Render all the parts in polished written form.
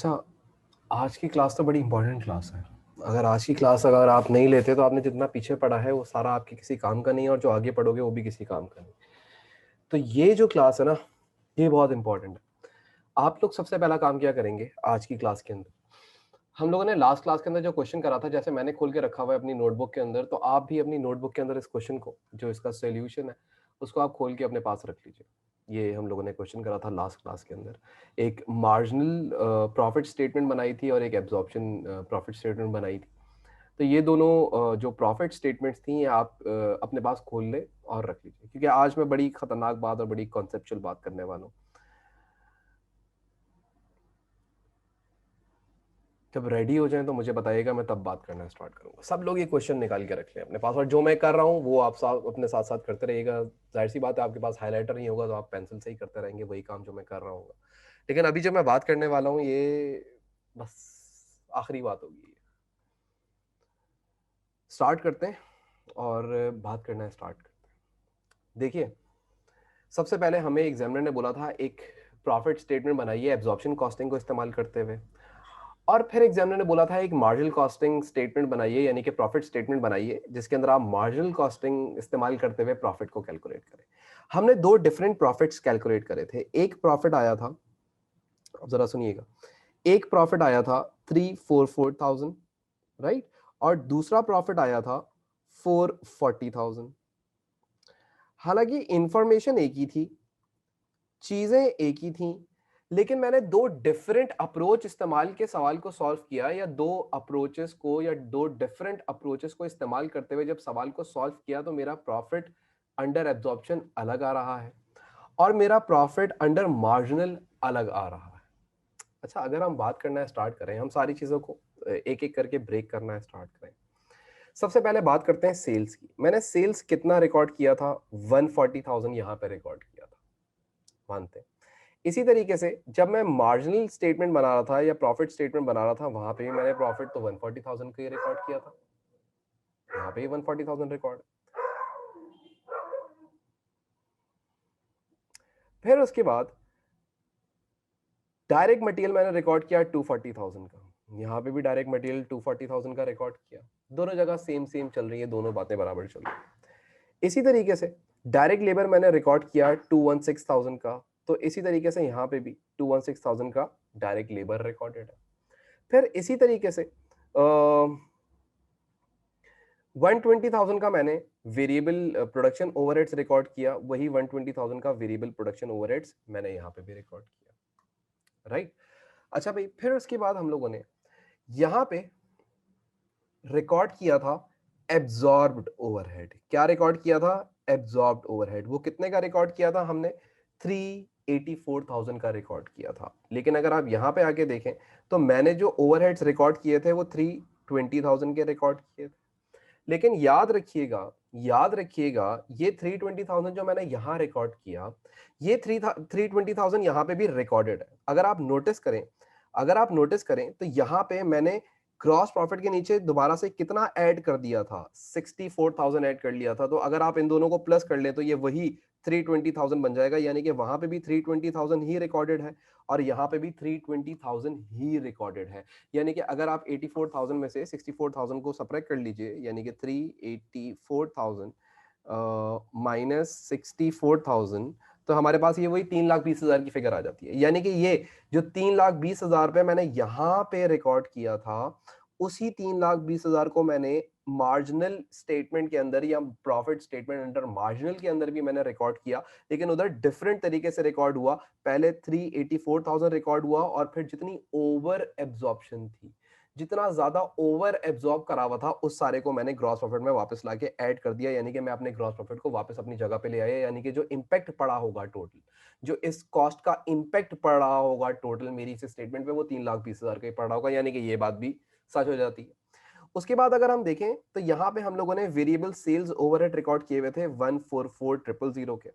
अच्छा, आज की क्लास तो बड़ी इंपॉर्टेंट क्लास है। अगर आज की क्लास अगर आप नहीं लेते तो आपने जितना पीछे पढ़ा है वो सारा आपके किसी काम का नहीं है, और जो आगे पढ़ोगे वो भी किसी काम का नहीं। तो ये जो क्लास है ना, ये बहुत इंपॉर्टेंट है। आप लोग सबसे पहला काम क्या करेंगे आज की क्लास के अंदर? हम लोगों ने लास्ट क्लास के अंदर जो क्वेश्चन करा था, जैसे मैंने खोल के रखा हुआ है अपनी नोटबुक के अंदर, तो आप भी अपनी नोटबुक के अंदर इस क्वेश्चन को, जो इसका सोल्यूशन है, उसको आप खोल के अपने पास रख लीजिए। ये हम लोगों ने क्वेश्चन करा था लास्ट क्लास के अंदर। एक मार्जिनल प्रॉफिट स्टेटमेंट बनाई थी और एक एब्जॉर्प्शन प्रॉफिट स्टेटमेंट बनाई थी। तो ये दोनों जो प्रॉफिट स्टेटमेंट्स थी, ये आप अपने पास खोल ले और रख लीजिए, क्योंकि आज मैं बड़ी खतरनाक बात और बड़ी कॉन्सेप्चुअल बात करने वाला हूँ। जब रेडी हो जाएं तो मुझे बताइएगा, मैं तब बात करना स्टार्ट करूंगा। सब लोग ये क्वेश्चन निकाल के रख लें अपने पास, और जो मैं कर रहा हूँ वो आप साथ अपने साथ साथ करते रहिएगा। जाहिर सी बात है, आपके पास हाईलाइटर नहीं होगा तो आप पेंसिल से ही करते रहेंगे वही काम जो मैं कर रहा हूँ। लेकिन अभी जो मैं बात करने वाला हूँ, ये बस आखिरी बात होगी। स्टार्ट करते हैं और बात करना स्टार्ट करते हैं। देखिए, सबसे पहले हमें एग्जामिनर ने बोला था एक प्रॉफिट स्टेटमेंट बनाइए एब्जॉर्प्शन कॉस्टिंग को इस्तेमाल करते हुए, और फिर एग्जामिनर ने बोला था एक मार्जिनल कॉस्टिंग स्टेटमेंट बनाइए, यानी कि प्रॉफिट स्टेटमेंट बनाइए जिसके अंदर आप मार्जिनल कॉस्टिंग इस्तेमाल करते हुए प्रॉफिट को कैलकुलेट करें। हमने दो डिफरेंट प्रॉफिट्स कैलकुलेट करे थे। एक प्रॉफिट आया था, अब जरा सुनिएगा, एक प्रॉफिट आया था 344,000, राइट, और दूसरा प्रॉफिट आया था 440,000। हालांकि इंफॉर्मेशन एक ही थी, चीजें एक ही थी, लेकिन मैंने दो डिफरेंट अप्रोच इस्तेमाल के सवाल को सॉल्व किया, या दो अप्रोचेस को या दो डिफरेंट अप्रोचेस को इस्तेमाल करते हुए जब सवाल को सॉल्व किया, तो मेरा प्रॉफिट अंडर एब्जॉर्प्शन अलग आ रहा है और मेरा प्रॉफिट अंडर मार्जिनल अलग आ रहा है। अच्छा, अगर हम बात करना स्टार्ट करें, हम सारी चीजों को एक एक करके ब्रेक करना स्टार्ट करें। सबसे पहले बात करते हैं सेल्स की। मैंने सेल्स कितना रिकॉर्ड किया था? 140,000 यहां पे रिकॉर्ड किया था, मानते हैं। इसी तरीके से जब मैं मार्जिनल स्टेटमेंट बना रहा था या प्रॉफिट स्टेटमेंट बना रहा था, वहां पे भी मैंने प्रॉफिट तो 140,000 का ही रिकॉर्ड किया था, यहाँ पे ही 140,000 रिकॉर्ड। फिर उसके बाद डायरेक्ट मटेरियल मैंने रिकॉर्ड किया 240,000 का, यहाँ पे भी डायरेक्ट मटेरियल 240,000 का रिकॉर्ड किया। दोनों जगह सेम सेम चल रही है, दोनों बातें बराबर चल रही है। इसी तरीके से डायरेक्ट लेबर मैंने रिकॉर्ड किया 216,000 का, तो इसी तरीके से यहाँ पे भी 216,000 का डायरेक्ट लेबर रिकॉर्डेड है। फिर इसी तरीके से 120,000 का मैंने वेरिएबल प्रोडक्शन ओवरहेड्स रिकॉर्ड किया, वही 120,000 का वेरिएबल प्रोडक्शन ओवरहेड्स मैंने यहाँ पे भी रिकॉर्ड किया, राइट। अच्छा भाई, फिर उसके बाद हम लोगों ने यहाँ पे रिकॉर्ड किया था एब्जॉर्ब्ड ओवरहेड। क्या रिकॉर्ड किया था? Absorbed overhead. वो कितने का रिकॉर्ड किया था हमने? 384,000 का रिकॉर्ड किया था। लेकिन अगर आप यहाँ पे आके देखें तो मैंने जो ओवरहेड्स रिकॉर्ड किए थे वो 320,000 के रिकॉर्ड किए थे। लेकिन याद रखिएगा, याद रखिएगा, ये 320,000 जो मैंने यहां रिकॉर्ड किया, ये 320,000 यहां पे भी रिकॉर्डेड है। अगर आप नोटिस करें, अगर आप नोटिस करें तो यहां पे मैंने क्रॉस प्रॉफिट के नीचे दोबारा से कितना ऐड कर दिया था? 64,000 ऐड कर लिया था। तो अगर आप इन दोनों को प्लस कर ले तो ये वही 320,000 बन जाएगा, यानी कि वहां पे भी 320,000 ही रिकॉर्डेड है और यहाँ पे भी 320,000 ही रिकॉर्डेड है। यानी कि अगर आप 84,000 में से 64,000 को सब्ट्रैक्ट कर लीजिए, यानी कि 384,000 माइनस 64,000, तो हमारे पास ये वही 3,20,000 की फिगर आ जाती है। यानी कि ये जो 3,20,000 पे मैंने यहाँ पे रिकॉर्ड किया था, उसी 3,20,000 को मैंने मार्जिनल स्टेटमेंट के अंदर या प्रॉफिट स्टेटमेंट अंडर मार्जिनल के अंदर भी मैंने रिकॉर्ड किया, लेकिन उधर डिफरेंट तरीके से रिकॉर्ड हुआ। पहले 384,000 रिकॉर्ड हुआ और फिर जितनी ओवर एब्जॉर्प्शन थी, जितना ज्यादा ओवर एब्जॉर्ब करा हुआ था, उस सारे को मैंने ग्रॉस प्रॉफिट में वापस लाके ऐड कर दिया। यानी कि मैं अपने ग्रॉस प्रॉफिट को वापस अपनी जगह पे ले आया। यानी कि जो इंपैक्ट पड़ा होगा टोटल, जो इस कॉस्ट का इंपैक्ट पड़ रहा होगा टोटल मेरी इस स्टेटमेंट पे, वो 3,20,000 का ही पड़ रहा होगा। यानी कि ये बात भी सच हो जाती है। उसके बाद अगर हम देखें तो यहाँ पे हम लोगों ने वेरिएबल सेल्स ओवरहेड रिकॉर्ड किए हुए थे 144,000 के।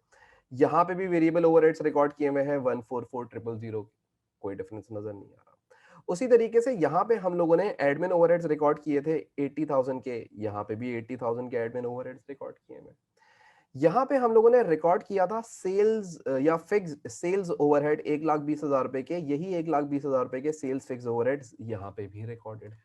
यहाँ पे भी वेरिएबल ओवरहेड्स रिकॉर्ड किए हुए हैं 144,000 के। कोई डिफरेंस नजर नहीं आ रहा। उसी तरीके से यहाँ पे हम लोगों ने एडमिन ओवरहेड्स रिकॉर्ड किए थे 80,000 के। यहाँ पे भी 80,000 के एडमिन ओवरहेड्स रिकॉर्ड किए हुए। यहां पे हम लोगों ने रिकॉर्ड किया था सेल्स या फिक्स सेल्स ओवरहेड 1,20,000 रुपए के, यही 1,20,000 रुपए के सेल्स फिक्स ओवरहेड्स यहां पे भी रिकॉर्डेड है।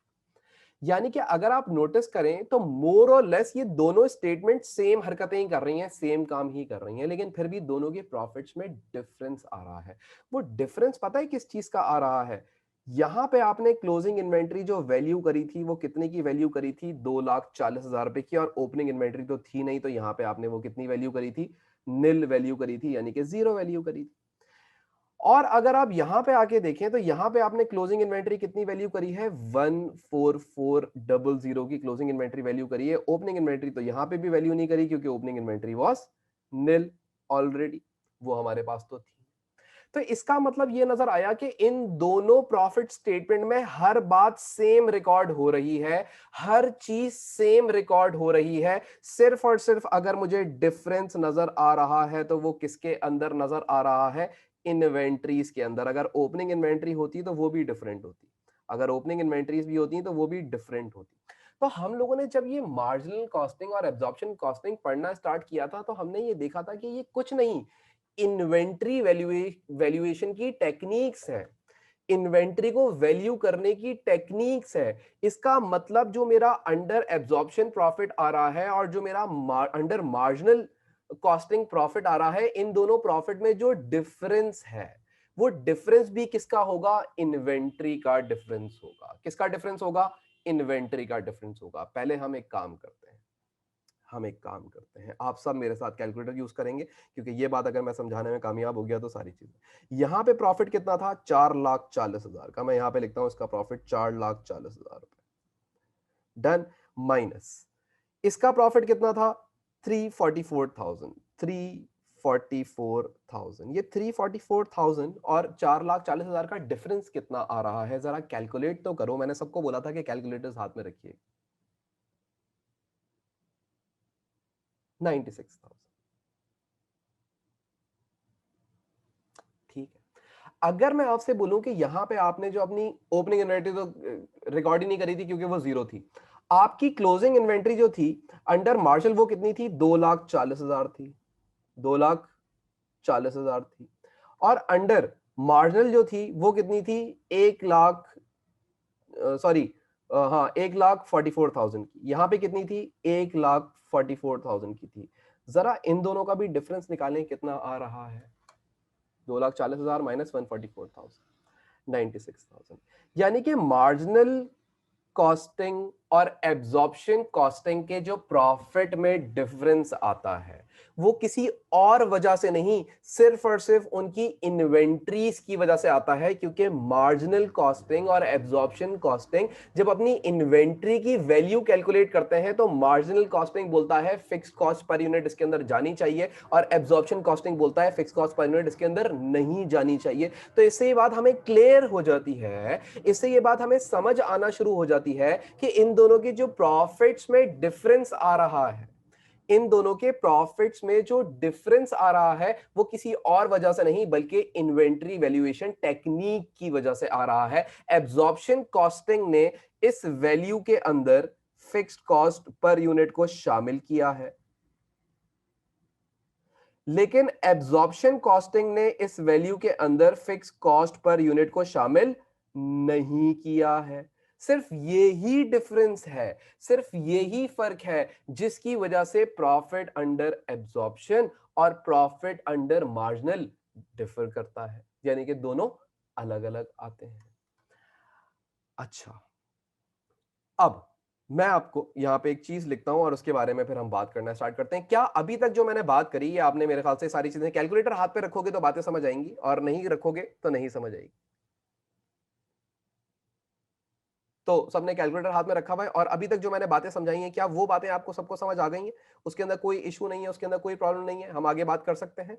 यानी कि अगर आप नोटिस करें तो मोर और लेस ये दोनों स्टेटमेंट सेम हरकतें ही कर रही हैं, सेम काम ही कर रही हैं, लेकिन फिर भी दोनों के प्रॉफिट्स में डिफरेंस आ रहा है। वो डिफरेंस पता है किस चीज का आ रहा है? यहां पे आपने क्लोजिंग इन्वेंट्री जो वैल्यू करी थी वो कितने की वैल्यू करी थी? 2,40,000 रुपए की, और ओपनिंग इन्वेंट्री तो थी नहीं, तो यहां पे आपने वो कितनी वैल्यू करी थी? निल वैल्यू करी थी, यानी कि जीरो वैल्यू करी थी। और अगर आप यहां पे आके देखें तो यहां पे आपने क्लोजिंग इन्वेंट्री कितनी वैल्यू करी है? 14400 की क्लोजिंग इन्वेंट्री वैल्यू करी है। ओपनिंग इन्वेंट्री तो यहां पे भी वैल्यू नहीं करी, क्योंकि opening inventory was nil already, वो हमारे पास तो थी। तो इसका मतलब ये नजर आया कि इन दोनों प्रॉफिट स्टेटमेंट में हर बात सेम रिकॉर्ड हो रही है, हर चीज सेम रिकॉर्ड हो रही है। सिर्फ और सिर्फ अगर मुझे डिफरेंस नजर आ रहा है तो वो किसके अंदर नजर आ रहा है? इन्वेंट्रीज के अंदर। अगर ओपनिंग इन्वेंट्री होती तो वो भी डिफरेंट होती, अगर ओपनिंग इन्वेंट्रीज भी होती तो वो भी डिफरेंट होती। तो हम लोगों ने जब ये मार्जिनल कॉस्टिंग और एब्जॉर्प्शन कॉस्टिंग पढ़ना स्टार्ट किया था तो हमने ये देखा था कि ये कुछ नहीं, इन्वेंट्री वैल्यूएशन की टेक्निक्स है, इन्वेंट्री को वैल्यू करने की टेक्निक्स है। इसका मतलब जो मेरा अंडर एब्जॉर्प्शन प्रॉफिट आ रहा है और जो मेरा अंडर मार्जिनल कॉस्टिंग प्रॉफिट आ रहा है, इन दोनों प्रॉफिट में जो डिफरेंस है वो डिफरेंस भी किसका होगा? इन्वेंट्री का डिफरेंस होगा। किसका डिफरेंस होगा? इन्वेंट्री का डिफरेंस होगा। पहले हम एक काम करते हैं, आप सब मेरे साथ कैलकुलेटर यूज करेंगे, क्योंकि ये बात अगर मैं समझाने में कामयाब हो गया तो सारी चीजें। यहां पे प्रॉफिट कितना था? 4,40,000 का। मैं यहां पे लिखता हूं इसका प्रॉफिट 4,40,000 रुपए। डन। माइनस इसका प्रॉफिट कितना था? 344,000। 344,000, ये 344,000 और 4,40,000 का डिफरेंस कितना आ रहा है? जरा कैलकुलेट तो करो। मैंने सबको बोला था कि कैलकुलेटर्स हाथ में रखिए। 96,000। ठीक है। अगर मैं आपसे बोलूं कि यहां पे आपने जो अपनी ओपनिंग इन्वेंट्री तो रिकॉर्ड ही नहीं करी थी क्योंकि वो जीरो थी, आपकी क्लोजिंग इन्वेंट्री जो थी अंडर मार्शल वो कितनी थी? 2,40,000 थी। 2,40,000 थी। और अंडर मार्जिनल जो थी वो कितनी थी? 1,00,000, सॉरी, हाँ, 1,44,000 की। यहां पे कितनी थी? 1,44,000 की थी। जरा इन दोनों का भी डिफरेंस निकालें, कितना आ रहा है? 2,40,000 माइनस 144,000, 96,000। यानी कि मार्जिनल कॉस्टिंग और एब्जॉर्प्शन कॉस्टिंग के जो प्रॉफिट में डिफरेंस आता है वो किसी और वजह से नहीं, सिर्फ और सिर्फ उनकी इन्वेंट्रीज की वजह से आता है। क्योंकि मार्जिनल कॉस्टिंग और एब्जॉर्प्शन कॉस्टिंग जब अपनी इन्वेंट्री की वैल्यू कैलकुलेट करते हैं तो मार्जिनल कॉस्टिंग बोलता है फिक्स कॉस्ट पर यूनिट इसके अंदर जानी चाहिए, और एब्जॉर्प्शन कॉस्टिंग बोलता है फिक्स कॉस्ट पर यूनिट इसके अंदर नहीं जानी चाहिए। तो इससे ये बात हमें क्लियर हो जाती है, इससे ये बात हमें समझ आना शुरू हो जाती है कि इन दोनों के जो प्रॉफिट्स में डिफरेंस आ रहा है, इन दोनों के प्रॉफिट्स में जो डिफरेंस आ रहा है वो किसी और वजह से नहीं बल्कि इन्वेंट्री वैल्यूएशन टेक्निक की वजह से आ रहा है। एब्जॉर्प्शन कॉस्टिंग ने इस वैल्यू के अंदर फिक्स्ड कॉस्ट पर यूनिट को शामिल किया है, लेकिन एब्जॉर्प्शन कॉस्टिंग ने इस वैल्यू के अंदर फिक्स कॉस्ट पर यूनिट को शामिल नहीं किया है। सिर्फ ये ही डिफरेंस है, सिर्फ ये ही फर्क है जिसकी वजह से प्रॉफिट अंडर एब्जॉर्प्शन और प्रॉफिट अंडर मार्जिनल डिफर करता है, यानी कि दोनों अलग अलग आते हैं। अच्छा, अब मैं आपको यहां पे एक चीज लिखता हूं और उसके बारे में फिर हम बात करना स्टार्ट करते हैं। क्या अभी तक जो मैंने बात करी है आपने मेरे ख्याल से सारी चीजें, कैलकुलेटर हाथ पे रखोगे तो बातें समझ आएंगी और नहीं रखोगे तो नहीं समझ आएगी। तो सबने कैलकुलेटर हाथ में रखा हुआ है और अभी तक जो मैंने बातें समझाई हैं क्या वो बातें आपको सबको समझ आ गई हैं? उसके अंदर कोई इशू नहीं है, उसके अंदर कोई प्रॉब्लम नहीं है, हम आगे बात कर सकते हैं।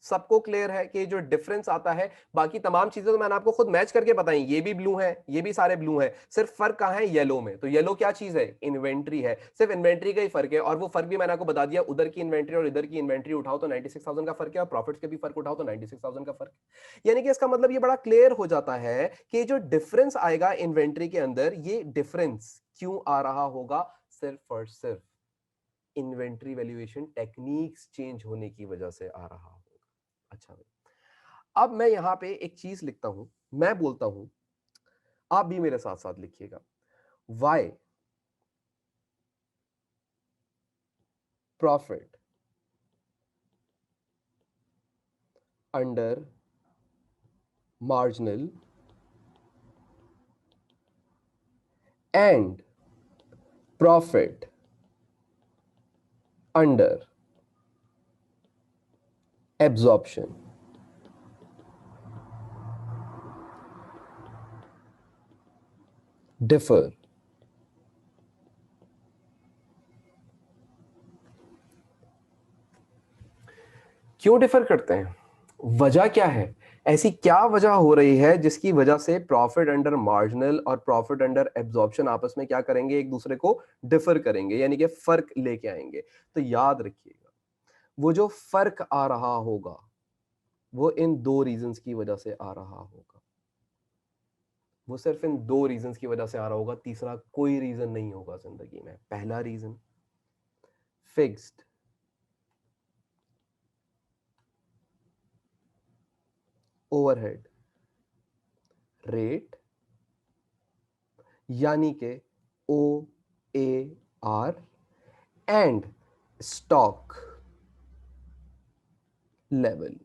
सबको क्लियर है कि जो डिफरेंस आता है, बाकी तमाम चीजें तो मैंने आपको खुद मैच करके बताई, ये भी ब्लू है, ये भी सारे ब्लू हैं, सिर्फ फर्क कहां है? येलो में। तो येलो क्या चीज है? इन्वेंट्री है। सिर्फ इन्वेंट्री का ही फर्क है, और वो फर्क भी मैंने आपको बता दिया, उधर की इन्वेंट्री और इधर की इन्वेंट्री उठाओ तो 96,000 का फर्क है, और प्रॉफिट्स के भी फर्क उठाओ तो 96,000 का फर्क है। यानी कि इसका मतलब ये बड़ा क्लियर हो जाता है कि जो डिफरेंस आएगा इन्वेंट्री के अंदर, ये डिफरेंस क्यों आ रहा होगा? सिर्फ और सिर्फ इन्वेंट्री वैल्यूएशन टेक्निक्स चेंज होने की वजह से आ रहा होगा। अच्छा भाई, अब मैं यहां पे एक चीज लिखता हूं, मैं बोलता हूं, आप भी मेरे साथ साथ लिखिएगा, why profit under marginal and profit under absorption differ. क्यों डिफर करते हैं? वजह क्या है? ऐसी क्या वजह हो रही है जिसकी वजह से प्रॉफिट अंडर मार्जिनल और प्रॉफिट अंडर एब्जॉर्प्शन आपस में क्या करेंगे, एक दूसरे को डिफर करेंगे, यानी कि फर्क लेके आएंगे। तो याद रखिएगा, वो जो फर्क आ रहा होगा वो इन दो रीजंस की वजह से आ रहा होगा। वो सिर्फ इन दो रीजंस की वजह से आ रहा होगा, तीसरा कोई रीजन नहीं होगा जिंदगी में। पहला रीजन, फिक्स्ड ओवरहेड रेट, यानी के O A R, and stock level.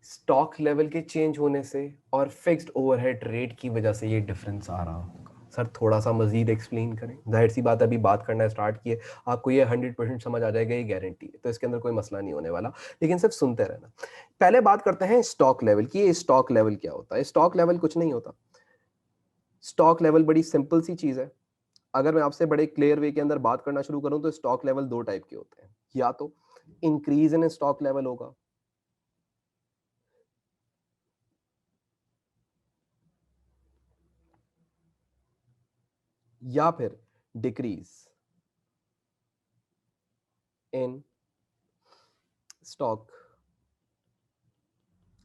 Stock level के चेंज होने से और फिक्स्ड ओवरहेड रेट की वजह से ये डिफरेंस आ रहा होगा। सर थोड़ा सा मजीद एक्सप्लेन करें। जाहिर सी बात, अभी बात करना स्टार्ट किए, आपको ये 100% समझ आ जाएगा, ये गारंटी है, तो इसके अंदर कोई मसला नहीं होने वाला, लेकिन सिर्फ सुनते रहना। पहले बात करते हैं स्टॉक लेवल की। ये स्टॉक लेवल क्या होता है? स्टॉक लेवल कुछ नहीं होता। स्टॉक लेवल बड़ी सिंपल सी चीज है। अगर मैं आपसे बड़े क्लियर वे के अंदर बात करना शुरू करूं तो स्टॉक लेवल दो टाइप के होते हैं। या तो इंक्रीज इन स्टॉक लेवल होगा, या फिर डिक्रीज इन स्टॉक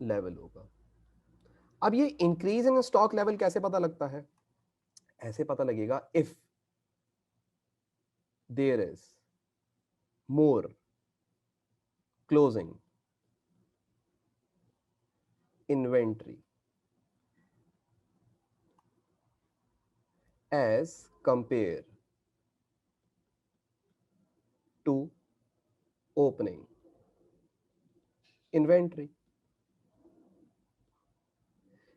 लेवल होगा। अब ये इंक्रीज इन स्टॉक लेवल कैसे पता लगता है? ऐसे पता लगेगा if there is more closing inventory as compared to opening inventory.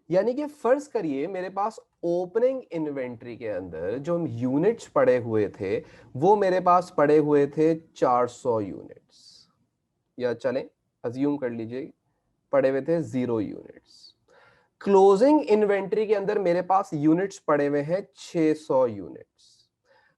यानी कि फर्ज करिए मेरे पास ओपनिंग इन्वेंट्री के अंदर जो यूनिट्स पड़े हुए थे, वो मेरे पास पड़े हुए थे 400 यूनिट्स, या चलें अज्यूम कर लीजिए पड़े हुए थे 0 यूनिट्स। क्लोजिंग इन्वेंट्री के अंदर मेरे पास यूनिट्स पड़े हुए हैं 600 यूनिट्स।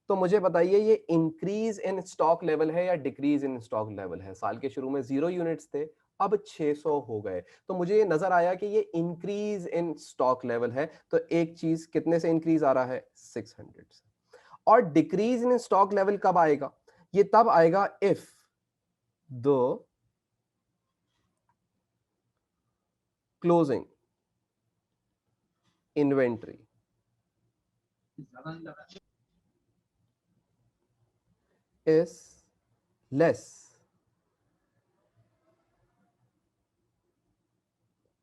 तो मुझे बताइए ये इंक्रीज इन स्टॉक लेवल है या डिक्रीज इन स्टॉक लेवल है? साल के शुरू में 0 यूनिट्स थे, अब 600 हो गए, तो मुझे ये नजर आया कि ये इंक्रीज इन स्टॉक लेवल है। तो एक चीज कितने से इंक्रीज आ रहा है? 600 से। और डिक्रीज इन स्टॉक लेवल कब आएगा? ये तब आएगा if the closing inventory is less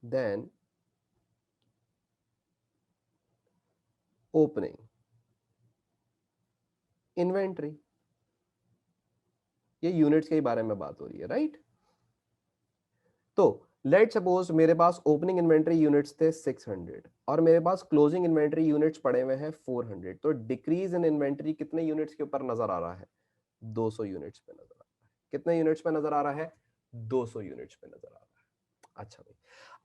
than opening inventory. ये यूनिट्स के बारे में बात हो रही है, राइट? तो लेट सपोज मेरे पास ओपनिंग इन्वेंट्री यूनिट्स थे 600 और मेरे पास क्लोजिंग इन्वेंट्री यूनिट्स पड़े हुए हैं 400। तो डिक्रीज इन इन्वेंट्री कितने यूनिट्स के ऊपर नजर आ रहा है? 200 यूनिट्स पे नजर आ रहा है। कितने यूनिट्स पे नजर आ रहा है? 200 यूनिट्स पे नजर आ रहा है। अच्छा भाई,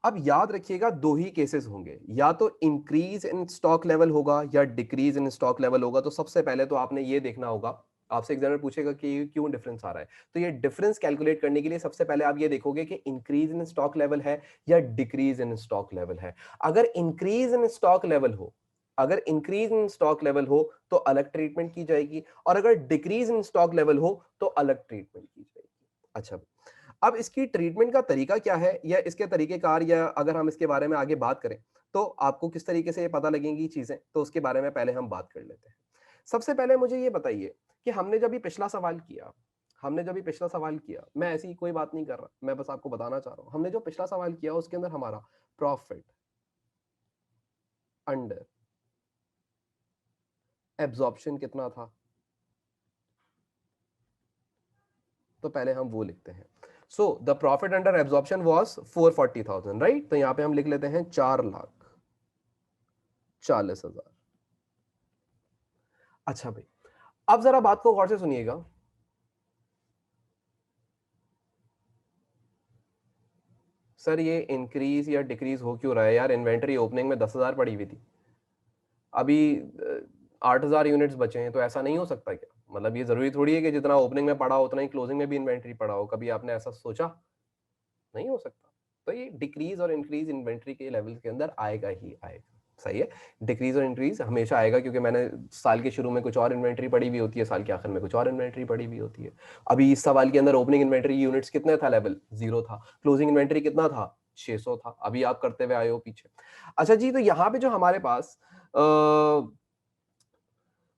अब याद रखिएगा दो ही केसेस होंगे, या तो इंक्रीज इन स्टॉक लेवल होगा या डिक्रीज इन स्टॉक लेवल होगा। तो सबसे पहले तो आपने ये देखना होगा, आपसे एग्जामिनर पूछेगा कि क्यों डिफरेंस आ रहा है, तो ये डिफरेंस कैलकुलेट करने के लिए सबसे पहले आप ये देखोगे कि इंक्रीज इन स्टॉक लेवल है या डिक्रीज इन स्टॉक लेवल है। अगर इंक्रीज इन स्टॉक लेवल हो, अगर इंक्रीज इन स्टॉक लेवल हो तो अलग ट्रीटमेंट की जाएगी, और अगर डिक्रीज इन स्टॉक लेवल हो तो अलग ट्रीटमेंट की जाएगी। अच्छा, अब इसकी ट्रीटमेंट का तरीका क्या है या इसके तरीकेकार, या अगर हम इसके बारे में आगे बात करें तो आपको किस तरीके से ये पता लगेंगी चीजें, तो उसके बारे में पहले हम बात कर लेते हैं। सबसे पहले मुझे ये बताइए कि हमने जब ये पिछला सवाल किया, मैं ऐसी कोई बात नहीं कर रहा, मैं बस आपको बताना चाह रहा हूं, हमने जो पिछला सवाल किया उसके अंदर हमारा प्रॉफिट अंडर एब्जॉर्प्शन कितना था, तो पहले हम वो लिखते हैं। So the profit under absorption was 440,000, right. तो यहां पे हम लिख लेते हैं 4,40,000। अच्छा भाई, अब जरा बात को गौर से सुनिएगा। सर ये इंक्रीज या डिक्रीज हो क्यों रहा है यार, इन्वेंटरी ओपनिंग में 10,000 पड़ी हुई थी, अभी 8,000 यूनिट्स बचे हैं, तो ऐसा नहीं हो सकता क्या? मतलब ये जरूरी थोड़ी है कि जितना ओपनिंग में पड़ा हो उतना ही क्लोजिंग में भी इन्वेंटरी पड़ा हो, कभी आपने ऐसा सोचा? नहीं हो सकता। तो ये डिक्रीज और इंक्रीज इन्वेंटरी के लेवल के अंदर आएगा ही आएगा, सही है। डिक्रीज और इंक्रीज हमेशा आएगा, क्योंकि मैंने साल के शुरू में कुछ और इन्वेंटरी पड़ी हुई होती है, साल के आखिर में कुछ और इन्वेंटरी पड़ी हुई होती है। अभी इस सवाल के अंदर ओपनिंग इन्वेंटरी यूनिट्स कितने था, लेवल 0 था, क्लोजिंग इन्वेंटरी कितना था, 600 था, अभी आप करते हुए आए हो पीछे। अच्छा जी, तो यहां पे जो हमारे पास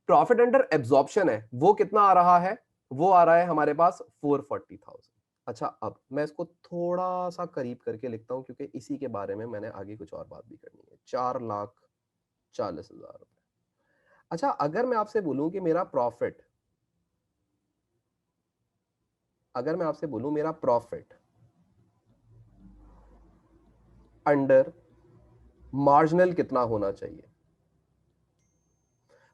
प्रॉफिट अंडर एब्जॉर्प्शन है वो कितना आ रहा है, वो आ रहा है हमारे पास 440,000। अच्छा, अब मैं इसको थोड़ा सा करीब करके लिखता हूं, क्योंकि इसी के बारे में मैंने आगे कुछ और बात भी करनी है। 4,40,000 रुपए। अच्छा, अगर मैं आपसे बोलूं कि मेरा प्रॉफिट, अगर मैं आपसे बोलूं मेरा प्रॉफिट अंडर मार्जिनल कितना होना चाहिए,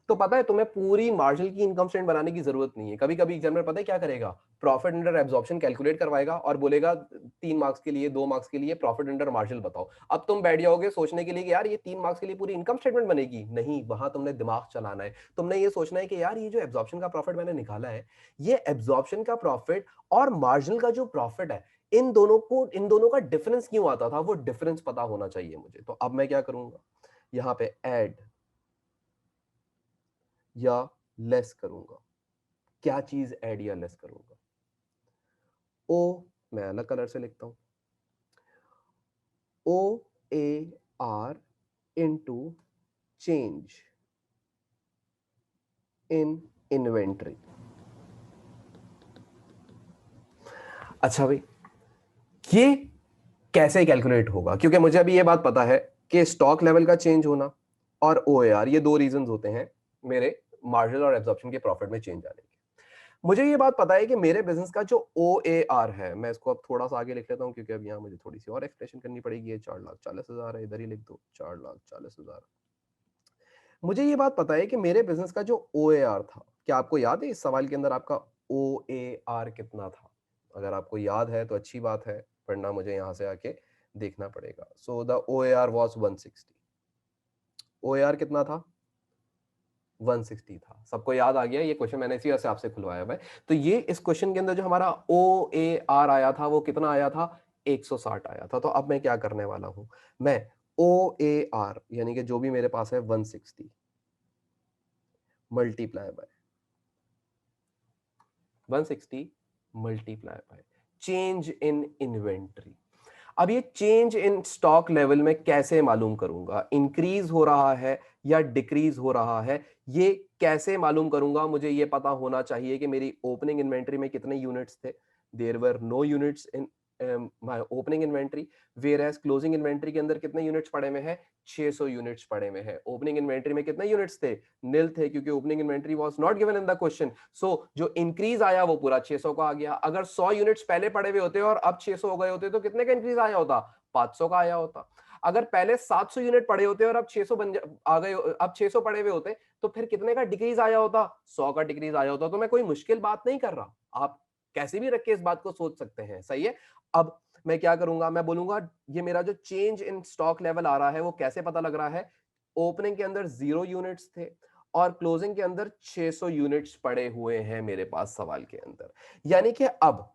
तो पता है तुम्हें पूरी मार्जिनल की इनकम स्टेटमेंट बनाने की जरूरत नहीं है। कभी कभी एग्जामिनर पता है क्या करेगा, प्रॉफिट अंडर एब्जॉर्प्शन कैलकुलेट करवाएगा और बोलेगा 3 मार्क्स के लिए, 2 मार्क्स के लिए प्रॉफिट अंडर मार्जिनल बताओ। अब तुम बैठ जाओगे सोचने के लिए कि यार ये 3 मार्क्स के लिए पूरी इनकम स्टेटमेंट बनेगी, नहीं, वहां तुमने दिमाग चलाना है। तुमने ये सोचना है कि यार ये जो एब्जॉर्प्शन का प्रॉफिट मैंने निकाला है, ये एब्जॉर्प्शन का प्रॉफिट और मार्जिनल का जो प्रॉफिट है, इन दोनों का डिफरेंस क्यों आता था, वो डिफरेंस पता होना चाहिए मुझे। तो अब मैं क्या करूंगा, यहाँ पे ऐड या लेस करूंगा। क्या चीज ऐड या लेस करूंगा? ओ, मैं अलग कलर से लिखता हूं, O A R into change in inventory. अच्छा भाई, ये कैसे कैलकुलेट होगा? क्योंकि मुझे अभी ये बात पता है कि स्टॉक लेवल का चेंज होना और ओ ए आर, ये दो रीजन होते हैं मेरे मार्जिनल और एब्जॉर्प्शन के प्रॉफिट में चेंज आने के। मुझे ये बात पता है कि मेरे बिजनेस का जो ओ ए आर है, मैं इसको अब थोड़ा सा आगे लिख लेता हूं, क्योंकि अब यहाँ मुझे थोड़ी सी और एक्सप्रेशन करनी पड़ेगी। ये 4,40,000 है, इधर ही लिख दो 4,40,000। मुझे ये बात पता है कि मेरे बिजनेस का जो ओ ए आर था, क्या आपको याद है इस सवाल के अंदर आपका ओ ए आर कितना था? अगर आपको याद है तो अच्छी बात है, वरना मुझे यहां से आके देखना पड़ेगा। So the O A R was 160। O A R कितना था? 160 था। सबको याद आ गया? ये क्वेश्चन मैंने इसी वजह से आपसे खुलवाया भाई। तो ये इस क्वेश्चन के अंदर जो हमारा ओ ए आर आया था वो कितना आया था? 160 आया था। तो अब मैं क्या करने वाला हूं, मैं ओ ए आर यानी कि जो भी मेरे पास है 160 multiply by 160 multiply by change in inventory. अब ये चेंज इन स्टॉक लेवल में कैसे मालूम करूंगा, इंक्रीज हो रहा है या डिक्रीज हो रहा है, ये कैसे मालूम करूंगा? मुझे ये पता होना चाहिए कि मेरी ओपनिंग इन्वेंट्री में कितने यूनिट्स थे। There were no units in my opening inventory, whereas closing inventory के अंदर कितने यूनिट्स पड़े में है? 600 यूनिट्स पड़े में है। ओपनिंग इन्वेंट्री में कितने यूनिट्स थे? नील थे, क्योंकि opening inventory was not given in the question. So जो इंक्रीज आया वो पूरा 600 का आ गया। अगर 100 यूनिट्स पहले पड़े हुए होते और अब 600 हो गए होते तो कितने का इंक्रीज आया होता? 500 का आया होता। अगर पहले 700 यूनिट पड़े होते और अब 600 आ गए, अब 600 पड़े हुए होते तो फिर कितने का डिक्रीज आया होता? 100 का डिक्रीज आया होता। तो मैं कोई मुश्किल बात नहीं कर रहा, आप कैसे भी रख के इस बात को सोच सकते हैं, सही है। अब मैं क्या करूंगा, मैं बोलूंगा ये मेरा जो चेंज इन स्टॉक लेवल आ रहा है वो कैसे पता लग रहा है? ओपनिंग के अंदर 0 यूनिट्स थे और क्लोजिंग के अंदर 600 यूनिट्स पड़े हुए हैं मेरे पास सवाल के अंदर। यानी कि अब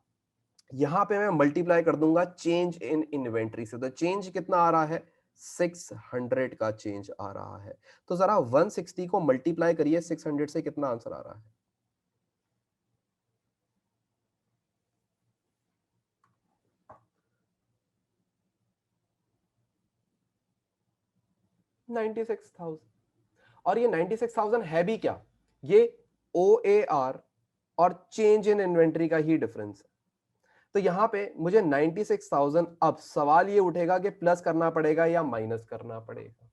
यहां पे मैं मल्टीप्लाई कर दूंगा चेंज इन इन्वेंट्री से। तो चेंज कितना आ रहा है? 600 का चेंज आ रहा है। तो जरा 160 को मल्टीप्लाई करिए 600 से, कितना आंसर आ रहा है? 96,000। और ये 96,000 है भी क्या? ये ओ ए आर और चेंज इन इन्वेंट्री का ही डिफरेंस है। तो यहां पे मुझे 96,000, अब सवाल ये उठेगा कि प्लस करना पड़ेगा या माइनस करना पड़ेगा।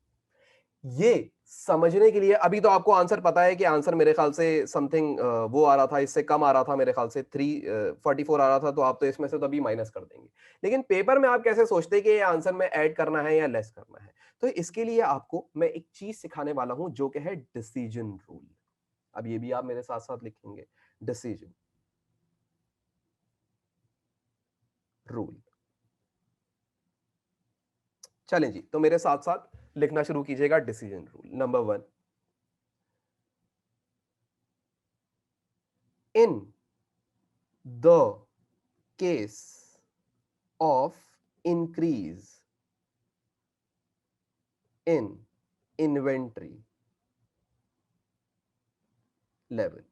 ये समझने के लिए अभी तो आपको आंसर पता है कि आंसर मेरे ख्याल से समथिंग वो आ रहा था, इससे कम आ रहा था, मेरे ख्याल से 344 आ रहा था, तो आप तो इसमें से तो अभी माइनस कर देंगे। लेकिन पेपर में आप कैसे सोचते हैं कि ये आंसर में ऐड करना है या लेस करना है? तो इसके लिए आपको मैं एक चीज सिखाने वाला हूं जो कि है डिसीजन रूल। अब ये भी आप मेरे साथ साथ लिखेंगे, डिसीजन रूल। चलें जी, तो मेरे साथ साथ लिखना शुरू कीजिएगा। Decision rule number 1, in the case of increase in inventory level।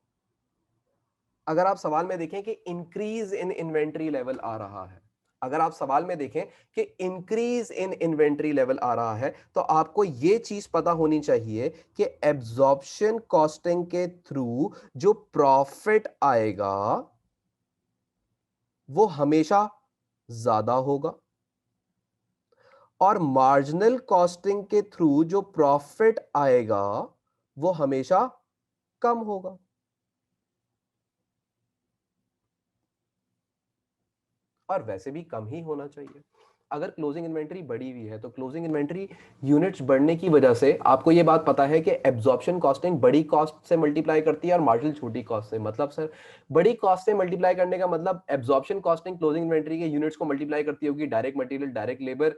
अगर आप सवाल में देखें कि इंक्रीज इन इन्वेंट्री लेवल आ रहा है, अगर आप सवाल में देखें कि इंक्रीज इन इन्वेंट्री लेवल आ रहा है, तो आपको यह चीज पता होनी चाहिए कि एब्जॉर्प्शन कॉस्टिंग के थ्रू जो प्रॉफिट आएगा वो हमेशा ज्यादा होगा, और मार्जिनल कॉस्टिंग के थ्रू जो प्रॉफिट आएगा वो हमेशा कम होगा। और वैसे भी कम ही होना चाहिए। अगर क्लोजिंग इन्वेंट्री बढ़ी हुई है तो क्लोजिंग इन्वेंट्री यूनिट्स बढ़ने की वजह से आपको यह बात पता है कि एब्जॉर्प्शन कॉस्टिंग बड़ी कॉस्ट से मल्टीप्लाई करती है और मार्जिनल छोटी कॉस्ट से। मतलब सर, बड़ी कॉस्ट से मल्टीप्लाई करने का मतलब एब्जॉर्प्शन कॉस्टिंग क्लोजिंग इन्वेंट्री के यूनिट्स को मल्टीप्लाई करती होगी, direct material, direct labour,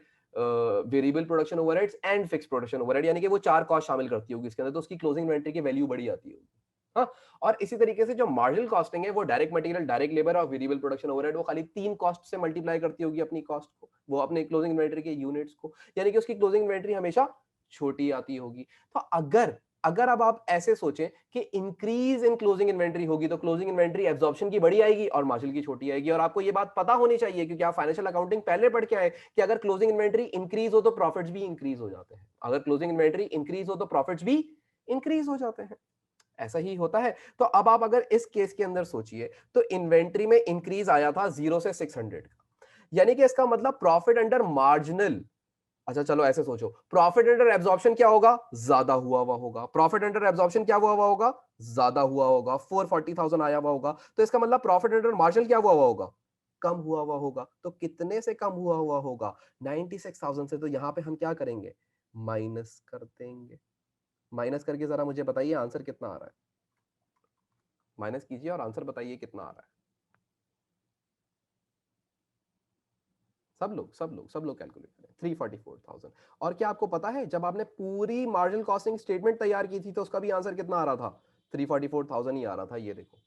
variable production overheads and fix production overhead, यानी कि वो चार कॉस्ट शामिल करती होगी इसके अंदर, तो उसकी क्लोजिंग इन्वेंट्री की वैल्यू बड़ी आती होगी। हाँ, और इसी तरीके से जो मार्जिनल कॉस्टिंग है वो डायरेक्ट मटेरियल, डायरेक्ट लेबर और वेरिएबल प्रोडक्शन ओवरहेड, वो खाली तीन कॉस्ट से मल्टीप्लाई करती होगी अपनी कॉस्ट को, वो अपने क्लोजिंग इन्वेंटरी के यूनिट्स को, यानी कि उसकी क्लोजिंग इन्वेंटरी हमेशा छोटी आती होगी। तो अगर अगर अब आप ऐसे सोचें कि इंक्रीज इन क्लोजिंग इन्वेंटरी होगी तो क्लोजिंग इन्वेंटरी एब्जॉर्प्शन की बड़ी आएगी और मार्जिनल की छोटी आएगी। और आपको ये बात पता होनी चाहिए क्योंकि आप फाइनेंशियल अकाउंटिंग पहले पढ़ के आए कि अगर क्लोजिंग इन्वेंटरी इंक्रीज हो तो प्रॉफिट्स भी इंक्रीज हो जाते हैं, अगर क्लोजिंग इन्वेंटरी इंक्रीज हो तो प्रॉफिट्स भी इंक्रीज हो जाते हैं। ऐसा ही होता है। तो अब आप अगर इस केस के अंदर सोचिए तो इन्वेंट्री में इंक्रीज आया था 0 से 600 का, यानी कि इसका मतलब प्रॉफिट अंडर मार्जिनल, अच्छा चलो ऐसे सोचो, प्रॉफिट अंडर एब्जॉर्प्शन क्या होगा? ज्यादा हुआ होगा। प्रॉफिट अंडर एब्जॉर्प्शन क्या हुआ होगा? ज्यादा हुआ होगा। 440,000 आया हुआ होगा, तो इसका मतलब प्रॉफिट अंडर मार्जिनल क्या हुआ होगा? कम हुआ होगा। तो कितने से कम हुआ होगा? 96,000 से। तो यहां पे हम क्या करेंगे? माइनस कर देंगे। माइनस करके जरा मुझे बताइए आंसर कितना आ रहा है। माइनस कीजिए और आंसर बताइए कितना आ रहा है। सब लोग कैलकुलेट करें। 344,000। और क्या आपको पता है जब आपने पूरी मार्जिनल कॉस्टिंग स्टेटमेंट तैयार की थी तो उसका भी आंसर कितना आ रहा था? 344,000 ही आ रहा था। ये देखो,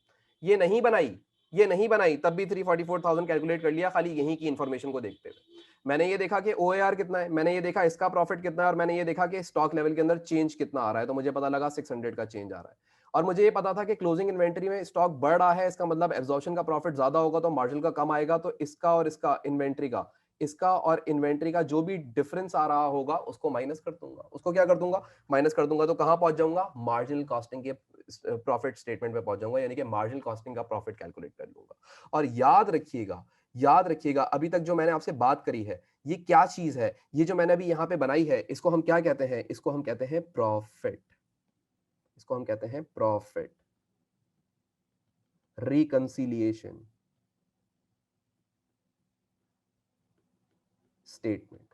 ये नहीं बनाई, ये नहीं बनाई, तब भी 344,000 कैलकुलेट कर लिया खाली यहीं की इंफॉर्मेशन को देखते हुए। मैंने ये देखा कि ओएआर कितना है, मैंने ये देखा इसका प्रॉफिट कितना है, और मैंने ये देखा कि स्टॉक लेवल के अंदर चेंज कितना आ रहा है, तो मुझे पता लगा 600 का चेंज आ रहा है। और मुझे ये पता था कि क्लोजिंग इन्वेंटरी में स्टॉक बढ़ रहा है, इसका मतलब एब्जॉर्प्शन का प्रॉफिट ज्यादा होगा तो मार्जिन का कम आएगा, तो इसका और इसका इन्वेंट्री का, इसका और इन्वेंट्री का जो भी डिफरेंस आ रहा होगा उसको माइनस कर दूंगा। उसको क्या कर दूंगा? माइनस कर दूंगा। तो कहां पहुंच जाऊंगा? मार्जिनल कॉस्टिंग के प्रॉफिट स्टेटमेंट पे पहुंच जाऊंगा, यानी कि मार्जिनल कॉस्टिंग का प्रॉफिट कैलकुलेट कर लूंगा। और याद रखिएगा, याद रखिएगा, अभी तक जो मैंने आपसे बात करी है ये क्या चीज है? ये जो मैंने अभी यहां पे बनाई है इसको हम क्या कहते हैं? इसको हम कहते हैं प्रॉफिट। इसको हम कहते हैं प्रॉफिट रिकंसिलिएशन स्टेटमेंट।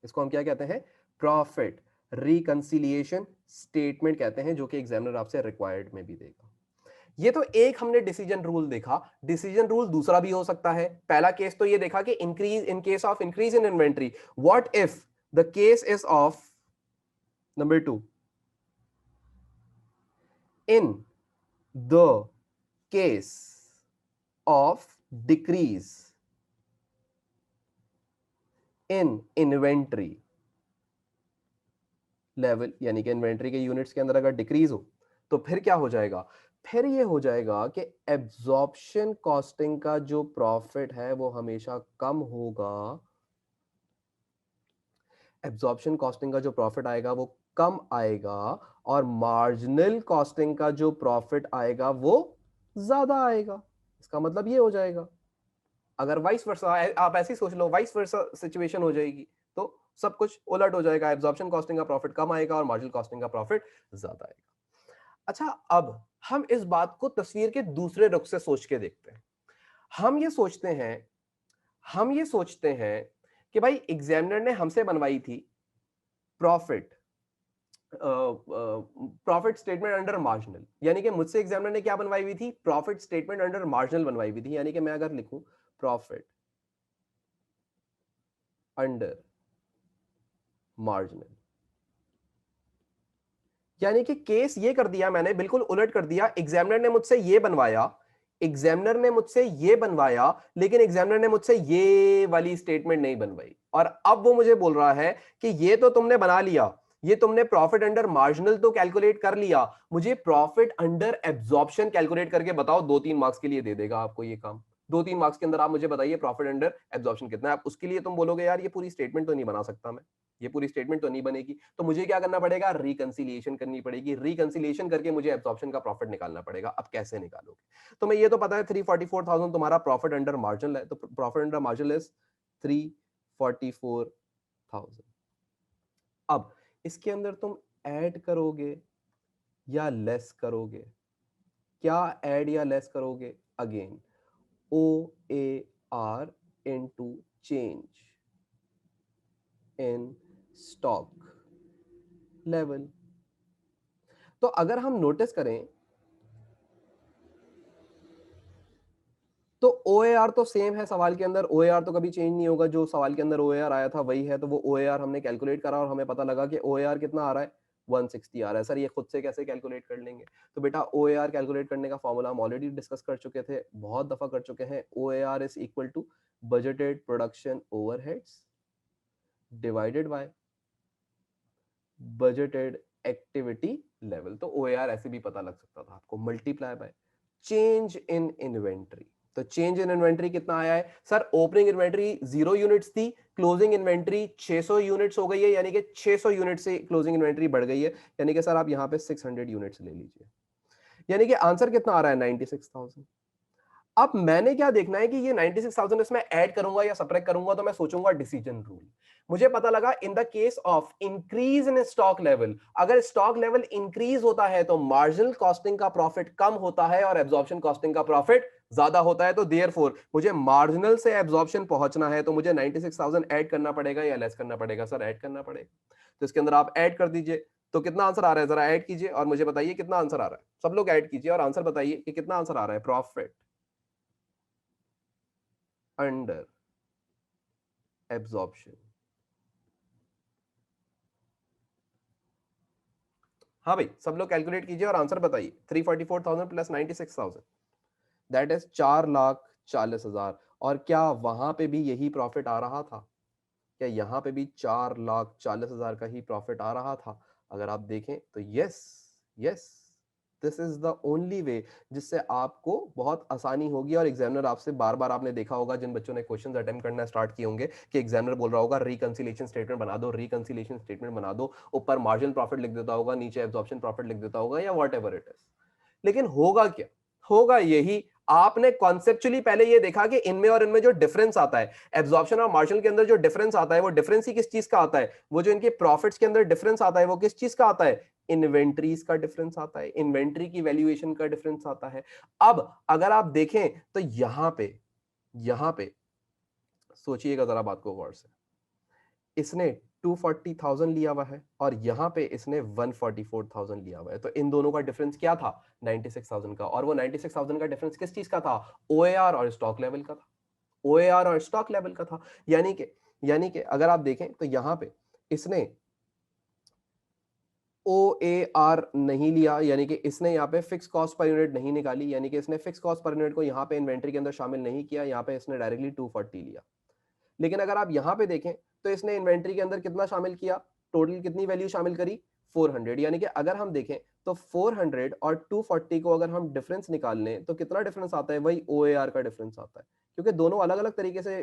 इसको हम क्या कहते हैं? प्रॉफिट रिकंसिलिएशन स्टेटमेंट कहते हैं, जो कि एग्जामिनर आपसे रिक्वायर्ड में भी देगा। ये तो एक हमने डिसीजन रूल देखा। डिसीजन रूल दूसरा भी हो सकता है। पहला केस तो ये देखा कि increase in case of increase in inventory, what if the case is of number 2, in the case of decrease in inventory level, यानी कि इन्वेंट्री के यूनिट्स के अंदर अगर डिक्रीज हो तो फिर क्या हो जाएगा? फिर ये हो जाएगा कि एब्जॉर्प्शन कॉस्टिंग का जो प्रॉफिट है वो हमेशा कम होगा। एब्जॉर्प्शन कॉस्टिंग का जो प्रॉफिट आएगा वो कम आएगा और मार्जिनल कॉस्टिंग का जो प्रॉफिट आएगा वो ज्यादा आएगा। इसका मतलब ये हो जाएगा, अगर वाइस वर्सा आप ऐसे ही सोच लो, वाइस वर्सा सिचुएशन हो जाएगी तो सब कुछ उलट हो जाएगा, एब्जॉर्प्शन कॉस्टिंग का प्रॉफिट कम आएगा और मार्जिनल कॉस्टिंग का प्रॉफिट ज्यादा आएगा। अच्छा, अब हम इस बात को तस्वीर के दूसरे रुख से सोच के देखते हैं। हम ये सोचते हैं हम ये सोचते हैं कि भाई एग्जामिनर ने हमसे बनवाई थी profit profit statement under marginal, यानी कि मुझसे एग्जामिनर ने क्या बनवाई हुई थी, प्रॉफिट स्टेटमेंट अंडर मार्जिनल बनवाई हुई थी। यानी कि मैं अगर लिखूं प्रॉफिट अंडर मार्जिनल, यानी कि केस ये कर दिया मैंने, बिल्कुल उलट कर दिया। एग्जामिनर ने मुझसे ये बनवाया लेकिन एग्जामिनर ने मुझसे ये वाली स्टेटमेंट नहीं बनवाई, और अब वो मुझे बोल रहा है कि ये तो तुमने बना लिया, ये तुमने प्रॉफिट अंडर मार्जिनल तो कैलकुलेट कर लिया, मुझे प्रॉफिट अंडर एब्जॉर्प्शन कैलकुलेट करके बताओ। 2-3 मार्क्स के लिए दे देगा आपको ये काम। 2-3 मार्क्स के अंदर आप मुझे बताइए प्रॉफिट अंडर एब्जॉर्प्शन कितना है। आप उसके लिए तुम बोलोगे यार ये पूरी स्टेटमेंट तो नहीं बना सकता मैं, ये पूरी स्टेटमेंट तो नहीं बनेगी, तो मुझे क्या करना पड़ेगा, रिकंसिलिएशन करनी पड़ेगी। रिकंसिलिएशन करके मुझे एब्जॉर्प्शन का प्रॉफिट निकालना पड़ेगा। अब कैसे निकालोगे, तो मैं ये तो पता है 344,000 तुम्हारा प्रॉफिट अंडर मार्जिनल है, तो प्रॉफिट अंडर मार्जिनल इज 344,000। अब इसके अंदर तुम ऐड करोगे या लेस करोगे, क्या ऐड या लेस करोगे, again O A R into change in stock level. तो अगर हम नोटिस करें तो OAR तो सेम है सवाल के अंदर, OAR तो कभी चेंज नहीं होगा, जो सवाल के अंदर OAR आया था वही है। तो वो OAR हमने कैलकुलेट करा और हमें पता लगा कि OAR कितना आ रहा है, 160 आ रहा है। सर ये खुद से कैसे कैलकुलेट कर लेंगे, तो बेटा OAR कैलकुलेट करने का फॉर्मूला हम ऑलरेडी डिस्कस कर चुके थे, बहुत दफा कर चुके हैं। OAR is equal to budgeted production overheads divided by budgeted activity level. तो OAR ऐसे भी पता लग सकता था आपको, multiply by change in inventory. तो चेंज इन इन्वेंट्री कितना आया है सर, ओपनिंग इन्वेंट्री 0 यूनिट्स थी, क्लोजिंग इन्वेंट्री 600 यूनिट्स हो गई है, यानी कि 600 यूनिट से क्लोजिंग इन्वेंट्री बढ़ गई है, यानी कि सर आप यहां पे 600 यूनिट्स ले लीजिए, यानी कि आंसर कितना आ रहा है 96,000। अब मैंने क्या देखना है कि ये 96,000 इसमें ऐड करूंगा या सब्ट्रैक्ट करूंगा, तो मैं सोचूंगा डिसीजन रूल। मुझे पता लगा in the case of increase in stock level, अगर स्टॉक लेवल इंक्रीज होता है तो मार्जिनल कॉस्टिंग का प्रॉफिट कम होता है और एब्जॉर्प्शन कॉस्टिंग का प्रॉफिट ज्यादा होता है। तो देयरफॉर मुझे मार्जिनल से एब्जॉर्प्शन पहुंचना है, तो मुझे 96,000 ऐड करना पड़ेगा या लेस करना पड़ेगा, सर ऐड करना पड़ेगा। तो इसके अंदर आप ऐड कर दीजिए, तो कितना आंसर आ रहा है जरा ऐड कीजिए और मुझे बताइए कितना आंसर आ रहा है। सब लोग ऐड कीजिए और आंसर बताइए कि कितना आंसर आ रहा है, प्रॉफिट अंडर एब्जॉर्प्शन। हाँ भाई सब लोग कैलकुलेट कीजिए और आंसर बताइए। 344,000 प्लस 96,000 दैट इज 4,40,000। और क्या वहां पे भी यही प्रॉफिट आ रहा था, क्या यहां पे भी 4,40,000 का ही प्रॉफिट आ रहा था? अगर आप देखें तो yes, yes, this is the only way जिससे आपको बहुत आसानी होगी। और एग्जामिनर आपसे बार बार, आपने देखा होगा जिन बच्चों ने क्वेश्चंस अटेम्प्ट करना स्टार्ट किए होंगे, कि एग्जामिनर बोल रहा होगा रिकंसिलिएशन स्टेटमेंट बना दो, रिकंसिलिएशन स्टेटमेंट बना दो, ऊपर मार्जिनल प्रॉफिट लिख देता होगा, नीचे एब्जॉर्प्शन प्रॉफिट लिख देता होगा, या वॉट एवर इट इज। लेकिन होगा क्या, होगा यही, आपने कॉन्सेप्चुअली पहले ये देखा कि इनमें और इनमें जो डिफरेंस आता है, एब्जॉर्प्शन और मार्जिनल के अंदर जो डिफरेंस आता है, वो डिफरेंस ही किस चीज का आता है, वो जो इनके प्रॉफिट्स के अंदर डिफरेंस आता है वो किस चीज का आता है, इन्वेंट्रीज का डिफरेंस आता है, इन्वेंट्री की वैल्यूएशन का डिफरेंस आता है। अब अगर आप देखें तो यहां पे सोचिएगा जरा बात को गौर से, इसने 240,000 लिया हुआ है और यहां पे इसने 144,000 लिया हुआ है, तो इन दोनों का डिफरेंस क्या था, 96,000 का। और वो 96,000 का डिफरेंस किस चीज का था, OAR और स्टॉक लेवल का था, OAR और स्टॉक लेवल का था। यानी कि अगर आप देखें तो यहां पे इसने OAR नहीं लिया, यानी कि इसने यहाँ पे फिक्स कॉस्ट पर यूनिट नहीं निकाली, यानी कि इसने फिक्स कॉस्ट पर यूनिट को यहाँ पे इन्वेंट्री के अंदर शामिल नहीं किया, यहाँ पे इसने डायरेक्टली 240 लिया। लेकिन अगर आप यहां पे देखें तो इसने इन्वेंट्री के अंदर कितना शामिल किया, टोटल कितनी वैल्यू शामिल करी, 400, यानी कि अगर हम देखें तो 400 और 240 को अगर हम डिफरेंस निकाल लें तो कितना डिफरेंस आता है, वही OAR का डिफरेंस आता है, क्योंकि दोनों अलग अलग तरीके से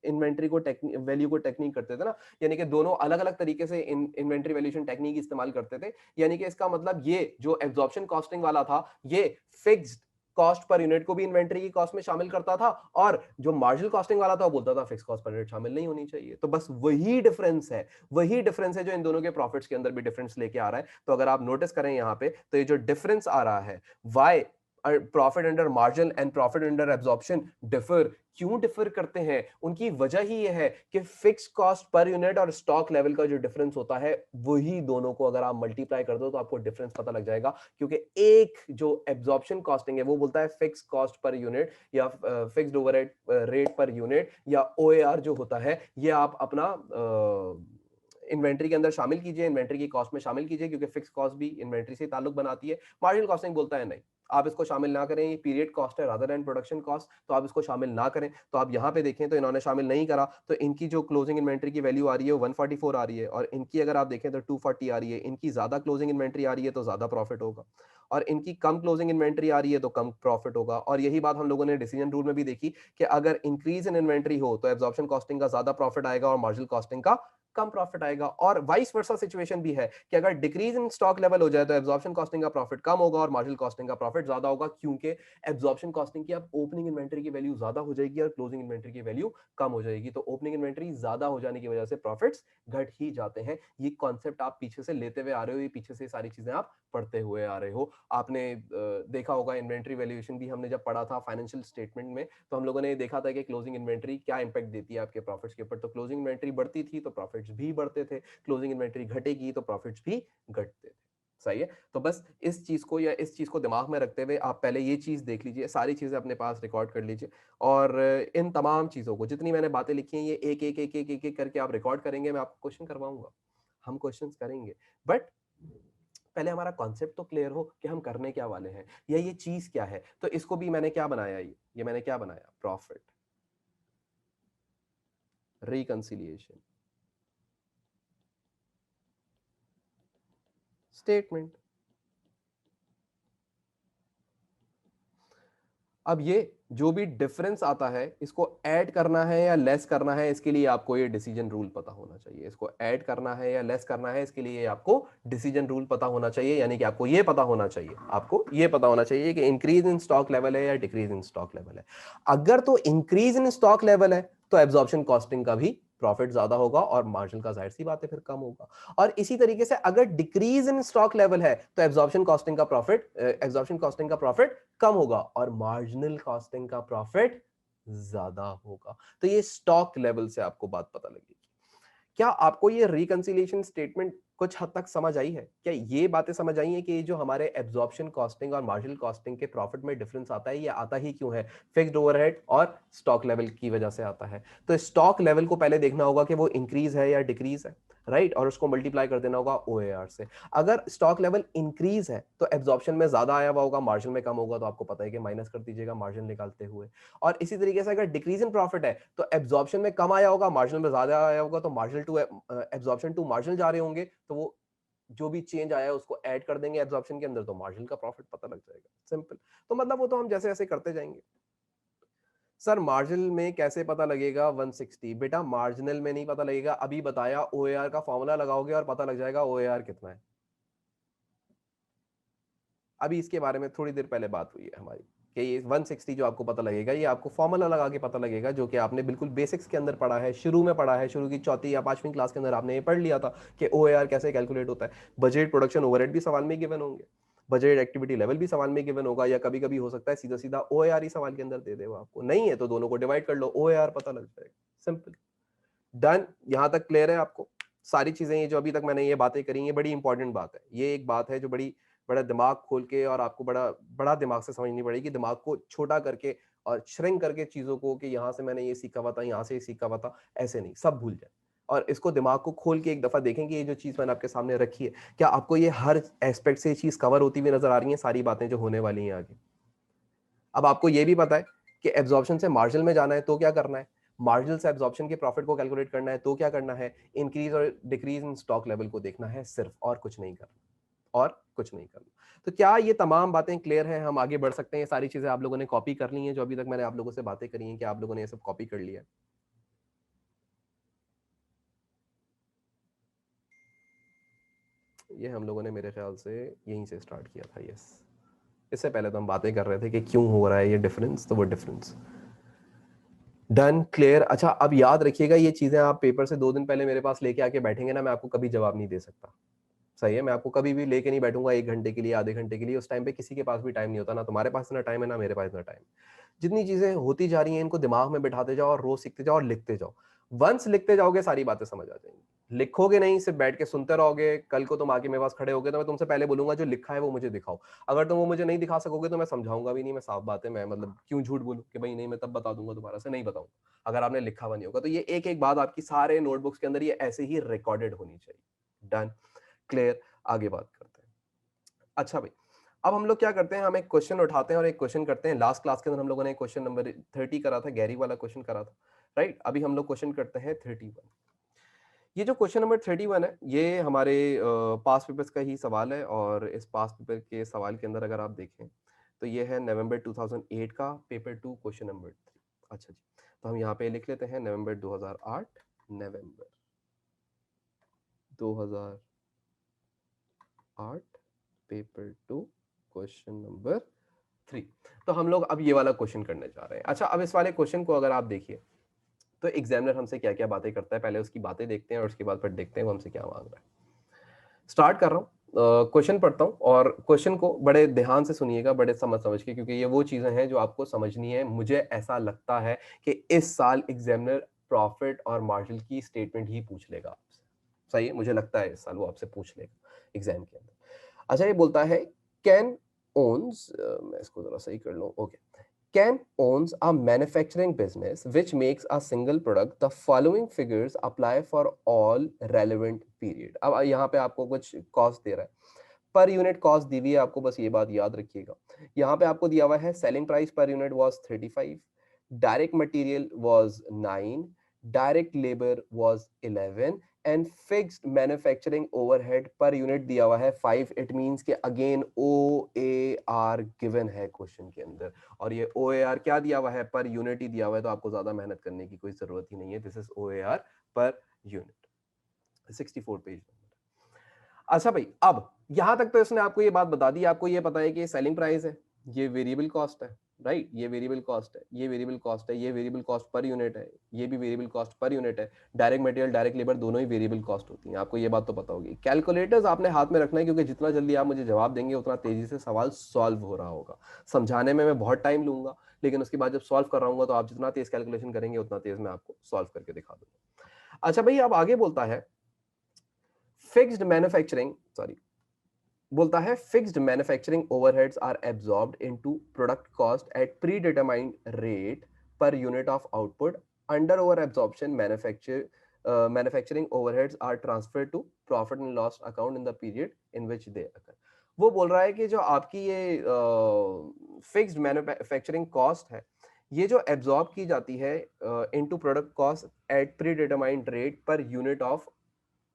इन्वेंट्री को वैल्यू को टेक्निक करते थे ना, यानी कि दोनों अलग अलग तरीके से इन्वेंट्री वैल्यूएशन टेक्निक इस्तेमाल करते थे। यानी कि इसका मतलब ये जो एब्जॉर्प्शन कॉस्टिंग वाला था ये फिक्स्ड कॉस्ट पर यूनिट को भी इन्वेंट्री की कॉस्ट में शामिल करता था, और जो मार्जिनल कॉस्टिंग वाला था वो बोलता था फिक्स कॉस्ट पर यूनिट शामिल नहीं होनी चाहिए। तो बस वही डिफरेंस है जो इन दोनों के प्रॉफिट्स के अंदर भी डिफरेंस लेके आ रहा है। तो अगर आप नोटिस करें यहाँ पे, तो ये जो डिफरेंस आ रहा है, why profit under marginal and profit under absorption differ, क्यों डिफर करते हैं, उनकी वजह ही ये है कि फिक्स कॉस्ट पर यूनिट और स्टॉक लेवल का जो डिफरेंस होता है वही दोनों को अगर आप मल्टीप्लाई कर दो तो आपको डिफरेंस पता लग जाएगा, क्योंकि एक जो एब्जॉर्प्शन कॉस्टिंग है वो बोलता है फिक्स कॉस्ट पर यूनिट या fixed overhead rate per unit, या OAR जो होता है ये आप अपना इन्वेंट्री के अंदर शामिल कीजिए, इन्वेंट्री की कॉस्ट में शामिल कीजिए, क्योंकि फिक्स कॉस्ट भी इन्वेंट्री से ताल्लुक बनाती है। मार्जिनल कॉस्टिंग बोलता है नहीं, आप इसको शामिल ना करें, ये पीरियड कॉस्ट है रादर देन प्रोडक्शन कॉस्ट, तो आप इसको शामिल ना करें। तो आप यहाँ पे देखें तो इन्होंने शामिल नहीं करा, तो इनकी जो क्लोजिंग इन्वेंट्री की वैल्यू आ रही है वो 144 आ रही है, और इनकी अगर आप देखें तो 240 आ रही है। इनकी ज्यादा क्लोजिंग इन्वेंट्री आ रही है तो ज्यादा प्रॉफिट होगा, और इनकी कम क्लोजिंग इन्वेंट्री आ रही है तो कम प्रॉफिट होगा। और यही बात हम लोगों ने डिसीजन रूल में भी देखी कि अगर इंक्रीज इन इन्वेंट्री हो तो एब्जॉर्प्शन कॉस्टिंग का ज्यादा प्रॉफिट आएगा और मार्जिनल कॉस्टिंग का कम प्रॉफिट आएगा, और वाइस वर्सा सिचुएशन भी है कि अगर डिक्रीज इन स्टॉक लेवल हो जाए तो एब्जॉर्प्शन कॉस्टिंग का प्रॉफिट कम होगा और मार्जिनल कॉस्टिंग का प्रॉफिट ज्यादा होगा, क्योंकि एब्जॉर्प्शन कॉस्टिंग की अब ओपनिंग इन्वेंटरी की वैल्यू ज्यादा हो जाएगी और क्लोजिंग इन्वेंटरी की वैल्यू कम हो जाएगी। तो ओपनिंग इन्वेंटरी ज्यादा हो जाने की वजह से प्रॉफिट्स घट ही जाते हैं। ये कॉन्सेप्ट आप पीछे से लेते हुए आ रहे हो, ये पीछे से सारी चीजें आप पढ़ते हुए आ रहे हो। आपने देखा होगा इन्वेंटरी वैल्यूएशन भी हमने जब पढ़ा था फाइनेंशियल स्टेटमेंट में, तो हम लोगों ने देखा था कि क्लोजिंग इन्वेंटरी क्या इंपैक्ट देती है आपके प्रॉफिट्स के ऊपर। तो क्लोजिंग इन्वेंटरी बढ़ती थी तो प्रॉफिट्स भी बढ़ते थे, क्लोजिंग इन्वेंटरी घटेगी तो प्रॉफिट्स भी घटते थे। सही है, तो बस इस चीज को या इस चीज को दिमाग में रखते हुए आप पहले ये चीज देख लीजिए, सारी चीजें अपने पास रिकॉर्ड कर लीजिए, और इन तमाम चीजों को जितनी मैंने बातें लिखी हैं ये एक एक एक एक एक एक करके आप रिकॉर्ड करेंगे। मैं आपको क्वेश्चन करवाऊंगा, हम क्वेश्चंस करेंगे, बट पहले हमारा कॉन्सेप्ट तो क्लियर हो कि हम करने क्या वाले हैं या ये चीज क्या है। तो इसको भी मैंने क्या बनाया, ये मैंने क्या बनाया, प्रॉफिट रिकंसिलिएशन स्टेटमेंट। अब ये जो भी डिफरेंस आता है इसको ऐड करना है या लेस करना है, इसके लिए आपको ये डिसीजन रूल पता होना चाहिए। इसको ऐड करना है या लेस करना है, इसके लिए आपको डिसीजन रूल पता होना चाहिए, यानी कि आपको ये पता होना चाहिए, आपको ये पता होना चाहिए कि इंक्रीज इन स्टॉक लेवल है या डिक्रीज इन स्टॉक लेवल है। अगर तो इंक्रीज इन स्टॉक लेवल है तो एब्जॉर्प्शन कॉस्टिंग का भी प्रॉफिट ज्यादा होगा और मार्जिन का जाहिर सी बात है फिर कम होगा। और इसी तरीके से अगर डिक्रीज इन स्टॉक लेवल है तो एब्जॉर्प्शन कॉस्टिंग का प्रॉफिट कम होगा और मार्जिनल कॉस्टिंग का प्रॉफिट ज्यादा होगा। तो ये स्टॉक लेवल से आपको बात पता लगेगी। क्या आपको ये रिकंसिलिएशन स्टेटमेंट कुछ हद तक समझ आई है? क्या ये बातें समझ आई हैं कि ये जो हमारे एब्जॉर्प्शन कॉस्टिंग और मार्जिनल कॉस्टिंग के प्रॉफिट में डिफरेंस आता है, ये आता ही क्यों है? फिक्स्ड ओवरहेड और स्टॉक लेवल की वजह से आता है। तो स्टॉक लेवल को पहले देखना होगा कि वो इंक्रीज है या डिक्रीज है, राइट, और उसको मल्टीप्लाई कर देना होगा OAR से। अगर स्टॉक लेवल इंक्रीज है तो एब्जॉर्प्शन में ज्यादा आया हुआ होगा, मार्जिन में कम होगा, तो आपको पता है कि माइनस कर दीजिएगा मार्जिन निकालते हुए। और इसी तरीके से अगर डिक्रीज इन प्रॉफिट है तो एब्जॉर्प्शन में कम आया होगा, मार्जिन में ज्यादा आया होगा, तो marginal to absorption to marginal जा रहे होंगे, तो वो जो भी चेंज आया है उसको ऐड कर देंगे एब्जॉर्प्शन के अंदर, तो मार्जिन का प्रॉफिट पता लग जाएगा। सिंपल। तो मतलब वो तो हम जैसे जैसे करते जाएंगे। सर मार्जिनल में कैसे पता लगेगा 160? बेटा मार्जिनल में नहीं पता लगेगा, अभी बताया OAR का फॉर्मूला लगाओगे और पता लग जाएगा OAR कितना है। अभी इसके बारे में थोड़ी देर पहले बात हुई है हमारी कि ये 160 जो आपको पता लगेगा ये आपको फॉर्मूला लगा के पता लगेगा, जो कि आपने बिल्कुल बेसिक्स के अंदर पढ़ा है, शुरू में पढ़ा है, शुरू की चौथी या पांचवी क्लास के अंदर आपने ये पढ़ लिया था कि OAR कैसे कैलकुलेट होता है। बजट प्रोडक्शन ओवरहेड भी सवाल में गिवन होंगे, बजट एक्टिविटी लेवल भी सवाल में गिवन होगा, या कभी कभी हो सकता है सीधा सीधा OAR ही सवाल के अंदर दे दे वो आपको। नहीं है तो दोनों को डिवाइड कर लो, OAR पता लग जाएगा। Simple, done. यहां तक क्लियर है आपको सारी चीजें? ये जो अभी तक मैंने ये बातें करी, ये बड़ी इंपॉर्टेंट बात है, ये एक बात है जो बड़ा दिमाग खोल के और आपको बड़ा बड़ा दिमाग से समझनी पड़ेगी, दिमाग को छोटा करके और श्रिंक करके चीजों को, कि यहाँ से मैंने ये सीखा हुआ था, यहाँ से ये सीखा हुआ था, ऐसे नहीं, सब भूल जाए। और इसको दिमाग को खोल के एक दफा देखेंगे, ये जो चीज मैंने आपके सामने रखी है, क्या आपको ये हर एस्पेक्ट से ये चीज कवर होती हुई नजर आ रही है, सारी बातें जो होने वाली हैं आगे? अब आपको ये भी पता है कि एब्जॉर्प्शन से मार्जिनल में जाना है तो क्या करना है, मार्जिनल से एब्जॉर्प्शन के प्रॉफिट को कैलकुलेट करना है तो क्या करना है, इंक्रीज और डिक्रीज इन स्टॉक लेवल को देखना है सिर्फ, और कुछ नहीं करना, और कुछ नहीं करना। तो क्या ये तमाम बातें क्लियर हैं, हम आगे बढ़ सकते हैं? ये सारी चीजें आप लोगों ने कॉपी कर ली हैं जो अभी तक मैंने आप लोगों से बातें करी हैं, कि आप लोगों ने ये सब कॉपी कर लिया है? ये हम लोगों ने मेरे ख्याल से यहीं से स्टार्ट किया था। यस, इससे पहले तो हम बातें कर रहे थे कि क्यों हो रहा है ये डिफरेंस, तो वो डिफरेंस डन, क्लियर। अच्छा, अब याद रखिएगा ये चीजें आप पेपर से 2 दिन पहले मेरे पास लेके आके बैठेंगे ना, मैं आपको कभी जवाब नहीं दे सकता। सही है, मैं आपको कभी भी लेके नहीं बैठूंगा 1 घंटे के लिए, आधे घंटे के लिए। उस टाइम पे किसी के पास भी टाइम नहीं होता, ना तुम्हारे पास इतना टाइम है, ना मेरे पास इतना टाइम। जितनी चीजें होती जा रही हैं इनको दिमाग में बिठाते जाओ और रोज सीखते जाओ और लिखते जाओ। वंस लिखते जाओगे सारी बातें समझ आ जाएंगी। लिखोगे नहीं, सिर्फ बैठ के सुनते रहोगे, कल को तुम आके मेरे पास खड़े होगे तो मैं तुमसे पहले बोलूंगा जो लिखा है वो मुझे दिखाओ। अगर तुम वो मुझे नहीं दिखा सकोगे तो मैं समझाऊंगा भी नहीं। मैं साफ बात है, मैं मतलब क्यों झूठ बोलूं कि भाई नहीं मैं तब बता दूंगा, दोबारा से नहीं बताऊंगा अगर आपने लिखा हुआ नहीं होगा। तो ये एक एक बात आपकी सारे नोटबुक्स के अंदर ये ऐसे ही रिकॉर्डेड होनी चाहिए। डन, क्लियर, आगे बात करते हैं। अच्छा भाई, अब हम लोग क्या करते हैं, हम एक क्वेश्चन उठाते हैं और एक क्वेश्चन करते हैं। लास्ट क्लास के अंदर हम लोगों ने क्वेश्चन नंबर 30 करा था, गैरी वाला क्वेश्चन करा था, राइट? अभी हम लोग क्वेश्चन करते हैं 31। ये जो क्वेश्चन नंबर 31 है ये हमारे पास पेपर्स का ही सवाल है, और इस पास पेपर के सवाल के अंदर अगर आप देखें तो ये है नवंबर 2008 का पेपर 2 क्वेश्चन नंबर 3। अच्छा जी, तो हम यहाँ पे लिख लेते हैं नवंबर 2008, नवंबर 2008 पेपर 2 क्वेश्चन नंबर 3। तो हम लोग अब ये वाला क्वेश्चन करने जा रहे हैं। अच्छा, अब इस वाले क्वेश्चन को अगर आप देखिए तो एग्जामिनर हमसे क्या क्या बातें करता है, पहले उसकी बातें देखते हैं और उसके बाद फिर देखते हैं वो हमसे क्या मांग रहा है। स्टार्ट कर रहा हूँ, क्वेश्चन पढ़ता हूँ, और क्वेश्चन को बड़े ध्यान से सुनिएगा, बड़े समझ समझ के, क्योंकि ये वो चीजें हैं जो आपको समझनी है। मुझे ऐसा लगता है कि इस साल एग्जामिनर प्रॉफिट और मार्जिन की स्टेटमेंट ही पूछ लेगा आपसे। सही है, मुझे लगता है इस साल वो आपसे पूछ लेगा एग्जाम के अंदर। अच्छा, ये बोलता है कैन ओन्स, मैं इसको जरा सही कर लूं, okay. Can owns a manufacturing business which makes a single product. The following figures apply for all relevant period. अब यहाँ पे आपको कुछ कॉस्ट दे रहा है, पर यूनिट कॉस्ट दी हुई है आपको, बस ये बात याद रखिएगा। यहाँ पे आपको दिया हुआ है selling price per unit was 35, direct material was 9, direct labour was 11, and fixed manufacturing overhead per unit दिया हुआ है 5। इट मींस कि again O A R given है क्वेश्चन के अंदर, और ये ओ ए आर क्या दिया हुआ है, पर यूनिट ही दिया हुआ है, तो आपको ज्यादा मेहनत करने की कोई जरूरत ही नहीं है। This is O A R per unit, 64 page. अच्छा भाई, अब यहां तक तो इसने आपको ये बात बता दी, आपको ये पता है कि ये सेलिंग प्राइस है, ये वेरिएबल कॉस्ट है, राइट? ये वेरिएबल कॉस्ट है, ये वेरिएबल कॉस्ट है, ये वेरिएबल कॉस्ट पर यूनिट है, ये भी वेरिएबल कॉस्ट पर यूनिट है। डायरेक्ट मटेरियल, डायरेक्ट लेबर दोनों ही वेरिएबल कॉस्ट होती हैं, आपको ये बात तो पता होगी। कैलकुलेटर्स आपने हाथ में रखना है, क्योंकि जितना जल्दी आप मुझे जवाब देंगे उतना तेजी से सवाल सॉल्व हो रहा होगा। समझाने में मैं बहुत टाइम लूंगा, लेकिन उसके बाद जब सॉल्व कर रहा हूँ तो आप जितना तेज कैलकुलेशन करेंगे उतना तेज मैं आपको सॉल्व करके दिखा दूंगा। अच्छा भाई, अब आगे बोलता है फिक्स्ड मैन्युफैक्चरिंग, सॉरी, बोलता है fixed manufacturing overheads are absorbed into product cost at predetermined rate per unit of output. Under over absorption manufacturing overheads are transfer to profit and loss account in the period in which they occur. वो बोल रहा है कि जो आपकी ये fixed manufacturing cost है, ये जो एब्सॉर्ब की जाती है into product cost at predetermined rate per unit of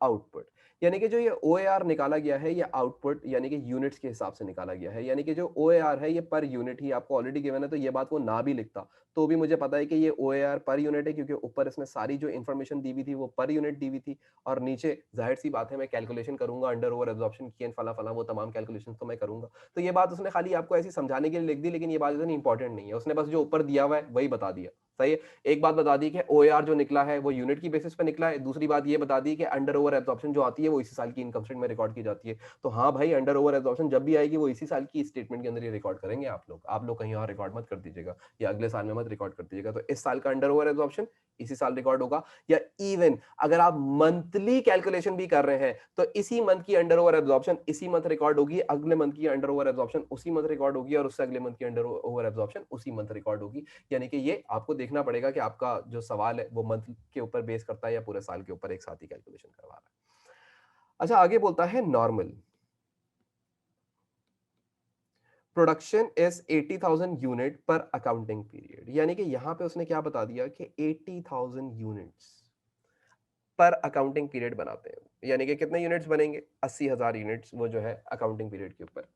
output, यानी कि जो ये ओ निकाला गया है ये आउटपुट यानी कि यूनिट्स के हिसाब से निकाला गया है। यानी कि जो ओ है ये पर यूनिट ही आपको ऑलरेडी गिवन है, तो ये बात वो ना भी लिखता तो भी मुझे पता है कि ये ओ पर यूनिट है, क्योंकि ऊपर इसमें सारी जो इन्फॉर्मेशन दी हुई थी वो पर यूनिट दी हुई थी, और नीचे जाहिर सी बात है मैं कैलकुलेशन करूंगा अंडर ओवर एब्जॉर्प्शन की, फला फला वो तमाम कैलकुलेशन तो मैं करूंगा। तो ये बात उसने खाली आपको ऐसी समझाने के लिए लिख दी, लेकिन ये बात इतनी इंपॉर्टेंट नहीं है, उसने बस जो ऊपर दिया हुआ है वही बता दिया। सही है, एक बात बता दी कि ओ जो निकला है वो यूनिट की बेसिस पे निकला है। दूसरी बात ये बता दी कि अंडर ओवर एब्जॉर्प्शन जो आती है वो इसी साल की इनकम स्टेटमेंट में रिकॉर्ड की जाती है। तो हाँ भाई, अंडर ओवर एब्जॉर्प्शन जब भी आएगी वो इसी साल की स्टेटमेंट के अंदर ही रिकॉर्ड करेंगे आप लोग कहीं और रिकॉर्ड मत कर दीजिएगा, या अगले साल में मत रिकॉर्ड कर दीजिएगा। तो इस साल का अंडर ओवर एब्जॉर्प्शन इसी साल रिकॉर्ड होगा, या इवन अगर आप मंथली कैलकुलेशन भी कर रहे हैं तो इसी मंथ की अंडर ओवर एब्जॉर्प्शन इसी मंथ रिकॉर्ड होगी, अगले मंथ की अंडर ओवर एब्जॉर्प्शन उसी मंथ रिकॉर्ड होगी, और उससे अगले मंथ की अंडर ओवर एब्जॉर्प्शन उसी मंथ रिकॉर्ड होगी। यानी कि ये आपको देखना पड़ेगा कि आपका जो सवाल है वो मंथ के ऊपर बेस करता है या पूरे साल के ऊपर एक साथ ही कैलकुलेशन करवा रहा है। अच्छा, आगे बोलता है नॉर्मल। प्रोडक्शन इज 80,000 यूनिट पर अकाउंटिंग पीरियड, यानी कि यहां पे उसने क्या बता दिया कि 80,000 यूनिट्स पर अकाउंटिंग पीरियड बनाते हैं, यानी कि कितने यूनिट्स बनेंगे, 80,000 यूनिट्स वो जो है अकाउंटिंग पीरियड के ऊपर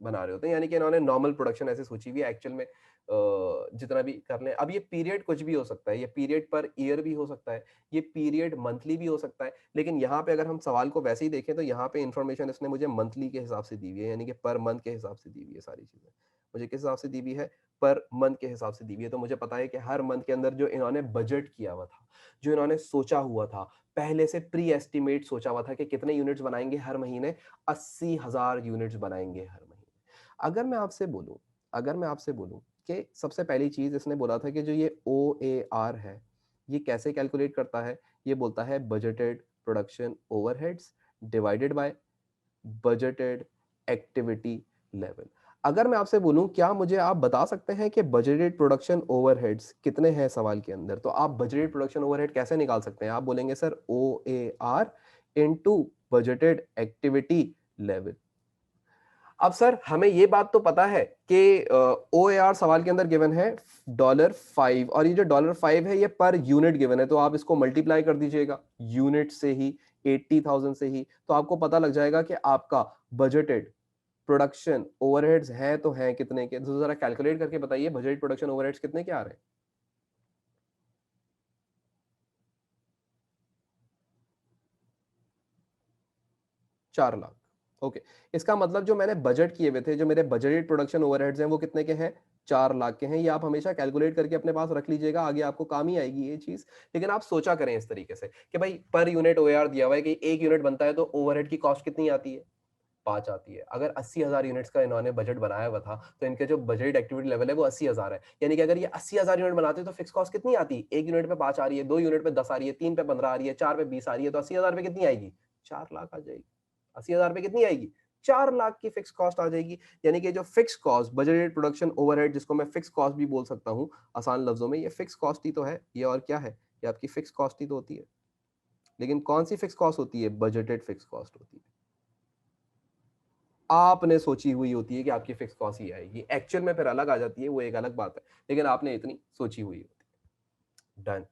बना रहे होते हैं। यानी कि इन्होंने नॉर्मल प्रोडक्शन ऐसे सोची हुई है, एक्चुअल में जितना भी कर लें। अब ये पीरियड कुछ भी हो सकता है, ये पीरियड पर ईयर भी हो सकता है, ये पीरियड मंथली भी हो सकता है, लेकिन यहाँ पे अगर हम सवाल को वैसे ही देखें तो यहाँ पे इंफॉर्मेशन इसने मुझे मंथली के हिसाब से दी हुई है, यानी कि पर मंथ के हिसाब से दी हुई है सारी चीजें। मुझे किस हिसाब से दी हुई है, पर मंथ के हिसाब से दी हुई है। तो मुझे पता है कि हर मंथ के अंदर जो इन्होंने बजट किया हुआ था, जो इन्होंने सोचा हुआ था, पहले से प्री एस्टिमेट सोचा हुआ था कि कितने यूनिट्स बनाएंगे हर महीने, 80,000 यूनिट्स बनाएंगे हर महीने। अगर मैं आपसे बोलूं, अगर मैं आपसे बोलूं कि सबसे पहली चीज इसने बोला था कि जो ये OAR है, ये कैसे कैलकुलेट करता है, ये बोलता है budgeted production overheads divided by budgeted activity level. अगर मैं आपसे बोलूं, क्या मुझे आप बता सकते हैं कि बजटेड प्रोडक्शन ओवरहेड्स कितने हैं सवाल के अंदर, तो आप बजटेड प्रोडक्शन ओवरहेड कैसे निकाल सकते हैं? आप बोलेंगे sir OAR into budgeted activity level. अब सर हमें ये बात तो पता है कि OAR सवाल के अंदर गिवन है $5, और ये जो $5 है ये पर यूनिट गिवन है, तो आप इसको मल्टीप्लाई कर दीजिएगा यूनिट से ही, 80,000 से ही, तो आपको पता लग जाएगा कि आपका बजटेड प्रोडक्शन ओवरहेड्स हैं तो हैं कितने के। तो जरा कैलकुलेट करके बताइए बजट प्रोडक्शन ओवरहेड्स कितने के आ रहे हैं। 4 लाख। ओके, इसका मतलब जो मैंने बजट किए हुए थे, जो मेरे बजटेड प्रोडक्शन ओवरहेड्स हैं, वो कितने के हैं, 4 लाख के हैं। ये आप हमेशा कैलकुलेट करके अपने पास रख लीजिएगा, आगे आपको काम ही आएगी ये चीज। लेकिन आप सोचा करें इस तरीके से कि भाई पर यूनिट OAR दिया हुआ है कि 1 यूनिट बनता है तो ओवरहेड की कॉस्ट कितनी आती है, 5 आती है। अगर 80,000 यूनिट्स का इन्होंने बजट बनाया हुआ था, तो इनके जो बजट एक्टिविटी लेवल है वो 80,000 है, यानी कि अगर ये 80,000 यूनिट बनाते तो फिक्स कॉस्ट कितनी आती, 1 यूनिट पे 5 आ रही है, 2 यूनिट पे 10 आ रही है, 3 पे 15 आ रही है, 4 पे 20 आ रही है, तो 80,000 पे कितनी आएगी, 4 लाख आ जाएगी। 80,000 पे कितनी आएगी, 4 लाख की फिक्स कॉस्ट आ जाएगी। यानी कि जो fix cost budgeted production overhead, जिसको मैं फिक्स कॉस्ट भी बोल सकता हूँ आसान लफ्जों में, ये फिक्स कॉस्ट ही तो है, ये और क्या है, ये आपकी फिक्स कॉस्ट ही तो होती है। लेकिन कौन सी फिक्स कॉस्ट होती है, बजटेड फिक्स कॉस्ट होती है। आपने सोची हुई होती है कि आपकी फिक्स कॉस्ट ही आएगी, एक्चुअल में फिर अलग आ जाती है, वो एक अलग बात है, लेकिन आपने इतनी सोची हुई होती है। Done,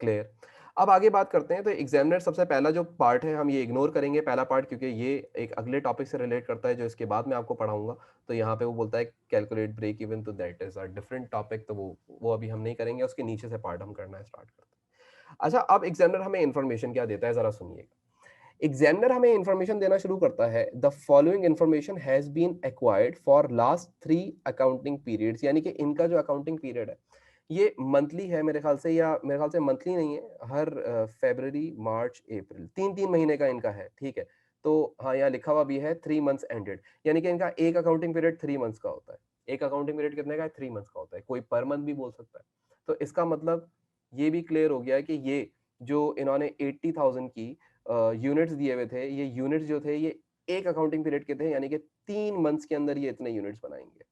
clear. अब आगे बात करते हैं। तो एग्जामिनर सबसे पहला जो पार्ट है हम ये इग्नोर करेंगे, पहला पार्ट, क्योंकि ये एक अगले टॉपिक से रिलेट करता है जो इसके बाद मैं आपको पढ़ाऊंगा। तो यहाँ पे वो बोलता है कैलकुलेट ब्रेक इवन, तो that is a different topic, तो वो अभी हम नहीं करेंगे, उसके नीचे से पार्ट हम करना स्टार्ट करते हैं। अच्छा, अब एग्जामिनर हमें इंफॉर्मेशन क्या देता है, जरा सुनिएगा। एग्जामिनर हमें इंफॉर्मेशन देना शुरू करता है, the following information has been acquired for last 3 accounting periods, यानी कि इनका जो अकाउंटिंग पीरियड है ये मंथली है मेरे ख्याल से, या मेरे ख्याल से मंथली नहीं है, हर फरवरी मार्च अप्रैल 3 3 महीने का इनका है, ठीक है। तो हाँ, यहाँ लिखा हुआ भी है 3 मंथ्स एंडेड, यानी कि इनका एक अकाउंटिंग पीरियड 3 मंथ्स का होता है। एक अकाउंटिंग पीरियड कितने का है, 3 मंथ्स का होता है, कोई पर मंथ भी बोल सकता है। तो इसका मतलब ये भी क्लियर हो गया है कि ये जो इन्होंने 80,000 की यूनिट्स दिए हुए थे, ये यूनिट्स जो थे ये एक अकाउंटिंग पीरियड के थे, यानी कि 3 मंथ्स के अंदर ये इतने यूनिट्स बनाएंगे।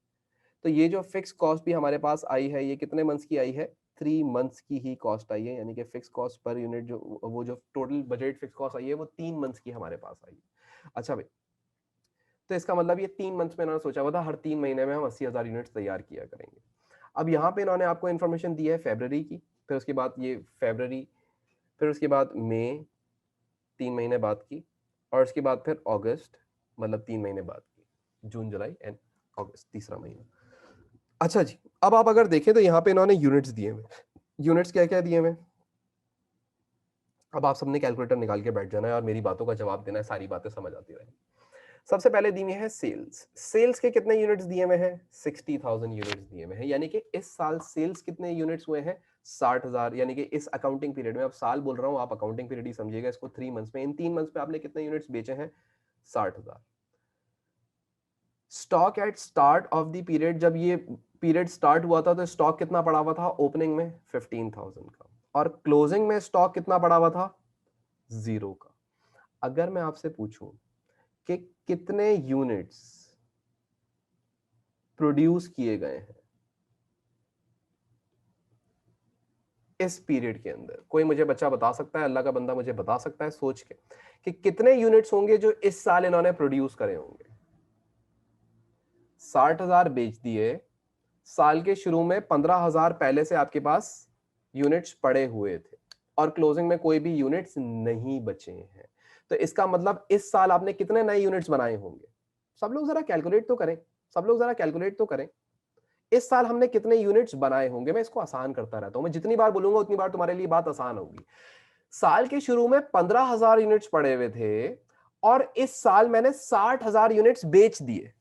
तो ये जो फिक्स कॉस्ट भी हमारे पास आई है, ये कितने मंथ्स की आई है, 3 मंथ्स की ही कॉस्ट आई है, यानी कि फिक्स कॉस्ट पर यूनिट जो वो जो टोटल बजट फिक्स कॉस्ट आई है वो 3 मंथ्स की हमारे पास आई है। अच्छा भाई, तो इसका मतलब ये 3 मंथ्स में इन्होंने सोचा हुआ था हर 3 महीने में हम 80,000 यूनिट्स तैयार किया करेंगे। अब यहाँ पे इन्होंने आपको इन्फॉर्मेशन दी है फरवरी की, फिर उसके बाद ये फरवरी, फिर उसके बाद मई 3 महीने बाद की, और उसके बाद फिर अगस्त, मतलब 3 महीने बाद की, जून जुलाई एंड अगस्त, तीसरा महीना। अच्छा जी, अब आप अगर देखें तो यहाँ पे इन्होंने यूनिट्स दिए हुए, यूनिट्स क्या क्या दिए हुए। अब आप सबने कैलकुलेटर निकाल के बैठ जाना है और मेरी बातों का जवाब देना है, सारी बातें समझ आती रहेंगी। सबसे पहले दी हुई है सेल्स। सेल्स के कितने यूनिट्स दिए हुए हैं, 60,000 यूनिट्स दिए हुए हैं, यानी कि इस साल सेल्स कितने यूनिट्स हुए हैं, 60,000, यानी कि इस अकाउंटिंग पीरियड में, अब साल बोल रहा हूं, आप अकाउंटिंग पीरियड ही समझिएगा इसको, 3 मंथ्स में, इन 3 मंथ्स में आपने कितने यूनिट्स बेचे हैं, 60,000। Stock at start of the period, जब ये पीरियड स्टार्ट हुआ था तो स्टॉक कितना पड़ा हुआ था ओपनिंग में, 15,000 का, और क्लोजिंग में स्टॉक कितना पड़ा हुआ था, 0 का। अगर मैं आपसे पूछूं कि कितने यूनिट्स प्रोड्यूस किए गए हैं इस पीरियड के अंदर, कोई मुझे बच्चा बता सकता है, अल्लाह का बंदा मुझे बता सकता है सोच के कि कितने यूनिट्स होंगे जो इस साल इन्होंने प्रोड्यूस करे होंगे, 60,000 बेच दिए, साल के शुरू में 15,000 पहले से आपके पास यूनिट्स पड़े हुए थे और क्लोजिंग में कोई भी यूनिट्स नहीं बचे हैं। तो इसका मतलब इस साल आपने कितने नए यूनिट्स बनाए होंगे? सब लोग जरा कैलकुलेट तो करें, सब लोग जरा कैलकुलेट तो करें। इस साल हमने कितने यूनिट्स बनाए होंगे? मैं इसको आसान करता रहता हूं, मैं जितनी बार बोलूंगा उतनी बार तुम्हारे लिए बात आसान होगी। साल के शुरू में 15,000 यूनिट्स पड़े हुए थे और इस साल मैंने 60,000 यूनिट्स बेच दिए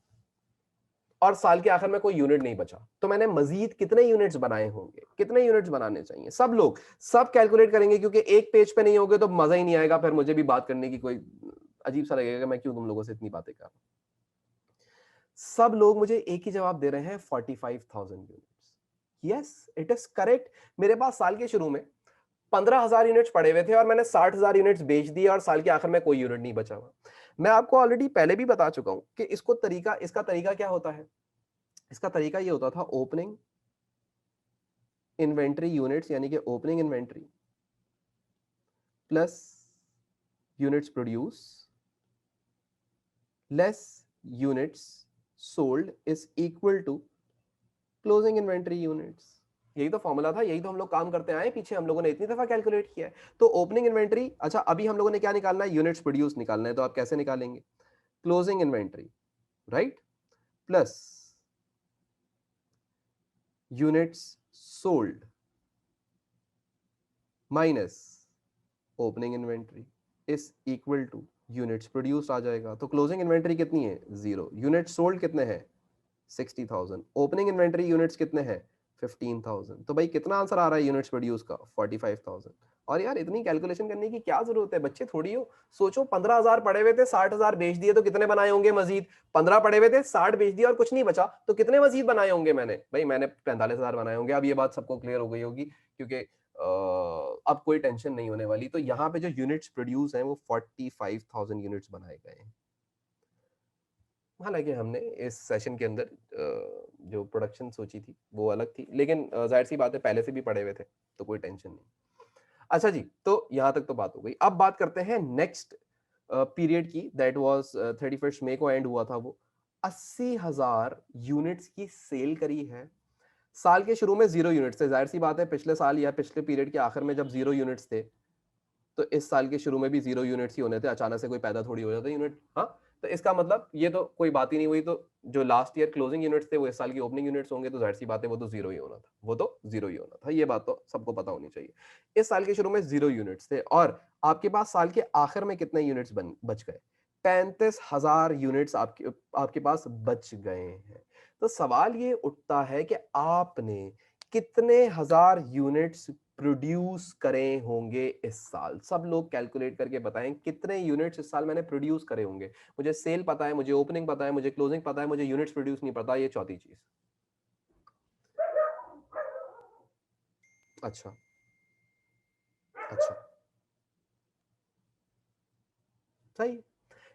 और साल के आखिर में कोई यूनिट नहीं बचा, तो मैंने मजीद कितने यूनिट्स बनाए होंगे? कितने यूनिट्स बनाने चाहिए? सब लोग सब कैलकुलेट करेंगे, क्योंकि एक पेज पे नहीं होगे तो मजा ही नहीं आएगा, फिर मुझे भी बात करने की कोई अजीब सा लगेगा, मैं क्यों तुम लोगों से इतनी बातें कर रहा हूं। सब लोग मुझे एक ही जवाब दे रहे हैं, 45,000 units. Yes, it is correct. मेरे पास साल के शुरू में 15,000 यूनिट्स पड़े हुए थे और मैंने 60,000 यूनिट्स बेच दिए और साल के आखिर में कोई यूनिट नहीं बचा हुआ। मैं आपको ऑलरेडी पहले भी बता चुका हूं कि इसका तरीका क्या होता है। इसका तरीका ये होता था, ओपनिंग इन्वेंट्री यूनिट्स यानी कि opening inventory plus units produce less units sold is equal to closing inventory units. यही तो फॉर्मूला था, यही तो हम लोग काम करते आए पीछे, हम लोगों ने इतनी दफा कैलकुलेट किया है। तो ओपनिंग इन्वेंट्री, अच्छा अभी हम लोगों ने क्या निकालना है? यूनिट्स प्रोड्यूस निकालना है। तो आप कैसे निकालेंगे? Closing inventory, right, plus units sold minus opening inventory is equal to units produced आ जाएगा। तो क्लोजिंग इन्वेंट्री कितनी है? 0। यूनिट सोल्ड कितने हैं? 60,000। ओपनिंग इन्वेंट्री यूनिट्स कितने हैं? 15,000। तो भाई कितना आंसर आ रहा है यूनिट्स प्रोड्यूस का? 45,000। और यार इतनी कैलकुलेशन करने की क्या जरूरत है? बच्चे थोड़ी हो। सोचो 15,000 पड़े हुए थे, 60,000 बेच दिए तो कितने बनाए होंगे मजीद? 15 पड़े हुए थे, 60 बेच दिए और कुछ नहीं बचा, तो कितने मजीद बनाए होंगे मैंने? भाई मैंने 45,000 बनाए होंगे। अब ये बात सबको क्लियर हो गई होगी, क्योंकि अब कोई टेंशन नहीं होने वाली। तो यहाँ पे जो यूनिट्स प्रोड्यूस हैं वो 45,000 यूनिट्स बनाए गए हैं। हालांकि हमने इस सेशन के अंदर जो प्रोडक्शन सोची थी वो अलग थी, लेकिन जाहिर सी बात है पहले से भी पढ़े हुए थे, तो कोई टेंशन नहीं। अच्छा जी, तो यहां तक तो बात हो गई। अब बात करते हैं नेक्स्ट पीरियड की, दैट वाज 31 मई को एंड हुआ था वो। 80,000 यूनिट्स की सेल करी है। साल के शुरू में 0 यूनिट्स थे, जाहिर सी बात है पिछले साल या पिछले पीरियड के आखिर में जब 0 यूनिट्स थे, तो इस साल के शुरू में भी 0 यूनिट्स ही होने थे। अचानक से कोई पैदा थोड़ी हो जाता यूनिट। हाँ, तो इसका मतलब ये तो कोई बात ही नहीं हुई। तो जो लास्ट ईयर क्लोजिंग यूनिट्स थे वो इस साल की ओपनिंग यूनिट्स होंगे, तो जाहिर सी बात है वो तो 0 ही होना था, वो तो 0 ही होना था। ये बात तो सबको पता होनी चाहिए। इस साल के शुरू में 0 यूनिट्स थे और आपके पास साल के आखिर में कितने यूनिट्स बच गए? 35,000 यूनिट्स आपके पास बच गए हैं। तो सवाल ये उठता है कि आपने कितने हजार यूनिट्स प्रोड्यूस करे होंगे इस साल? सब लोग कैलकुलेट करके बताएं कितने यूनिट्स इस साल मैंने प्रोड्यूस करे होंगे। मुझे सेल पता है, मुझे ओपनिंग पता है, मुझे क्लोजिंग पता है, मुझे यूनिट्स प्रोड्यूस नहीं पता, ये चौथी चीज। अच्छा अच्छा, सही।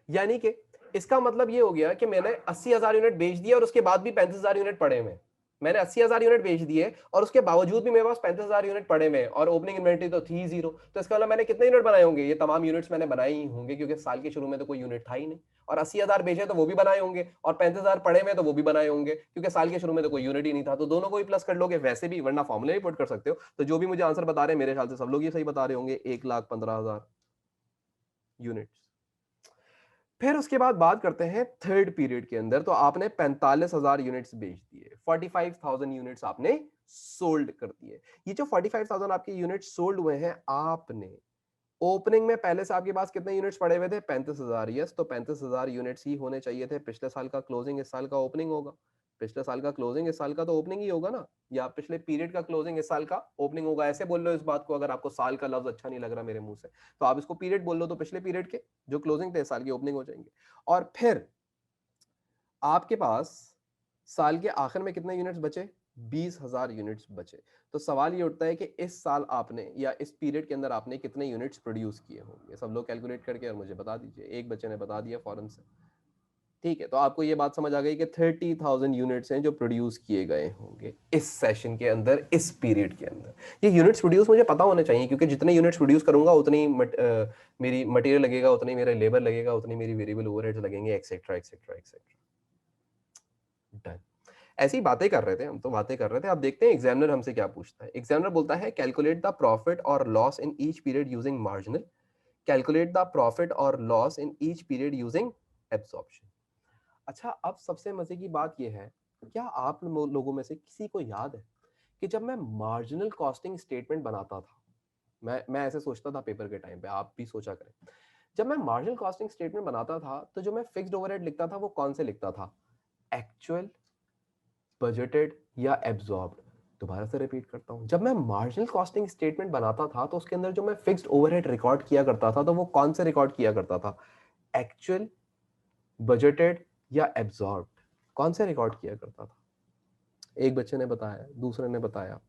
यानी कि इसका मतलब ये हो गया कि मैंने 80,000 यूनिट बेच दिए और उसके बाद भी 35,000 यूनिट पड़े हुए। मैंने 80,000 यूनिट बेच दिए और उसके बावजूद भी मेरे पास 35,000 यूनिट पड़े हुए और ओपनिंग इन्वेंटरी तो थी 0। तो इसका मतलब मैंने कितने यूनिट बनाए होंगे? ये तमाम यूनिट्स मैंने बनाए ही होंगे, क्योंकि साल के शुरू में तो कोई यूनिट था ही नहीं। और 80,000 बेचे तो वो भी बनाए होंगे, और 35,000 पड़े में तो वो भी बनाए होंगे, क्योंकि साल के शुरू में तो कोई यूनिट ही नहीं था। तो दोनों को ही प्लस कर लोगे वैसे भी, वरना फॉर्मूले भी पुट कर सकते हो। तो जो भी मुझे आंसर बता रहे हैं मेरे ख्याल से सब लोग ये सही बता रहे होंगे, 1,15,000 यूनिट्स। फिर उसके बाद बात करते हैं थर्ड पीरियड के अंदर। तो आपने 45,000 यूनिट्स बेच दिए, 45,000 यूनिट्स आपने सोल्ड कर दिए। ये जो 45,000 आपके यूनिट्स सोल्ड हुए हैं, आपने ओपनिंग में पहले से आपके पास कितने यूनिट्स पड़े हुए थे? 35,000। यस, तो 35,000 यूनिट्स ही होने चाहिए थे। पिछले साल का क्लोजिंग इस साल का ओपनिंग होगा, पिछले साल का क्लोजिंग इस साल का तो ओपनिंग ही होगा ना, या पिछले पीरियड का क्लोजिंग इस साल का ओपनिंग होगा। ऐसे बोल लो इस बात को, अगर आपको साल का लफ्ज अच्छा नहीं लग रहा मेरे मुंह से, तो आप इसको पीरियड बोल लो, तो पिछले पीरियड के जो क्लोजिंग थे इस साल की ओपनिंग हो जाएंगे। और फिर आपके पास साल के आखिर में कितने यूनिट्स बचे? 20,000 यूनिट्स बचे। तो सवाल ये उठता है कि इस साल आपने या इस पीरियड के अंदर आपने कितने यूनिट्स प्रोड्यूस किए होंगे? सब लोग कैलकुलेट करके और मुझे बता दीजिए। एक बच्चे ने बता दिया फौरन से। ठीक है, तो आपको ये बात समझ आ गई कि 30,000 यूनिट्स हैं जो प्रोड्यूस किए गए होंगे इस सेशन के अंदर, इस पीरियड के अंदर। ये यूनिट्स प्रोड्यूस मुझे पता होने चाहिए, क्योंकि जितने यूनिट्स प्रोड्यूस करूंगा उतनी मेरी मटेरियल लगेगा, उतनी मेरा लेबर लगेगा, उतनी मेरी वेरिएबल ओवरहेड्स लगेंगे, एक्सेट्रा एक्सेट्रा एक्सेट्रा। डन। ऐसी बातें कर रहे थे हम, तो बातें कर रहे थे। अब देखते हैं एग्जामिनर हमसे क्या पूछता है। एग्जामिनर बोलता है कैलकुलेट द प्रॉफिट और loss in each period using marginal, calculate the profit और loss in each period using absorption. अच्छा, अब सबसे मजे की बात यह है, क्या आप लोगों में से किसी को याद है कि जब मैं मार्जिनल कॉस्टिंग स्टेटमेंट बनाता था, मैं ऐसे सोचता था पेपर के टाइम पे, आप भी सोचा करें, जब मैं मार्जिनल कॉस्टिंग स्टेटमेंट बनाता था तो जो मैं फिक्स्ड ओवरहेड लिखता था वो कौन से लिखता था, एक्चुअल, बजटेड या एब्जॉर्ब्ड। दोबारा से रिपीट करता हूं, जब मैं मार्जिनल कॉस्टिंग स्टेटमेंट बनाता था तो उसके अंदर जो मैं फिक्स्ड ओवरहेड रिकॉर्ड किया करता था तो वो कौन से रिकॉर्ड किया करता था, एक्चुअल, बजटेड या एब्जॉर्ब्ड, कौन से रिकॉर्ड किया करता था? एक बच्चे ने बताया, दूसरे ने बताया,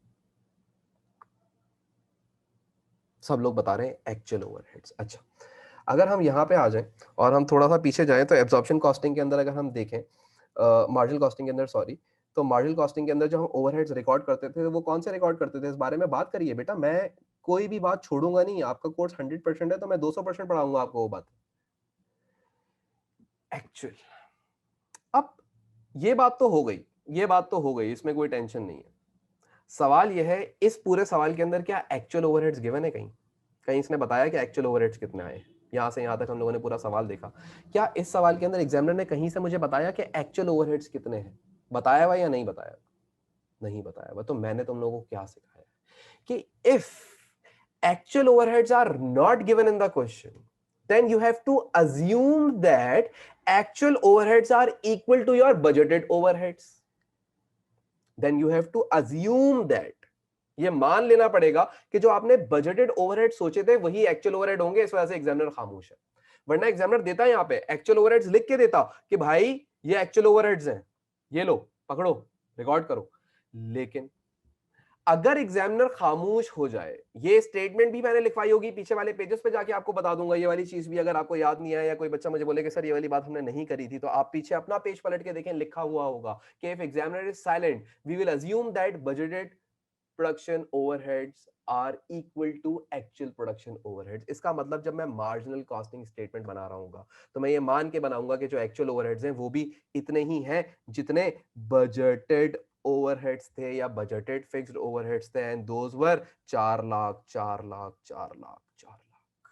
सब लोग बता रहे हैं एक्चुअल ओवरहेड्स। अच्छा, अगर हम यहाँ पे आ जाएं और हम थोड़ा सा पीछे जाएं तो एब्जॉर्प्शन कॉस्टिंग के अंदर अगर हम देखें, मार्जिनल कॉस्टिंग के अंदर सॉरी, तो मार्जिनल कॉस्टिंग के अंदर जो हम ओवरहेड्स रिकॉर्ड करते थे वो कौन से रिकॉर्ड करते थे, इस बारे में बात करिए बेटा। मैं कोई भी बात छोड़ूंगा नहीं, आपका कोर्स 100% है तो मैं 200% पढ़ाऊंगा आपको वो बात। एक्चुअल, अब ये बात तो हो गई, ये बात तो हो गई, इसमें कोई टेंशन नहीं है। सवाल यह है, इस पूरे सवाल के अंदर क्या एक्चुअल ओवरहेड्स गिवन है? कहीं कहीं इसने बताया कि एक्चुअल ओवरहेड्स कितने आए? यहां से यहां तक हम लोगों ने पूरा सवाल देखा, क्या इस सवाल के अंदर एग्जामिनर ने कहीं से मुझे बताया कि एक्चुअल ओवरहेड्स कितने हैं? बताया हुआ या नहीं बताया? नहीं बताया हुआ। तो मैंने तुम लोगों को क्या सिखाया कि if actual overheads are not given in the question, then you have to assume that actual overheads are equal to your budgeted overheads. Then you have to assume that, ये मान लेना पड़ेगा कि जो आपने बजटेड ओवरहेड सोचे थे वही एक्चुअल ओवरहेड होंगे। इस वजह से एग्जामिनर खामोश है, वरना एग्जामिनर देता है यहां पे एक्चुअल ओवरहेड्स लिख के देता कि भाई ये एक्चुअल ओवरहेड्स हैं, ये लो पकड़ो रिकॉर्ड करो। लेकिन अगर एग्जामिनर खामोश हो जाए, ये स्टेटमेंट भी मैंने लिखवाई होगी पीछे वाले पेजेस पे, जाके आपको बता दूंगा ये वाली चीज भी, अगर आपको याद नहीं आया या कोई बच्चा मुझे बोले कि सर ये वाली बात हमने नहीं करी थी, तो आप पीछे अपना पेज पलट के देखें, लिखा हुआ होगा कि if examiner is silent we will assume that budgeted production overheads are equal to actual production overheads. इसका मतलब जब मैं मार्जिनल कॉस्टिंग स्टेटमेंट बना रहा हूँ तो मैं ये मान के बनाऊंगा कि जो एक्चुअल ओवरहेड्स हैं वो भी इतने ही हैं जितने बजटेड ओवरहेड्स थे या बजटेड फिक्स्ड ओवरहेड्स थे, and those were 4 lakh 4 lakh 4 lakh 4 lakh.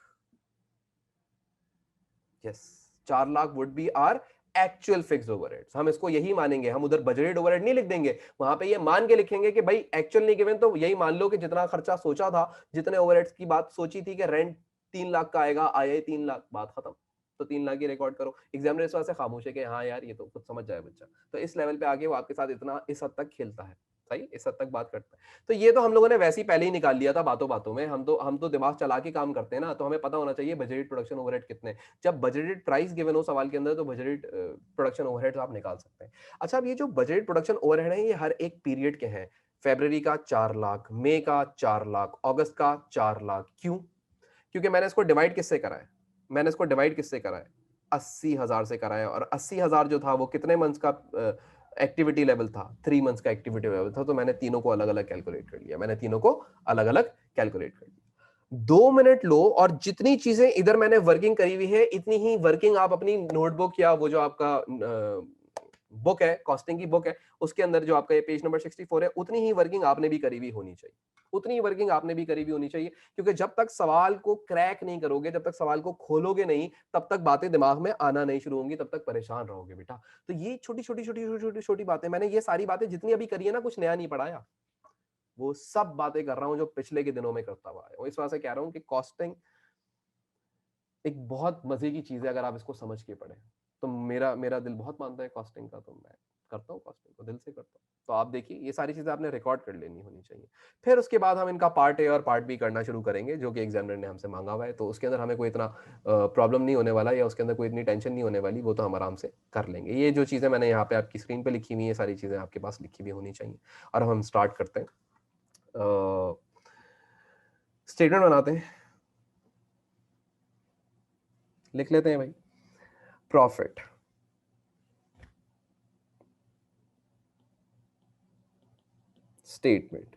Yes, 4 lakh would be are actual fixed overheads. हम इसको यही मानेंगे, हम उधर बजटेड ओवरहेड नहीं लिख देंगे, वहां पे ये मान के लिखेंगे कि भाई एक्चुअल नहीं गिवन, तो यही मान लो कि जितना खर्चा सोचा था, जितने ओवरहेड्स की बात सोची थी कि रेंट 3 लाख का आएगा, आया ही 3 लाख, बात खत्म। तो 3 लाख ही रिकॉर्ड करो। एग्जामिनर इस वजह से खामोश है कि हाँ यार ये तो कुछ समझ जाए बच्चा, तो इस लेवल पे आगे वो आपके साथ इतना इस हद तक खेलता है, सही, इस हद तक बात करता है। तो ये तो हम लोगों ने वैसे ही पहले ही निकाल लिया था बातों बातों में, हम तो दिमाग चला के काम करते हैं ना, तो हमें पता होना चाहिए बजटेड प्रोडक्शन ओवरहेड कितने। जब बजटेड प्राइस गिवन हो सवाल के अंदर तो बजटेड प्रोडक्शन ओवरहेड्स आप निकाल सकते हैं। अच्छा, अब ये जो बजटेड प्रोडक्शन ओवरहेड है ये हर एक पीरियड के हैं। फरवरी का 4 लाख, मई का 4 लाख, अगस्त का 4 लाख। क्यों? क्योंकि मैंने इसको डिवाइड किससे करा है, मैंने इसको डिवाइड किससे करा है, 80,000 से करा है। और 80,000 जो था वो कितने मंथ्स का एक्टिविटी लेवल था, 3 मंथ्स का एक्टिविटी लेवल था। तो मैंने तीनों को अलग अलग कैलकुलेट कर लिया, मैंने तीनों को अलग अलग कैलकुलेट कर लिया। 2 मिनट लो, और जितनी चीजें इधर मैंने वर्किंग करी हुई है इतनी ही वर्किंग आप अपनी नोटबुक या वो जो आपका बुक है, कॉस्टिंग की बुक है, उसके अंदर जो आपका ये पेज नंबर 64 है, उतनी ही वर्किंग आपने भी करी हुई होनी चाहिए, उतनी ही वर्किंग आपने भी करी हुई होनी चाहिए। क्योंकि जब तक सवाल को क्रैक नहीं करोगे, जब तक सवाल को खोलोगे नहीं, तब तक बातें दिमाग में आना नहीं शुरू होंगी, तब तक परेशान रहोगे बेटा। तो ये छोटी छोटी छोटी छोटी छोटी छोटी बातें, मैंने ये सारी बातें जितनी अभी करी है ना, कुछ नया नहीं पढ़ाया, वो सब बातें कर रहा हूं जो पिछले के दिनों में करता हुआ है। इस वजह से कह रहा हूं कि कॉस्टिंग एक बहुत मजे की चीज है अगर आप इसको समझ के पढ़े। तो मेरा मेरा दिल बहुत मानता है कॉस्टिंग का, तो मैं करता हूँ कॉस्टिंग को, दिल से करता हूँ। तो आप देखिए ये सारी चीजें आपने रिकॉर्ड कर लेनी होनी चाहिए। फिर उसके बाद हम इनका पार्ट ए और पार्ट बी करना शुरू करेंगे, जो कि एग्जामिनर ने हमसे मांगा हुआ है। तो उसके अंदर हमें कोई इतना प्रॉब्लम नहीं होने वाला, या उसके अंदर कोई इतनी टेंशन नहीं होने वाली, वो तो हम आराम से कर लेंगे। ये जो चीजें मैंने यहाँ पे आपकी स्क्रीन पे लिखी हुई है, सारी चीजें आपके पास लिखी हुई होनी चाहिए। और हम स्टार्ट करते हैं, स्टेटमेंट बनाते हैं, लिख लेते हैं भाई। Profit statement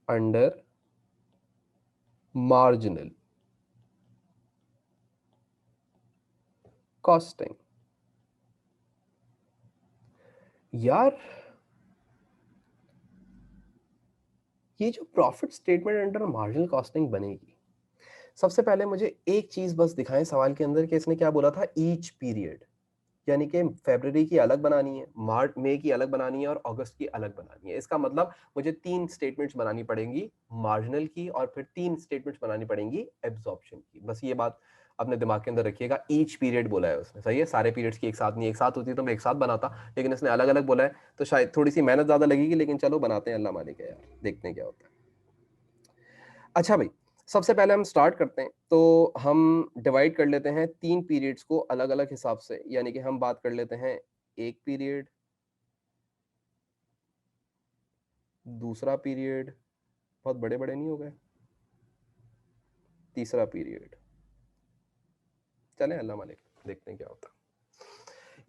under marginal costing. यार ये जो profit statement under marginal costing बनेगी, सबसे पहले मुझे एक चीज बस दिखाएं सवाल के अंदर कि इसने क्या बोला था, ईच पीरियड, यानी कि फरवरी की अलग बनानी है, मार्च मई की अलग बनानी है और अगस्त की अलग बनानी है। इसका मतलब मुझे 3 स्टेटमेंट्स बनानी पड़ेंगी मार्जिनल की, और फिर 3 स्टेटमेंट्स बनानी पड़ेंगी एब्जॉर्प्शन की। बस ये बात अपने दिमाग के अंदर रखिएगा। ईच पीरियड बोला है उसने, सही है, सारे पीरियड्स की एक साथ नहीं, एक साथ होती तो मैं एक साथ बनाता, लेकिन इसने अलग अलग बोला है, तो शायद थोड़ी सी मेहनत ज्यादा लगेगी, लेकिन चलो बनाते हैं, अल्लाह मालिक है यार, देखते हैं क्या होता है। अच्छा भाई, सबसे पहले हम स्टार्ट करते हैं, तो हम डिवाइड कर लेते हैं 3 पीरियड्स को अलग अलग हिसाब से, यानी कि हम बात कर लेते हैं एक पीरियड, दूसरा पीरियड, बहुत बड़े बड़े नहीं हो गए, तीसरा पीरियड, चलें अल्लाह मालिक, देखते हैं क्या होता है।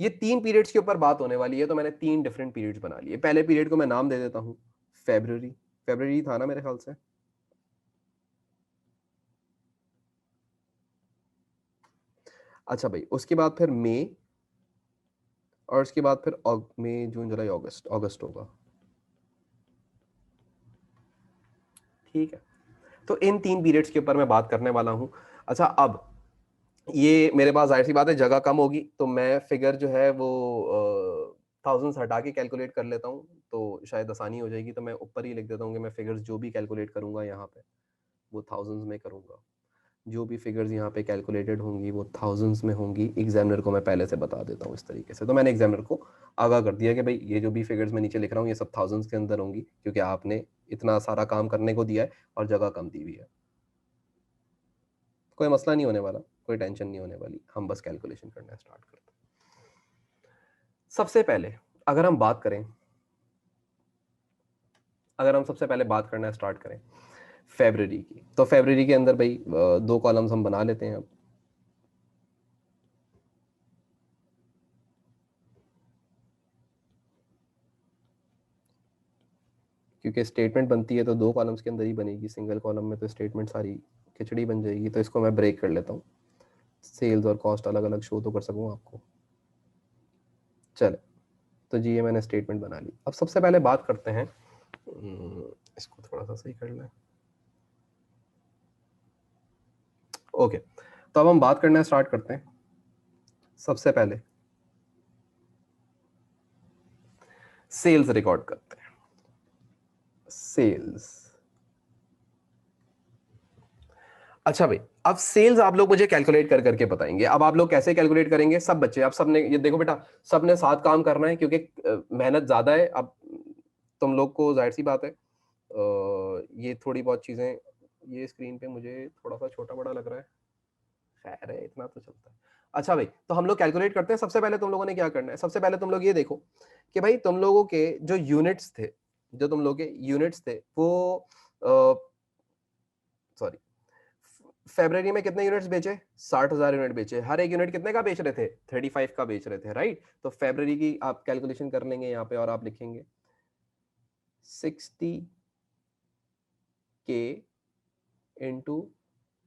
ये 3 पीरियड्स के ऊपर बात होने वाली है, तो मैंने 3 डिफरेंट पीरियड्स बना लिए। पहले पीरियड को मैं नाम दे देता हूं फेब्रुअरी, फेब्रुअरी था ना मेरे ख्याल से। अच्छा भाई, उसके बाद फिर मई, और उसके बाद फिर मई जून जुलाई अगस्त, अगस्त होगा, ठीक है। तो इन 3 पीरियड्स के ऊपर मैं बात करने वाला हूं। अच्छा, अब ये मेरे पास जाहिर सी बात है जगह कम होगी, तो मैं फिगर जो है वो थाउजेंड्स हटा के कैलकुलेट कर लेता हूँ, तो शायद आसानी हो जाएगी। तो मैं ऊपर ही लिख देता हूँ कि मैं फिगर्स जो भी कैलकुलेट करूंगा यहाँ पे वो थाउजेंड्स में करूंगा, जो भी फिगर्स यहाँ पे कैलकुलेटेड होंगी वो थाउजेंड्स में होंगी। एग्जामिनर को मैं पहले से बता देता हूँ इस तरीके से, तो मैंने एग्जामिनर को आगाह कर दिया कि भाई ये जो भी फिगर्स मैं नीचे लिख रहा हूँ ये सब थाउजेंड्स के अंदर होंगी, क्योंकि आपने इतना सारा काम करने को दिया है और जगह कम दी हुई है। कोई मसला नहीं होने वाला, कोई टेंशन नहीं होने वाली, हम बस कैलकुलेशन करना स्टार्ट करते हैं। सबसे पहले अगर हम बात करें, अगर हम सबसे पहले बात करना स्टार्ट करें फेब्रुअरी की, तो फेब्रुअरी के अंदर भाई 2 कॉलम्स हम बना लेते हैं अब, क्योंकि स्टेटमेंट बनती है तो 2 कॉलम्स के अंदर ही बनेगी, सिंगल कॉलम में तो स्टेटमेंट सारी खिचड़ी बन जाएगी। तो इसको मैं ब्रेक कर लेता हूँ, सेल्स और कॉस्ट अलग अलग शो तो कर सकूँ आपको। चले, तो जी ये मैंने स्टेटमेंट बना ली। अब सबसे पहले बात करते हैं, इसको थोड़ा सा सही कर लें, ओके। तो अब हम बात करना स्टार्ट करते हैं। सबसे पहले सेल्स रिकॉर्ड करते हैं, सेल्स। अच्छा भाई, अब सेल्स आप लोग मुझे कैलकुलेट कर करके बताएंगे। अब आप लोग कैसे कैलकुलेट करेंगे, सब बच्चे, आप सबने ये देखो बेटा, सबने साथ काम करना है, क्योंकि मेहनत ज्यादा है। अब तुम लोग को जाहिर सी बात है ये थोड़ी बहुत चीजें, ये स्क्रीन पे मुझे थोड़ा सा छोटा बड़ा लग रहा है, खैर है, इतना तो चलता है। अच्छा भाई, तो हम लोग कैलकुलेट करते हैं। सबसे पहले तुम लोगों ने क्या करना है, सबसे पहले तुम लोग ये देखो कि भाई तुम लोगों के जो यूनिट्स थे, जो तुम लोग के यूनिट्स थे वो, सॉरी, फेब्रवरी में कितने यूनिट्स बेचे, 60,000 यूनिट बेचे। हर एक यूनिट कितने का बेच रहे थे, 35 का बेच रहे थे, राइट। तो फेब्रवरी की आप कैलकुलेशन कर लेंगे यहाँ पे, और आप लिखेंगे 60 के इंटू,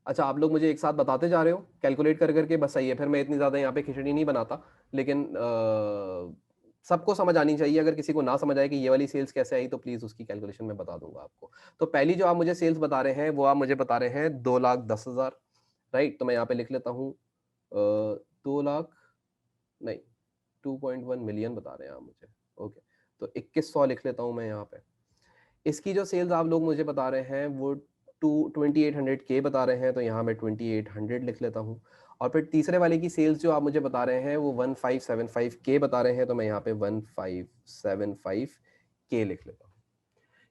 अच्छा आप लोग मुझे एक साथ बताते जा रहे हो कैलकुलेट कर करके, बस सही है, फिर मैं इतनी ज्यादा यहाँ पे खिचड़ी नहीं बनाता। लेकिन सबको समझ आनी चाहिए, अगर किसी को ना समझ आए कि ये वाली सेल्स कैसे आई, तो प्लीज उसकी कैलकुलेशन मैं बता दूंगा आपको। तो पहली जो आप मुझे सेल्स बता रहे हैं वो आप मुझे बता रहे हैं 2,10,000, राइट। तो मैं यहाँ पे लिख लेता हूँ 2 लाख, नहीं, 2.1 मिलियन बता रहे हैं आप मुझे, ओके। तो 2100 लिख लेता हूँ मैं यहाँ पे। इसकी जो सेल्स आप लोग मुझे बता रहे हैं वो 2800 के बता रहे हैं, तो यहाँ मैं 2800 लिख लेता हूँ। और फिर तीसरे वाले की सेल्स जो आप मुझे बता रहे हैं वो 1575 के बता रहे हैं, तो मैं यहाँ पे 1575 के लिख लेता हूँ।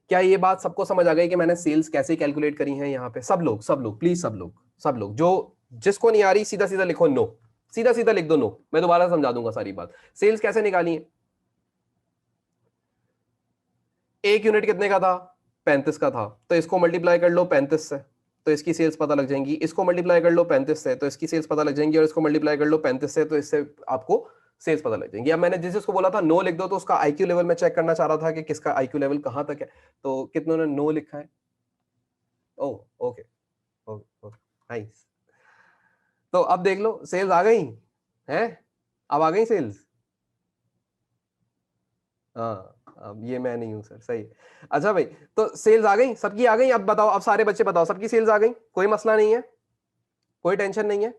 क्या ये बात सबको समझ आ गई कि मैंने सेल्स कैसे कैलकुलेट करी है यहाँ पे? सब लोग प्लीज, सब लोग जो, जिसको नहीं आ रही सीधा सीधा लिखो नो, सीधा सीधा लिख दो नो, मैं दोबारा समझा दूंगा सारी बात। सेल्स कैसे निकाली है? एक यूनिट कितने का था, 35 का था, तो इसको मल्टीप्लाई कर लो 35 से, तो इसकी सेल्स पता लग जाएंगी। इसको मल्टीप्लाई कर लो 35 से, तो इसकी सेल्स पता लग जाएंगी। और इसको मल्टीप्लाई कर लो 35 से, तो इससे आपको सेल्स पता लग जाएंगी। अब मैंने जिस जिसको बोला था नो लिख दो, तो उसका आईक्यू लेवल मैं चेक करना चाह रहा था कि किसका आईक्यू लेवल कहां तक है, तो कितनों ने नो लिखा है? ओ, ओके, ओके, नाइस। तो अब देख लो सेल्स आ गई, है? अब आ गई सेल्स? हाँ, अब ये मैं नहीं हूं सर, सही है। अच्छा भाई, तो सेल्स आ गई, सबकी आ गई। अब बताओ, अब सारे बच्चे बताओ, सबकी सेल्स आ गई, कोई मसला नहीं है, कोई टेंशन नहीं है,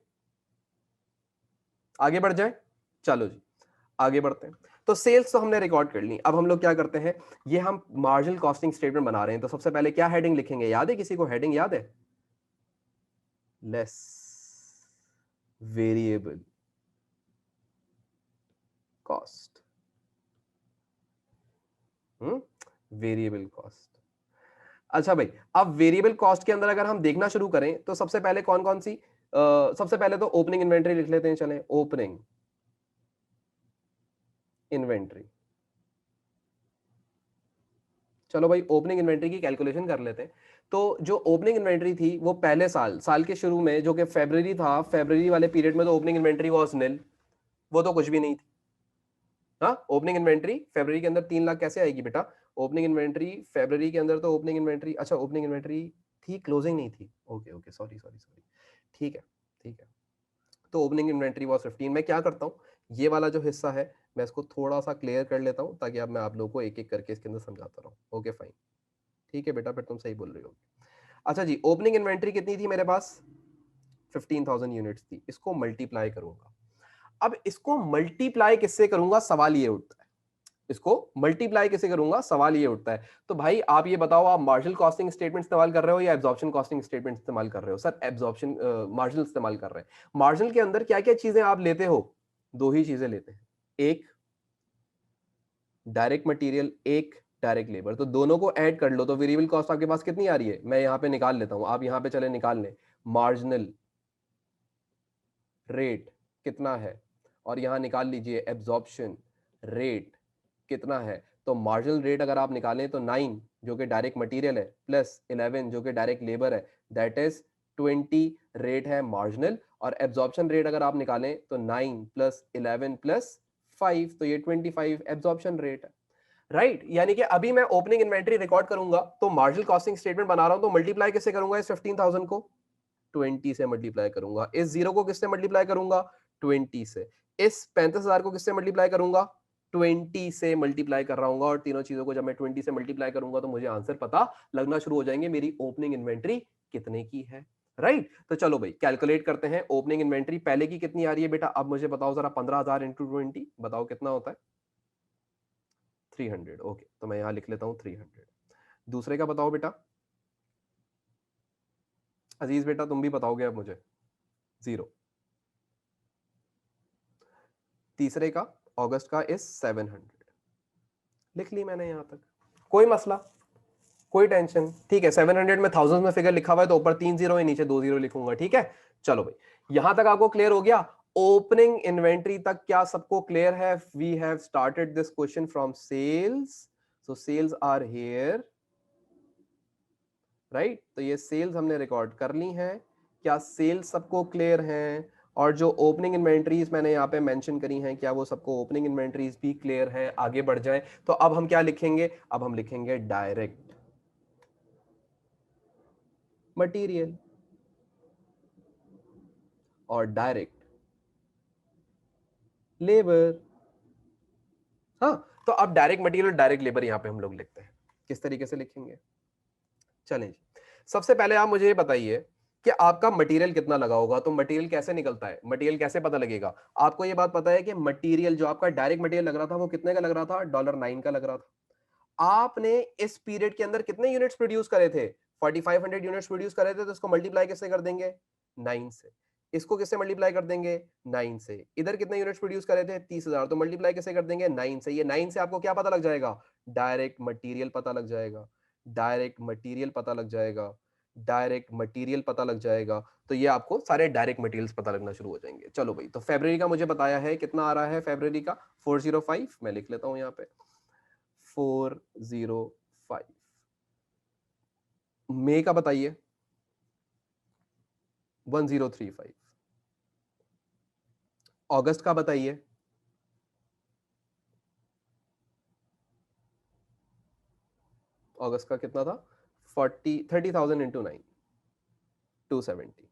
आगे बढ़ जाए। चलो जी, आगे बढ़ते हैं। तो सेल्स तो हमने रिकॉर्ड कर ली। अब हम लोग क्या करते हैं, ये हम मार्जिनल कॉस्टिंग स्टेटमेंट बना रहे हैं। तो सबसे पहले क्या हेडिंग लिखेंगे, याद है किसी को हेडिंग याद है? Less variable cost. Variable cost. अच्छा भाई, अब वेरिएबल कॉस्ट के अंदर अगर हम देखना शुरू करें तो सबसे पहले कौन कौन सी, सबसे पहले तो ओपनिंग इन्वेंट्री लिख लेते हैं, चलें, ओपनिंग इन्वेंट्री। चलो भाई, ओपनिंग इन्वेंट्री की कैलकुलेशन कर लेते हैं। तो जो ओपनिंग इन्वेंट्री थी वो पहले साल के शुरू में, जो कि फरवरी था, फरवरी वाले पीरियड में तो ओपनिंग इन्वेंट्री वाज निल, वो तो कुछ भी नहीं थी। हाँ, ओपनिंग इन्वेंट्री फरवरी के अंदर 3 लाख कैसे आएगी बेटा? ओपनिंग इन्वेंट्री फरवरी के अंदर तो ओपनिंग इन्वेंट्री, अच्छा ओपनिंग इन्वेंट्री थी, क्लोजिंग नहीं थी। Okay okay, sorry sorry sorry, ठीक है, ठीक है। तो ओपनिंग इन्वेंट्री वॉज 15। मैं क्या करता हूँ, ये वाला जो हिस्सा है मैं इसको थोड़ा सा क्लियर कर लेता हूँ, ताकि अब मैं आप लोगों को एक एक करके इसके अंदर समझाता रहूँ। ओके फाइन, ठीक है बेटा, फिर तुम सही बोल रही हो। अच्छा जी, ओपनिंग इन्वेंट्री कितनी थी मेरे पास? 15,000 यूनिट्स थी। इसको मल्टीप्लाई करूंगा। अब इसको मल्टीप्लाई किससे करूंगा, सवाल ये उठता है। इसको मल्टीप्लाई कैसे करूंगा, सवाल ये उठता है। तो भाई आप ये बताओ, आप मार्जिनल कॉस्टिंग स्टेटमेंट इस्तेमाल कर रहे हो या एब्जॉर्प्शन कॉस्टिंग स्टेटमेंट इस्तेमाल कर रहे हो? सर एब्जॉर्प्शन, मार्जिनल इस्तेमाल कर रहे हैं। मार्जिनल के अंदर क्या क्या चीजें आप लेते हो? दो ही चीजें लेते हैं, एक डायरेक्ट मटेरियल, एक डायरेक्ट लेबर। तो दोनों को ऐड कर लो तो वेरिएबल कॉस्ट आपके पास कितनी आ रही है, मैं यहां पे निकाल लेता हूं, आप यहां पे चले निकाल लें। मार्जिनल रेट कितना है, और यहां निकाल लीजिए एब्जॉर्प्शन रेट कितना है। तो मार्जिनल रेट अगर आप निकालें तो 9 जो कि डायरेक्ट मटेरियल है, प्लस 11 जो कि डायरेक्ट लेबर है, दैट इज 20 रेट है मार्जिनल। और एब्जॉर्प्शन रेट अगर आप निकालें तो 9 प्लस 11 प्लस 5, तो ये 25 एब्जॉर्प्शन रेट है। राइट, यानी कि अभी मैं ओपनिंग इन्वेंट्री रिकॉर्ड करूंगा तो मार्जिनल कॉस्टिंग स्टेटमेंट बना रहा हूं, तो मल्टीप्लाई कैसे करूंगा इस 15,000 को? 20 से मल्टीप्लाई करूंगा। इस जीरो को किससे मल्टीप्लाई करूंगा? 20 से। इस 35,000 को किससे मल्टीप्लाई करूंगा? 20 से मल्टीप्लाई कर रहा हूँ। और तीनों चीजों को जब मैं 20 से मल्टीप्लाई करूंगा तो मुझे आंसर पता लगना शुरू हो जाएंगे, मेरी ओपनिंग इन्वेंट्री कितने की है। राइट, तो चलो भाई कैलकुलेट करते हैं। ओपनिंग इन्वेंट्री पहले की कितनी आ रही है बेटा, अब मुझे बताओ जरा, 15,000 इंटू 20 बताओ कितना होता है? 300। ओके, तो मैं यहां लिख लेता हूं 300। दूसरे का बताओ बेटा, अजीज बेटा तुम भी बताओगे अब मुझे। 0। तीसरे का, अगस्त का इज 700। लिख ली मैंने यहां तक, कोई मसला, कोई टेंशन, ठीक है। 700 में थाउजेंड में फिगर लिखा हुआ है तो ऊपर 3 जीरो है, नीचे 2 जीरो लिखूंगा, ठीक है। चलो भाई, यहां तक आपको क्लियर हो गया? ओपनिंग इन्वेंट्री तक क्या सबको क्लियर है? We have started this question from sales, so sales are here, right. तो ये सेल्स हमने रिकॉर्ड कर ली हैं। क्या सेल्स सबको क्लियर हैं? और जो ओपनिंग इन्वेंट्रीज मैंने यहाँ पे मेंशन करी हैं, क्या वो सबको ओपनिंग इन्वेंट्रीज भी क्लियर हैं? आगे बढ़ जाएं। तो अब हम क्या लिखेंगे, अब हम लिखेंगे डायरेक्ट मटेरियल और डायरेक्ट लेबर। हाँ, तो अब डायरेक्ट मटेरियल डायरेक्ट लेबर यहाँ पे हम लोग लिखते हैं। किस तरीके से लिखेंगे, चलें जी। सबसे पहले आप मुझे ये बताइए कि आपका मटेरियल कितना लगा होगा। तो मटेरियल कैसे निकलता है, मटेरियल कैसे पता लगेगा? आपको ये बात पता है कि मटेरियल जो आपका डायरेक्ट मटेरियल लग रहा था वो कितने का लग रहा था? $9 का लग रहा था। आपने इस पीरियड के अंदर कितने यूनिट्स प्रोड्यूस करे थे? 4500 यूनिट्स प्रोड्यूस करे थे। तो इसको मल्टीप्लाई किससे कर देंगे? 9 से। इसको किससे मल्टीप्लाई कर देंगे? 9 से। इधर कितने यूनिट्स प्रोड्यूस करे थे? 30,000। तो मल्टीप्लाई किससे कर देंगे? 9 से। ये 9 से आपको क्या पता लग जाएगा? डायरेक्ट मटीरियल पता लग जाएगा। डायरेक्ट मटीरियल पता लग जाएगा। डायरेक्ट मटीरियल पता लग जाएगा। तो ये आपको सारे डायरेक्ट मटेरियल्स पता लगना शुरू हो जाएंगे। चलो भाई, तो फरवरी का मुझे बताया है कितना आ रहा है फरवरी का? 405। मैं लिख लेता हूं यहाँ पे 405। मई का बताइए? 1035। अगस्त का बताइए? अगस्त का कितना था? 30,000 इंटू 9, 270।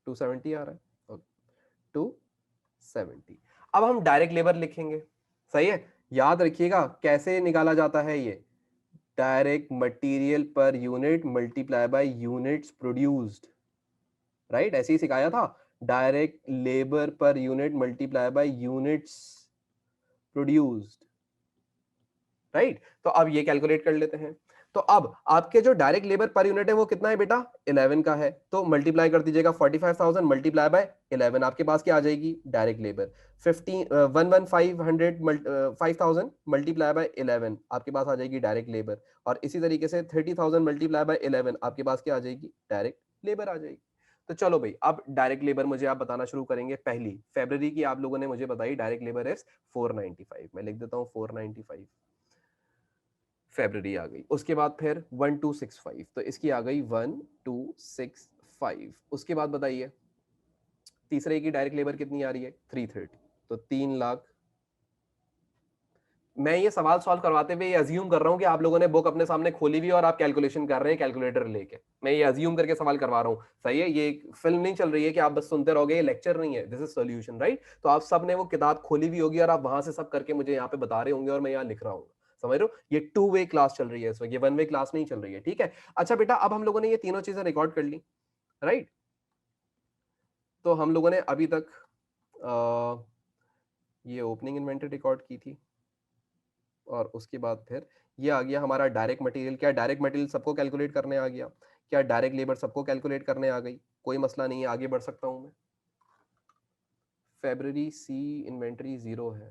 270 आ रहा है, 270। अब हम डायरेक्ट लेबर लिखेंगे, सही है। याद रखिएगा कैसे निकाला जाता है ये, direct material per unit multiply by units produced, right, ऐसे ही सिखाया था, direct labour per unit multiply by units produced, right. तो अब ये कैलकुलेट कर लेते हैं। तो अब आपके जो डायरेक्ट लेबर पर यूनिट है वो कितना है बेटा, 11 का है, तो मल्टीप्लाई कर दीजिएगा 45,000 मल्टीप्लाई बाय 11, आपके पास क्या आ जाएगी डायरेक्ट लेबर, 5,000 मल्टीप्लाई बाय 11 आपके पास आ जाएगी डायरेक्ट लेबर, और इसी तरीके से 30,000 मल्टीप्लाई बाय 11 आपके पास क्या आ जाएगी डायरेक्ट लेबर आ जाएगी। तो चलो भाई, अब डायरेक्ट लेबर मुझे आप बताना शुरू करेंगे। पहली फरवरी की आप लोगों ने मुझे बताई डायरेक्ट लेबर इज 495, मैं लिख देता हूं 495, फरवरी आ गई। उसके बाद फिर 1265, तो इसकी आ गई 1265। उसके बाद बताइए तीसरे की डायरेक्ट लेबर कितनी आ रही है 330, तो 3 लाख। मैं ये सवाल सॉल्व करवाते हुए ये अज्यूम कर रहा हूं कि आप लोगों ने बुक अपने सामने खोली हुई और आप कैलकुलेशन कर रहे हैं कैलकुलेटर लेके, मैं ये अज्यूम करके सवाल करवा रहा हूं, सही है। ये फिल्म नहीं चल रही है कि आप बस सुनते रहोगे, ये लेक्चर नहीं है, दिस इज सॉल्यूशन, राइट। तो आप सब ने वो किताब खोली हुई होगी और आप वहां से सब करके मुझे यहाँ पे बता रहे होंगे और मैं यहाँ लिख रहा हूँ, समझ रहे हो। ये 2 वे क्लास चल रही है इस वक्त, ये 1 वे क्लास नहीं चल रही है, ठीक है। अच्छा बेटा, अब हम लोगों ने ये तीनों चीजें रिकॉर्ड कर ली, राइट। तो हम लोगों ने अभी तक ये ओपनिंग इन्वेंटरी रिकॉर्ड की थी, और उसके बाद फिर ये आ गया हमारा डायरेक्ट मटेरियल। क्या डायरेक्ट मटेरियल सबको कैलकुलेट करने आ गया, क्या डायरेक्ट लेबर सबको कैलकुलेट करने आ गई, कोई मसला नहीं है, आगे बढ़ सकता हूं मैं। फरवरी सी इन्वेंटरी 0 है,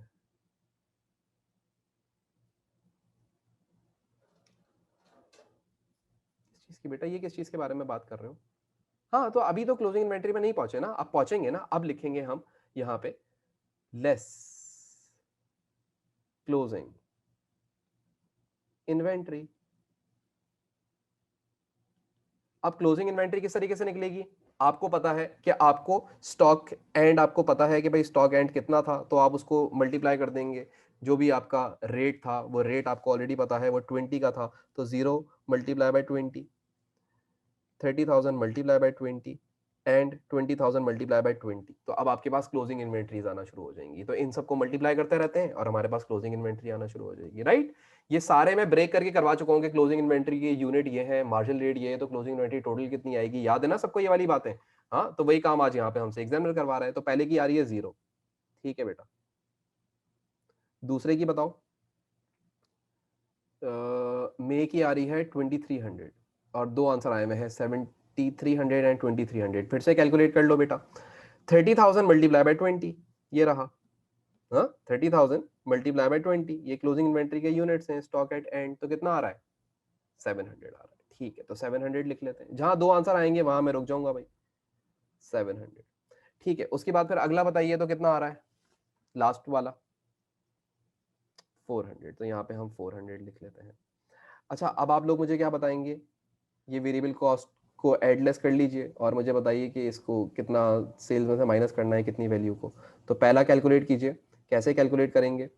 इस चीज की बेटा, ये किस चीज के बारे में बात कर रहे हो। हाँ, तो अभी तो क्लोजिंग इन्वेंटरी में नहीं पहुंचे ना, अब पहुंचेंगे ना। अब लिखेंगे हम यहाँ पे लेस क्लोजिंग इन्वेंटरी। अब क्लोजिंग इन्वेंटरी किस तरीके से निकलेगी, आपको पता है कि आपको स्टॉक एंड, आपको पता है कि भाई स्टॉक एंड कितना था, तो आप उसको मल्टीप्लाई कर देंगे, जो भी आपका रेट था वो रेट आपको ऑलरेडी पता है वो 20 का था, तो 0 multiply by 20, 30,000 multiply by 20 and 20,000 multiply by 20। तो अब आपके पास क्लोजिंग इन्वेंट्रीज आना शुरू हो जाएंगी, तो इन सबको मल्टीप्लाई करते रहते हैं और हमारे पास क्लोजिंग इन्वेंट्री आना शुरू हो जाएगी, राइट। ये सारे मैं ब्रेक करके करवा चुका हूँ कि क्लोजिंग इन्वेंट्री की यूनिट ये है, मार्जिन रेट ये है, तो क्लोजिंग इन्वेंट्री टोटल कितनी आएगी, याद है ना सबको ये वाली बातें। हाँ, तो वही काम आज यहाँ पे हमसे एग्जामिनर करवा रहा है। तो पहले की आ रही है 0, ठीक है बेटा। दूसरे की बताओ, मे की आ रही है 2300, और दो आंसर आए हुए हैं 7300 एंड 2300। फिर से कैलकुलेट कर लो बेटा, 30,000 मल्टीप्लाई बाय 20, ये रहा, हाँ 30,000 मल्टीप्लाई बाय 20, ये क्लोजिंग इन्वेंट्री के यूनिट्स हैं, स्टॉक एट एंड, तो कितना आ रहा है 700 आ रहा है, ठीक है। तो 700 लिख लेते हैं, जहां दो आंसर आएंगे वहां मैं रुक जाऊंगा भाई, 700, ठीक है। उसके बाद फिर अगला बताइए तो कितना आ रहा है लास्ट वाला, 400, तो यहाँ पे हम 400 लिख लेते हैं। अच्छा, अब आप लोग मुझे क्या बताएंगे, ये वेरिएबल कॉस्ट को एडलेस कर लीजिए और मुझे बताइए कि इसको कितना सेल्स में से माइनस करना है, कितनी वैल्यू को। तो पहला कैलकुलेट कीजिए, कैसे कैलकुलेट करेंगे,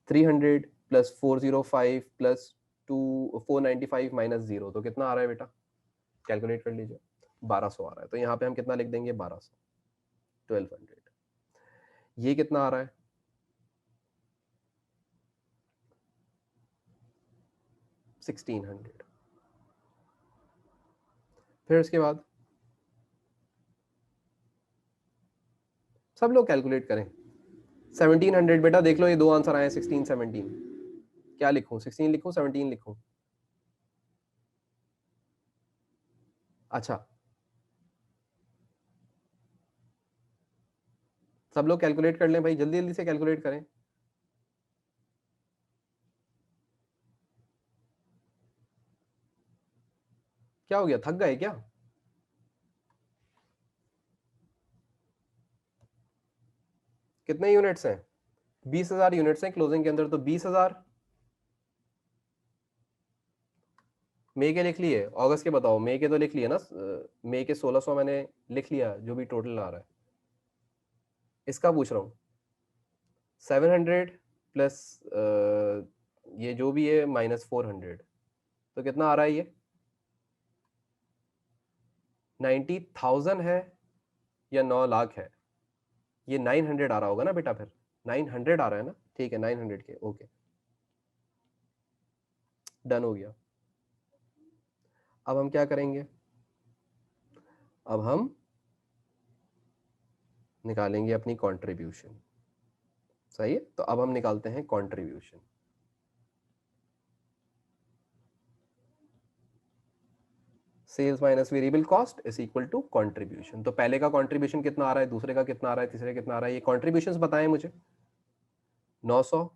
300 प्लस 405 प्लस 495 माइनस 0, तो कितना आ रहा है बेटा, कैलकुलेट कर लीजिए, 1200 आ रहा है। तो यहाँ पे हम कितना लिख देंगे 1200, 1200। ये कितना आ रहा है 1600। फिर उसके बाद सब लोग कैलकुलेट करें, 1700 बेटा, देख लो ये दो आंसर आए 16 17, क्या लिखूं, 16 लिखूं 17 लिखूं। अच्छा, सब लोग कैलकुलेट कर लें भाई, जल्दी जल्दी से कैलकुलेट करें। क्या हो गया, थक गए क्या, कितने यूनिट्स हैं, 20,000 यूनिट्स हैं क्लोजिंग के अंदर, तो 20,000 मई के लिख लिए, अगस्त के बताओ, मई के तो लिख लिए ना, मई के 1600 मैंने लिख लिया, जो भी टोटल आ रहा है, इसका पूछ रहा हूँ। 700 प्लस ये जो भी है माइनस 400, तो कितना आ रहा है ये, 90,000 है या 9 लाख है, ये 900 आ रहा होगा ना बेटा, फिर 900 आ रहा है ना, ठीक है 900 के, ओके डन हो गया। अब हम क्या करेंगे, अब हम निकालेंगे अपनी कंट्रीब्यूशन, सही है। तो अब हम निकालते हैं contribution. Sales minus variable cost is equal to contribution. तो पहले का कंट्रीब्यूशन कितना आ रहा है, दूसरे का कितना आ रहा है, तीसरे का कितना आ रहा है, ये कंट्रीब्यूशंस बताएं मुझे। 900,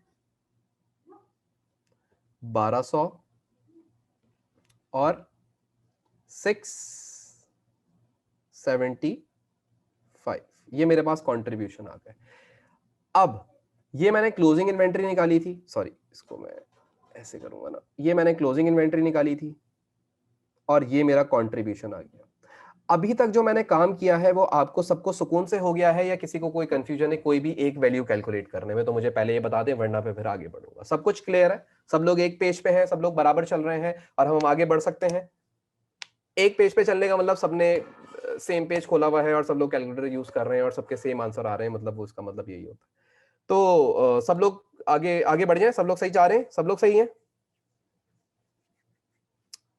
1200 और 675, ये मेरे पास कंट्रीब्यूशन आ गए। अब ये मैंने क्लोजिंग इन्वेंट्री निकाली थी, सॉरी इसको मैं ऐसे करूंगा ना, ये मैंने क्लोजिंग इन्वेंट्री निकाली थी और ये मेरा कंट्रीब्यूशन आ गया। अभी तक जो मैंने काम किया है वो आपको सबको सुकून से हो गया है या किसी को कोई कंफ्यूजन है कोई भी एक वैल्यू कैलकुलेट करने में, तो मुझे पहले ये बता दें वरना पे फिर आगे बढ़ूंगा। सब कुछ क्लियर है, सब लोग एक पेज पे हैं, सब लोग बराबर चल रहे हैं और हम आगे बढ़ सकते हैं। एक पेज पे चलने का मतलब सबने सेम पेज खोला हुआ है और सब लोग कैलकुलेटर यूज कर रहे हैं और सबके सेम आंसर आ रहे हैं, मतलब वो उसका मतलब यही होता है। तो सब लोग आगे आगे बढ़ जाएं, सब लोग सही जा रहे हैं, सब लोग सही हैं।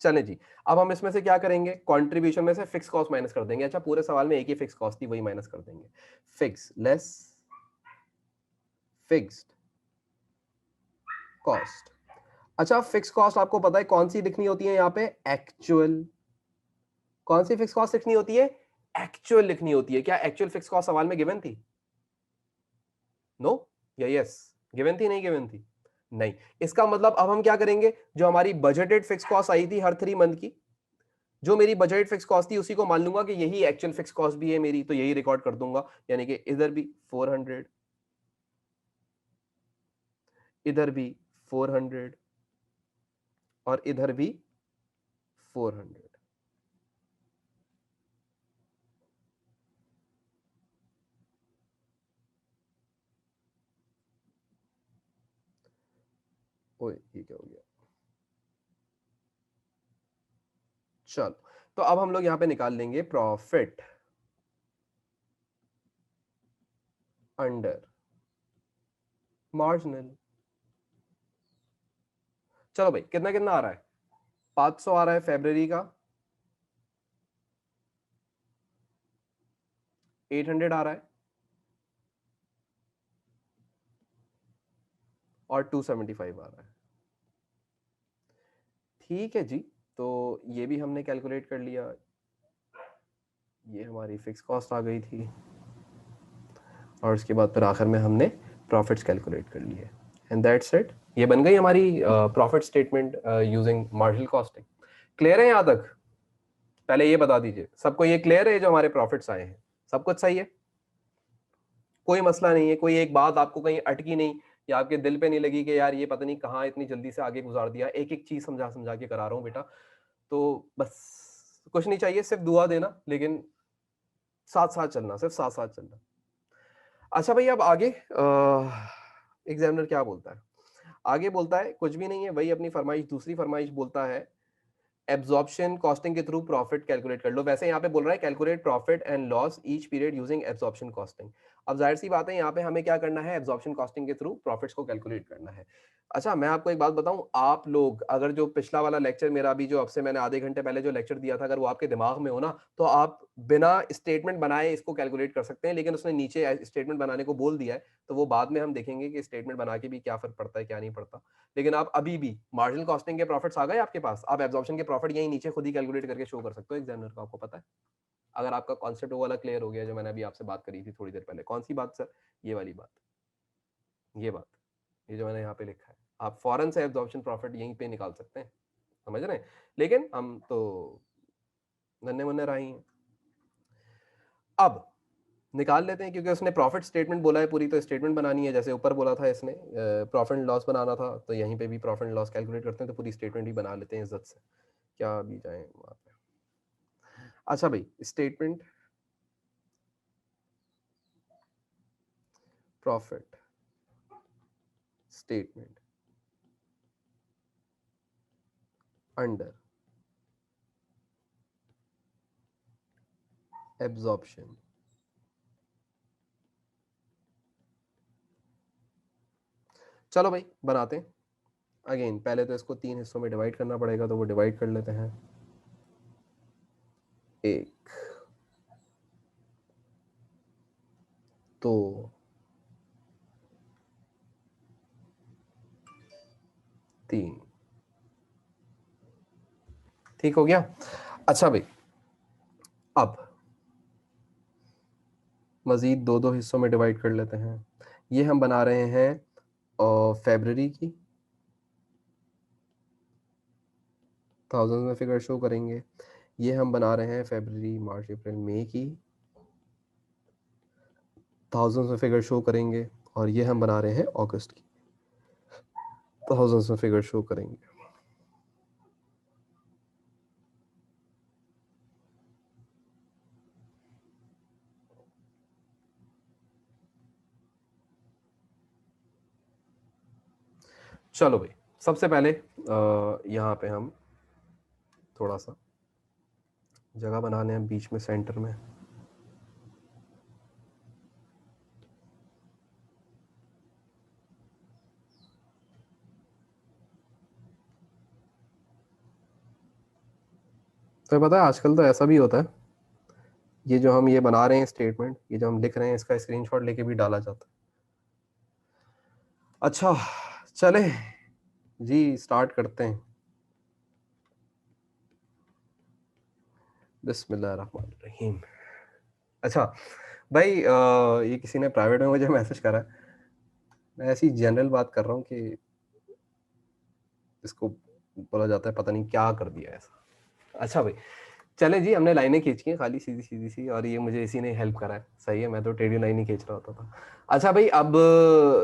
चले जी, अब हम इसमें से क्या करेंगे, कंट्रीब्यूशन में से फिक्स कॉस्ट माइनस कर देंगे। अच्छा पूरे सवाल में एक ही फिक्स कॉस्ट थी, वही माइनस कर देंगे। Fix less fixed cost. अच्छा फिक्स कॉस्ट आपको पता है कौन सी लिखनी होती है यहाँ पे, एक्चुअल। कौन सी फिक्स कॉस्ट लिखनी होती है, एक्चुअल लिखनी होती है। क्या एक्चुअल फिक्स कॉस्ट सवाल में गिवन थी, नो या यस, गिवन थी नहीं गिवन थी, नहीं। इसका मतलब अब हम क्या करेंगे, जो हमारी बजटेड फिक्स कॉस्ट आई थी हर 3 मंथ की, जो मेरी बजट फिक्स कॉस्ट थी उसी को मान लूंगा कि यही एक्चुअल फिक्स कॉस्ट भी है मेरी, तो यही रिकॉर्ड कर दूंगा। यानी कि इधर भी 400, इधर भी 400 और इधर भी 400। ओए ये क्या हो गया, चलो। तो अब हम लोग यहां पे निकाल लेंगे प्रॉफिट अंडर मार्जिनल। चलो भाई कितना कितना आ रहा है, 500 आ रहा है फेब्रवरी का, 800 आ रहा है और 275 आ रहा है। ठीक है जी, तो ये भी हमने कैलकुलेट कर लिया, ये हमारी फिक्स कॉस्ट आ गई थी और उसके बाद फिर आखिर में हमने प्रॉफिट्स कैलकुलेट कर लिए एंड दैट्स इट। ये बन गई हमारी profit statement using marginal costing. Clear है यहाँ तक, पहले ये बता दीजिए सबको ये क्लियर है जो हमारे प्रॉफिट्स आए हैं, सब कुछ सही है, कोई मसला नहीं है, कोई एक बात आपको कहीं अटकी नहीं या आपके दिल पे नहीं लगी कि यार ये पता नहीं कहाँ इतनी जल्दी से आगे गुजार दिया, एक एक चीज समझा समझा के करा रहा हूँ बेटा। तो बस कुछ नहीं चाहिए, सिर्फ दुआ देना, लेकिन साथ साथ चलना, सिर्फ साथ साथ चलना। अच्छा भाई अब आगे एग्जामिनर क्या बोलता है, आगे बोलता है कुछ भी नहीं है, वही अपनी फरमाइश, दूसरी फरमाइश बोलता है एब्जॉर्प्शन कॉस्टिंग के थ्रू प्रॉफिट कैलकुलेट कर लो। वैसे यहाँ पे बोल रहा है calculate profit and loss each period using absorption costing. अब जाहिर सी बात है यहाँ पे हमें क्या करना है, एब्जॉर्प्शन कॉस्टिंग के थ्रू प्रॉफिट्स को कैलकुलेट करना है। अच्छा मैं आपको एक बात बताऊं, आप लोग अगर जो पिछला वाला लेक्चर मेरा अभी जो अब से मैंने आधे घंटे पहले जो लेक्चर दिया था, अगर वो आपके दिमाग में हो ना, तो आप बिना स्टेटमेंट बनाए इसको कैलकुलेट कर सकते हैं। लेकिन उसने नीचे स्टेटमेंट बनाने को बोल दिया है, तो वो बाद में हम देखेंगे कि स्टेटमेंट बना के भी क्या फर्क पड़ता है क्या नहीं पड़ता। लेकिन आप अभी भी मार्जिनल कॉस्टिंग के प्रॉफिट्स आ गए आपके पास, आप एब्जॉर्प्शन के प्रॉफिट यही नीचे खुद ही कैलकुलेट करके शो कर सकते हो एग्जामिनर को, आपको पता है। अगर आपका कॉन्सेप्ट वो वाला क्लियर हो गया जो मैंने अभी आपसे बात करी थी थोड़ी देर पहले, कौन सी बात सर, ये वाली बात, ये बात, ये जो मैंने यहाँ पे लिखा है, आप फॉरन से एब्जॉर्प्शन प्रॉफिट यहीं पे निकाल सकते हैं, समझ रहे हैं। लेकिन हम तो नन्हे मुन्ने राही हैं। अब निकाल लेते हैं, क्योंकि उसने प्रॉफिट स्टेटमेंट बोला है पूरी, तो स्टेटमेंट बनानी है, जैसे ऊपर बोला था इसने प्रॉफिट एंड लॉस बनाना था, तो यहीं पे भी प्रॉफिट एंड लॉस कैलकुलेट करते हैं, तो पूरी स्टेटमेंट ही बना लेते हैं इज्जत से, क्या भी जाए वहां पे। अच्छा भाई statement profit statement under absorption चलो भाई बनाते हैं। अगेन पहले तो इसको 3 हिस्सों में डिवाइड करना पड़ेगा, तो वो डिवाइड कर लेते हैं। 1 2 3। ठीक हो गया। अच्छा भाई, अब मजीद 2 हिस्सों में डिवाइड कर लेते हैं। ये हम बना रहे हैं फरवरी की, थाउजेंड में फिगर शो करेंगे। ये हम बना रहे हैं फरवरी मार्च अप्रैल मई की, थाउजेंड में फिगर शो करेंगे। और ये हम बना रहे हैं अगस्त की, थाउजेंड में फिगर शो करेंगे। चलो भाई, सबसे पहले यहाँ पे हम थोड़ा सा जगह बना लें बीच में, सेंटर में। तो पता है आजकल तो ऐसा भी होता है, ये जो हम ये बना रहे हैं स्टेटमेंट, ये जो हम लिख रहे हैं, इसका स्क्रीनशॉट लेके भी डाला जाता है। अच्छा चले जी, स्टार्ट करते हैं। बिस्मिल्लाहिर्रहमानिर्रहीम। अच्छा भाई, ये किसी ने प्राइवेट में मुझे मैसेज करा है। मैं ऐसी जनरल बात कर रहा हूँ कि इसको बोला जाता है पता नहीं क्या कर दिया ऐसा। अच्छा भाई, चले जी, हमने लाइनें खींची हैं खाली सीधी सीधी सी, और ये मुझे इसी ने हेल्प करा है। सही है, मैं तो टेढ़ी लाइन ही खींच रहा होता था। अच्छा भाई, अब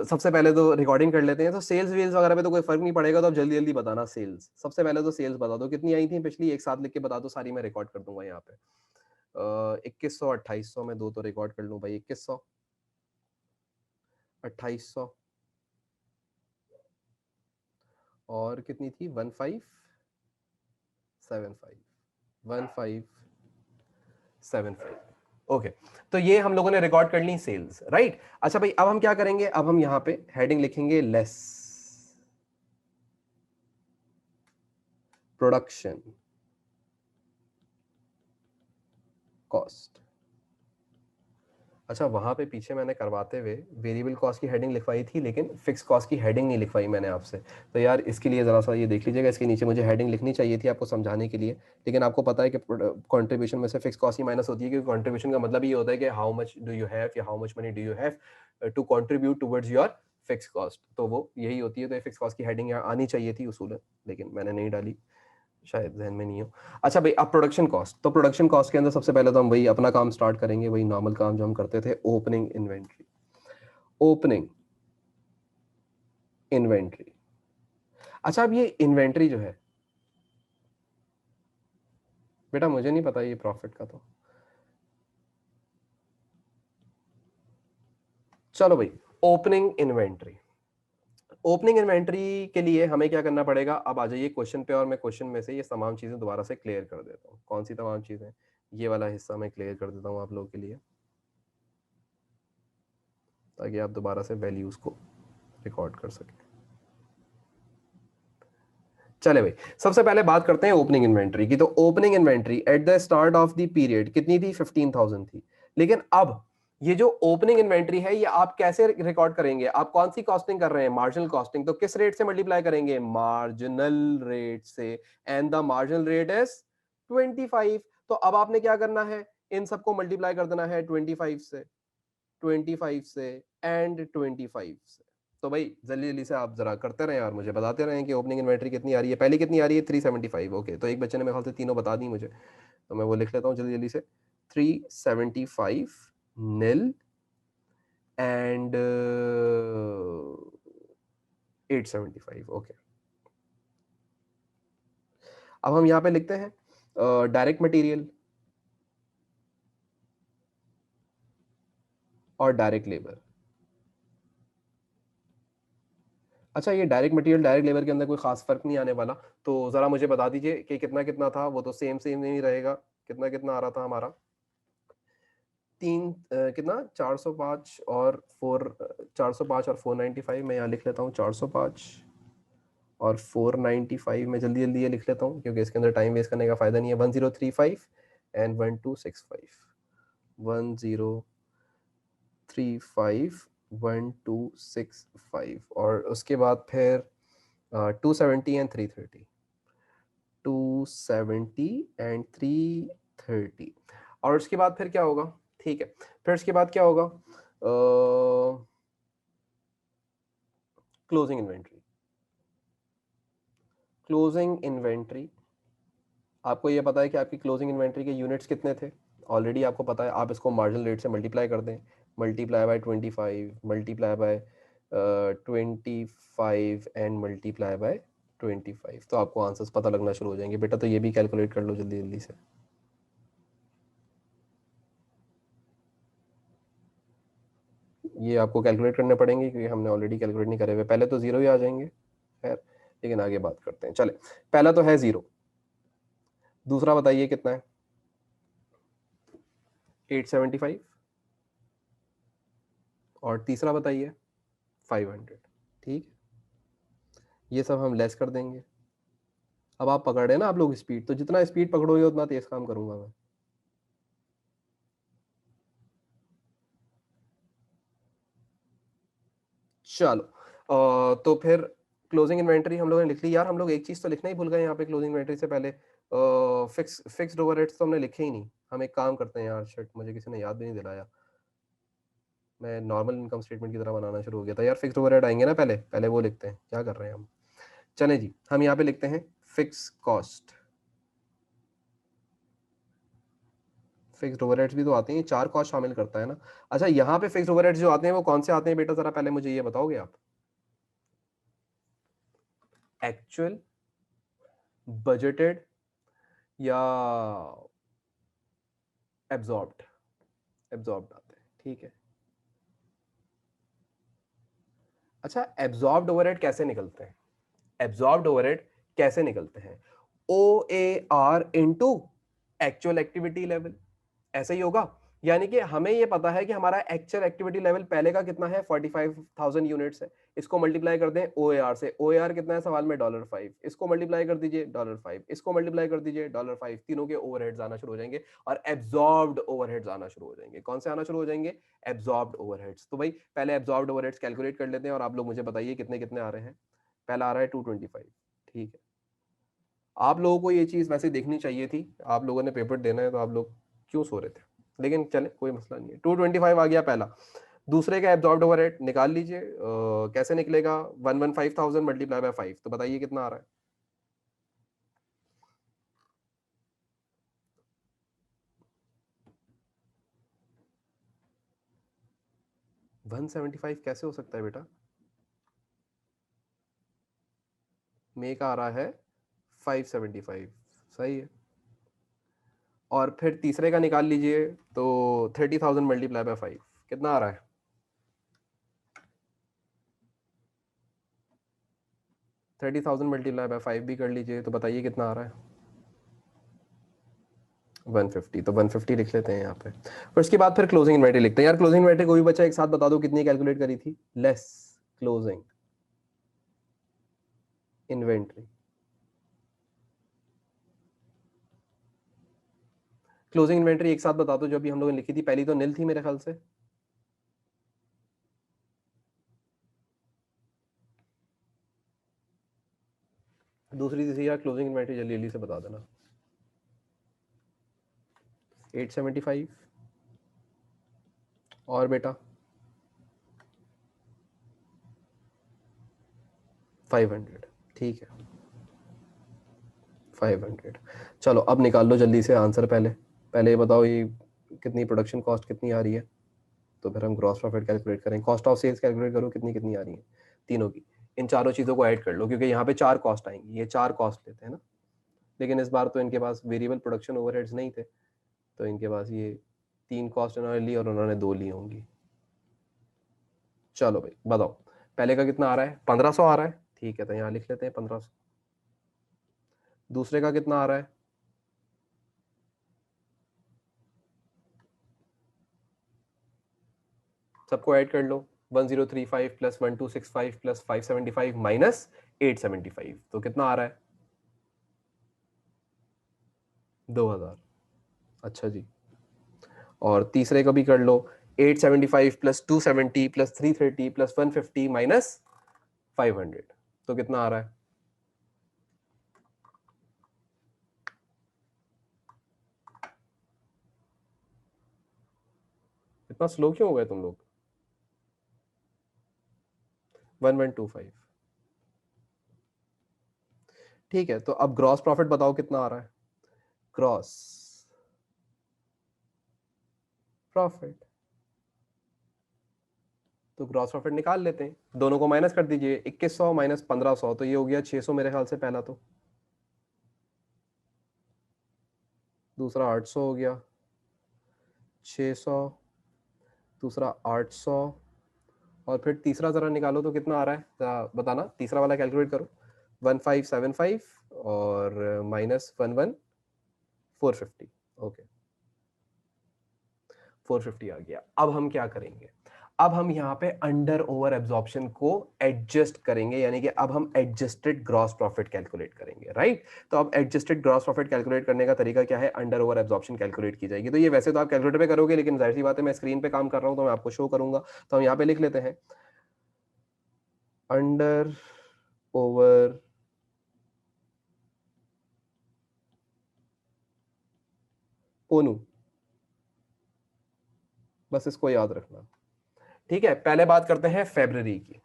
सबसे पहले तो रिकॉर्डिंग कर लेते हैं। तो सेल्स वेल्स वगैरह पे तो कोई फर्क नहीं पड़ेगा, तो अब जल्दी जल्दी बताना। सेल्स सबसे पहले तो सेल्स बता दो कितनी आई थी पिछली, एक साथ लिख के बता दो सारी, मैं रिकॉर्ड कर दूंगा यहाँ पे। 2100 2800 में दो तो रिकॉर्ड कर लूँ भाई। 2100 2800 और कितनी थी, 1575 1575। ओके, तो ये हम लोगों ने रिकॉर्ड कर ली सेल्स, राइट। अच्छा भाई, अब हम क्या करेंगे, अब हम यहां पे हेडिंग लिखेंगे लेस प्रोडक्शन कॉस्ट। अच्छा, वहां पे पीछे मैंने करवाते हुए वेरिएबल कॉस्ट की हेडिंग लिखवाई थी, लेकिन फिक्स कॉस्ट की हेडिंग नहीं लिखवाई मैंने आपसे। तो यार इसके लिए जरा सा ये देख लीजिएगा, इसके नीचे मुझे हेडिंग लिखनी चाहिए थी आपको समझाने के लिए। लेकिन आपको पता है कि कंट्रीब्यूशन में से फिक्स कॉस्ट ही माइनस होती है, क्योंकि कंट्रीब्यूशन का मतलब ये होता है कि how much do you have, या how much money do you have to contribute towards your fix cost. तो वो यही होती है। तो फिक्स कॉस्ट की हेडिंग यहाँ आनी चाहिए थी उसूलन, लेकिन मैंने नहीं डाली, शायद ध्यान में नहीं हो। अच्छा भाई, अब प्रोडक्शन कॉस्ट। तो प्रोडक्शन कॉस्ट के अंदर सबसे पहले तो हम वही अपना काम स्टार्ट करेंगे, वही नॉर्मल काम जो हम करते थे, ओपनिंग इन्वेंट्री। Opening inventory. अच्छा, अब ये इन्वेंट्री जो है, बेटा मुझे नहीं पता ये प्रॉफिट का, तो चलो भाई, ओपनिंग इन्वेंट्री। ओपनिंग इन्वेंट्री के लिए हमें क्या करना पड़ेगा, अब आ जाइए क्वेश्चन पे, और मैं क्वेश्चन में से ये तमाम चीजें दोबारा से क्लियर कर देता हूँ। कौन सी तमाम चीजें, ये वाला हिस्सा मैं क्लियर कर देता हूँ आप लोगों के लिए, ताकि आप दोबारा से वैल्यूज को रिकॉर्ड कर सकें। चले भाई, सबसे पहले बात करते हैं ओपनिंग इन्वेंट्री की। तो opening inventory at the start of the period कितनी थी, 15,000 थी। लेकिन अब ये जो ओपनिंग इन्वेंट्री है, ये आप कैसे रिकॉर्ड करेंगे, आप कौन सी कॉस्टिंग कर रहे हैं, मार्जिनल कॉस्टिंग। तो किस रेट से मल्टीप्लाई करेंगे, मार्जिनल रेट से। And the marginal rate is 25। तो अब आपने क्या करना है, इन सबको मल्टीप्लाई कर देना है 25 से, 25 से एंड 25 से। तो भाई जल्दी जल्दी से आप जरा करते रहे और मुझे बताते रहे कि ओपनिंग इन्वेंट्री कितनी आ रही है। पहले कितनी आ रही है, 375। ओके, तो एक बच्चे ने मेरे ख्याल से तीनों बता दी मुझे, तो मैं वो लिख लेता हूँ जल्दी जल्दी से। 375 नील एंड 875। ओके, अब हम यहाँ पे लिखते हैं डायरेक्ट मटेरियल और डायरेक्ट लेबर। अच्छा, ये डायरेक्ट मटेरियल डायरेक्ट लेबर के अंदर कोई खास फर्क नहीं आने वाला, तो जरा मुझे बता दीजिए कि कितना कितना था। वो तो सेम सेम नहीं रहेगा, कितना कितना आ रहा था हमारा। कितना 405 और 405 और 495 मैं यहाँ लिख लेता हूँ। 405 और 495 में जल्दी जल्दी ये लिख लेता हूँ क्योंकि इसके अंदर टाइम वेस्ट करने का फायदा नहीं है। 1035 एंड 1265, 1035 1265 और उसके बाद फिर 270 एंड 330, 270 एंड 330 और उसके बाद फिर क्या होगा? ठीक है, फिर उसके बाद क्या होगा? Closing inventory. क्लोजिंग इन्वेंट्री, आपको ये पता है कि आपकी क्लोजिंग इन्वेंट्री के यूनिट्स कितने थे? ऑलरेडी आपको पता है। आप इसको मार्जिनल रेट से मल्टीप्लाई कर दें, multiply by 25, multiply by 25 and multiply by 25, तो आपको आंसर्स पता लगना शुरू हो जाएंगे। बेटा तो ये भी कैलकुलेट कर लो जल्दी जल्दी से। ये आपको कैलकुलेट करने पड़ेंगे क्योंकि हमने ऑलरेडी कैलकुलेट नहीं करे हुए। पहले तो जीरो ही आ जाएंगे, खैर लेकिन आगे बात करते हैं। चले, पहला तो है जीरो, दूसरा बताइए कितना है? 875 और तीसरा बताइए 500। ठीक है, ये सब हम लेस कर देंगे। अब आप पकड़ रहे हैं ना आप लोग स्पीड, तो जितना स्पीड पकड़ोगे उतना तेज काम करूंगा मैं। चलो तो फिर क्लोजिंग इन्वेंटरी हम लोगों ने लिख ली। यार हम लोग एक चीज तो लिखना ही भूल गए यहाँ पे क्लोजिंग इन्वेंटरी से पहले। फिक्स्ड ओवरहेड्स तो हमने लिखे ही नहीं। हम एक काम करते हैं यार, शिट मुझे किसी ने याद भी नहीं दिलाया। मैं नॉर्मल इनकम स्टेटमेंट की तरह बनाना शुरू हो गया था यार। फिक्स्ड ओवरहेड आएंगे ना, पहले पहले वो लिखते हैं। क्या कर रहे हैं हम? चले जी, हम यहाँ पे लिखते हैं फिक्स कॉस्ट। फिक्स्ड ओवरहेड्स भी तो आते हैं, चार कॉस्ट शामिल करता है ना। अच्छा, यहाँ पे फिक्स्ड ओवरहेड्स जो आते हैं वो कौन से आते हैं बेटा? जरा पहले मुझे ये बताओगे आप। एक्चुअल, बजटेड या एब्जॉर्ब्ड? एब्जॉर्ब्ड आते हैं, ठीक है। अच्छा, एब्जॉर्ब्ड ओवरहेड कैसे निकलते हैं? एब्जॉर्ब्ड ओवरहेड कैसे निकलते हैं? O A R into actual activity level, ऐसे ही होगा। यानी कि हमें ये पता है कि हमारा एक्चुअल एक्टिविटी लेवल पहले का कितना है, 45,000 यूनिट्स है। इसको मल्टीप्लाई कर दें ओ ए आर से। ओ ए आर कितना है सवाल में? $5। इसको मल्टीप्लाई कर दीजिए $5, इसको मल्टीप्लाई कर दीजिए $5। तीनों के ओवरहेड्स आना शुरू हो जाएंगे और एब्जॉर्ब्ड ओवरहेड्स आना शुरू हो जाएंगे। कौन से आना शुरू हो जाएंगे? Absorbed overheads. तो भाई पहले एब्जॉर्ब्ड ओवरहेड्स कैलकुलेट कर लेते हैं और आप लोग मुझे बताइए कितने कितने आ रहे हैं। पहला आ रहा है 225, ठीक है। आप लोगों को ये चीज वैसे देखनी चाहिए थी, आप लोगों ने पेपर देना है तो आप लोग क्यों सो रहे थे? लेकिन चले, कोई मसला नहीं है। 225 आ गया पहला। दूसरे का एब्जॉर्ब्ड ओवरहेड निकाल लीजिए। कैसे निकलेगा? 115,000 मल्टीप्लाई बाय 5, तो बताइए कितना आ रहा है? 175 कैसे हो सकता है बेटा? मे का आ रहा है 575, सही है। और फिर तीसरे का निकाल लीजिए, तो 30,000 मल्टीप्लाई बाय 5 कितना आ रहा है? 30,000 मल्टीप्लाई बाय 5 भी कर लीजिए, तो बताइए कितना आ रहा है? 150। तो 150 लिख लेते हैं यहाँ पे। और उसके बाद फिर क्लोजिंग इन्वेंटरी लिखते हैं। यार क्लोजिंग इन्वेंटरी कोई बच्चा एक साथ बता दो कितनी कैलकुलेट करी थी? Less closing inventory. Closing inventory एक साथ बता दो जो अभी हम लोगों ने लिखी थी। पहली तो नील थी मेरे ख्याल से। दूसरी तीसरी यार क्लोजिंग इन्वेंटरी जल्दी जल्दी से बता देना। 875 और बेटा 500, ठीक है 500। चलो अब निकाल लो जल्दी से आंसर। पहले पहले ये बताओ ये कितनी प्रोडक्शन कॉस्ट कितनी आ रही है, तो फिर हम ग्रॉस प्रॉफिट कैलकुलेट करें। कॉस्ट ऑफ सेल्स कैलकुलेट करो कितनी कितनी आ रही है तीनों की। इन चारों चीज़ों को ऐड कर लो क्योंकि यहाँ पे चार कॉस्ट आएंगी, ये चार कॉस्ट लेते हैं ना। लेकिन इस बार तो इनके पास वेरिएबल प्रोडक्शन ओवरहेड्स नहीं थे, तो इनके पास ये तीन कॉस्ट उन्होंने ली और उन्होंने दो ली होंगी। चलो भाई बताओ, पहले का कितना आ रहा है? 1500 आ रहा है, ठीक है तो यहाँ लिख लेते हैं 1500। दूसरे का कितना आ रहा है? सबको ऐड कर लो, 1035 प्लस 1265 प्लस 575 माइनस 875, तो कितना आ रहा है? 2000। अच्छा जी। और तीसरे को भी कर लो, 875 प्लस 270 प्लस 330 प्लस 150 माइनस 500, तो कितना आ रहा है? इतना स्लो क्यों हो गए तुम लोग? 1125। ठीक है, तो अब ग्रॉस प्रॉफिट बताओ कितना आ रहा है? ग्रॉस प्रॉफिट, तो ग्रॉस प्रॉफिट निकाल लेते हैं, दोनों को माइनस कर दीजिए, 2100 माइनस 1500, तो ये हो गया 600 मेरे ख्याल से पहला, तो दूसरा 800 हो गया, 600, दूसरा 800, और फिर तीसरा जरा निकालो तो कितना आ रहा है, जरा बताना, तीसरा वाला कैलकुलेट करो, 1575 और माइनस 11 450, ओके 450 आ गया। अब हम क्या करेंगे, अब हम यहाँ पे अंडर ओवर एब्जॉर्प्शन को एडजस्ट करेंगे, यानी कि अब हम एडजस्टेड ग्रॉस प्रॉफिट कैलकुलेट करेंगे, राइट? तो अब एडजस्टेड ग्रॉस प्रॉफिट कैलकुलेट करने का तरीका क्या है, अंडर ओवर एब्जॉर्प्शन कैलकुलेट की जाएगी। तो ये वैसे तो आप कैलकुलेटर पे करोगे, लेकिन जाहिर सी बात है मैं स्क्रीन पे काम कर रहा हूं तो मैं आपको शो करूंगा, तो हम यहाँ पे लिख लेते हैं अंडर ओवर पोनू, बस इसको याद रखना, ठीक है? पहले बात करते हैं फेब्रवरी की,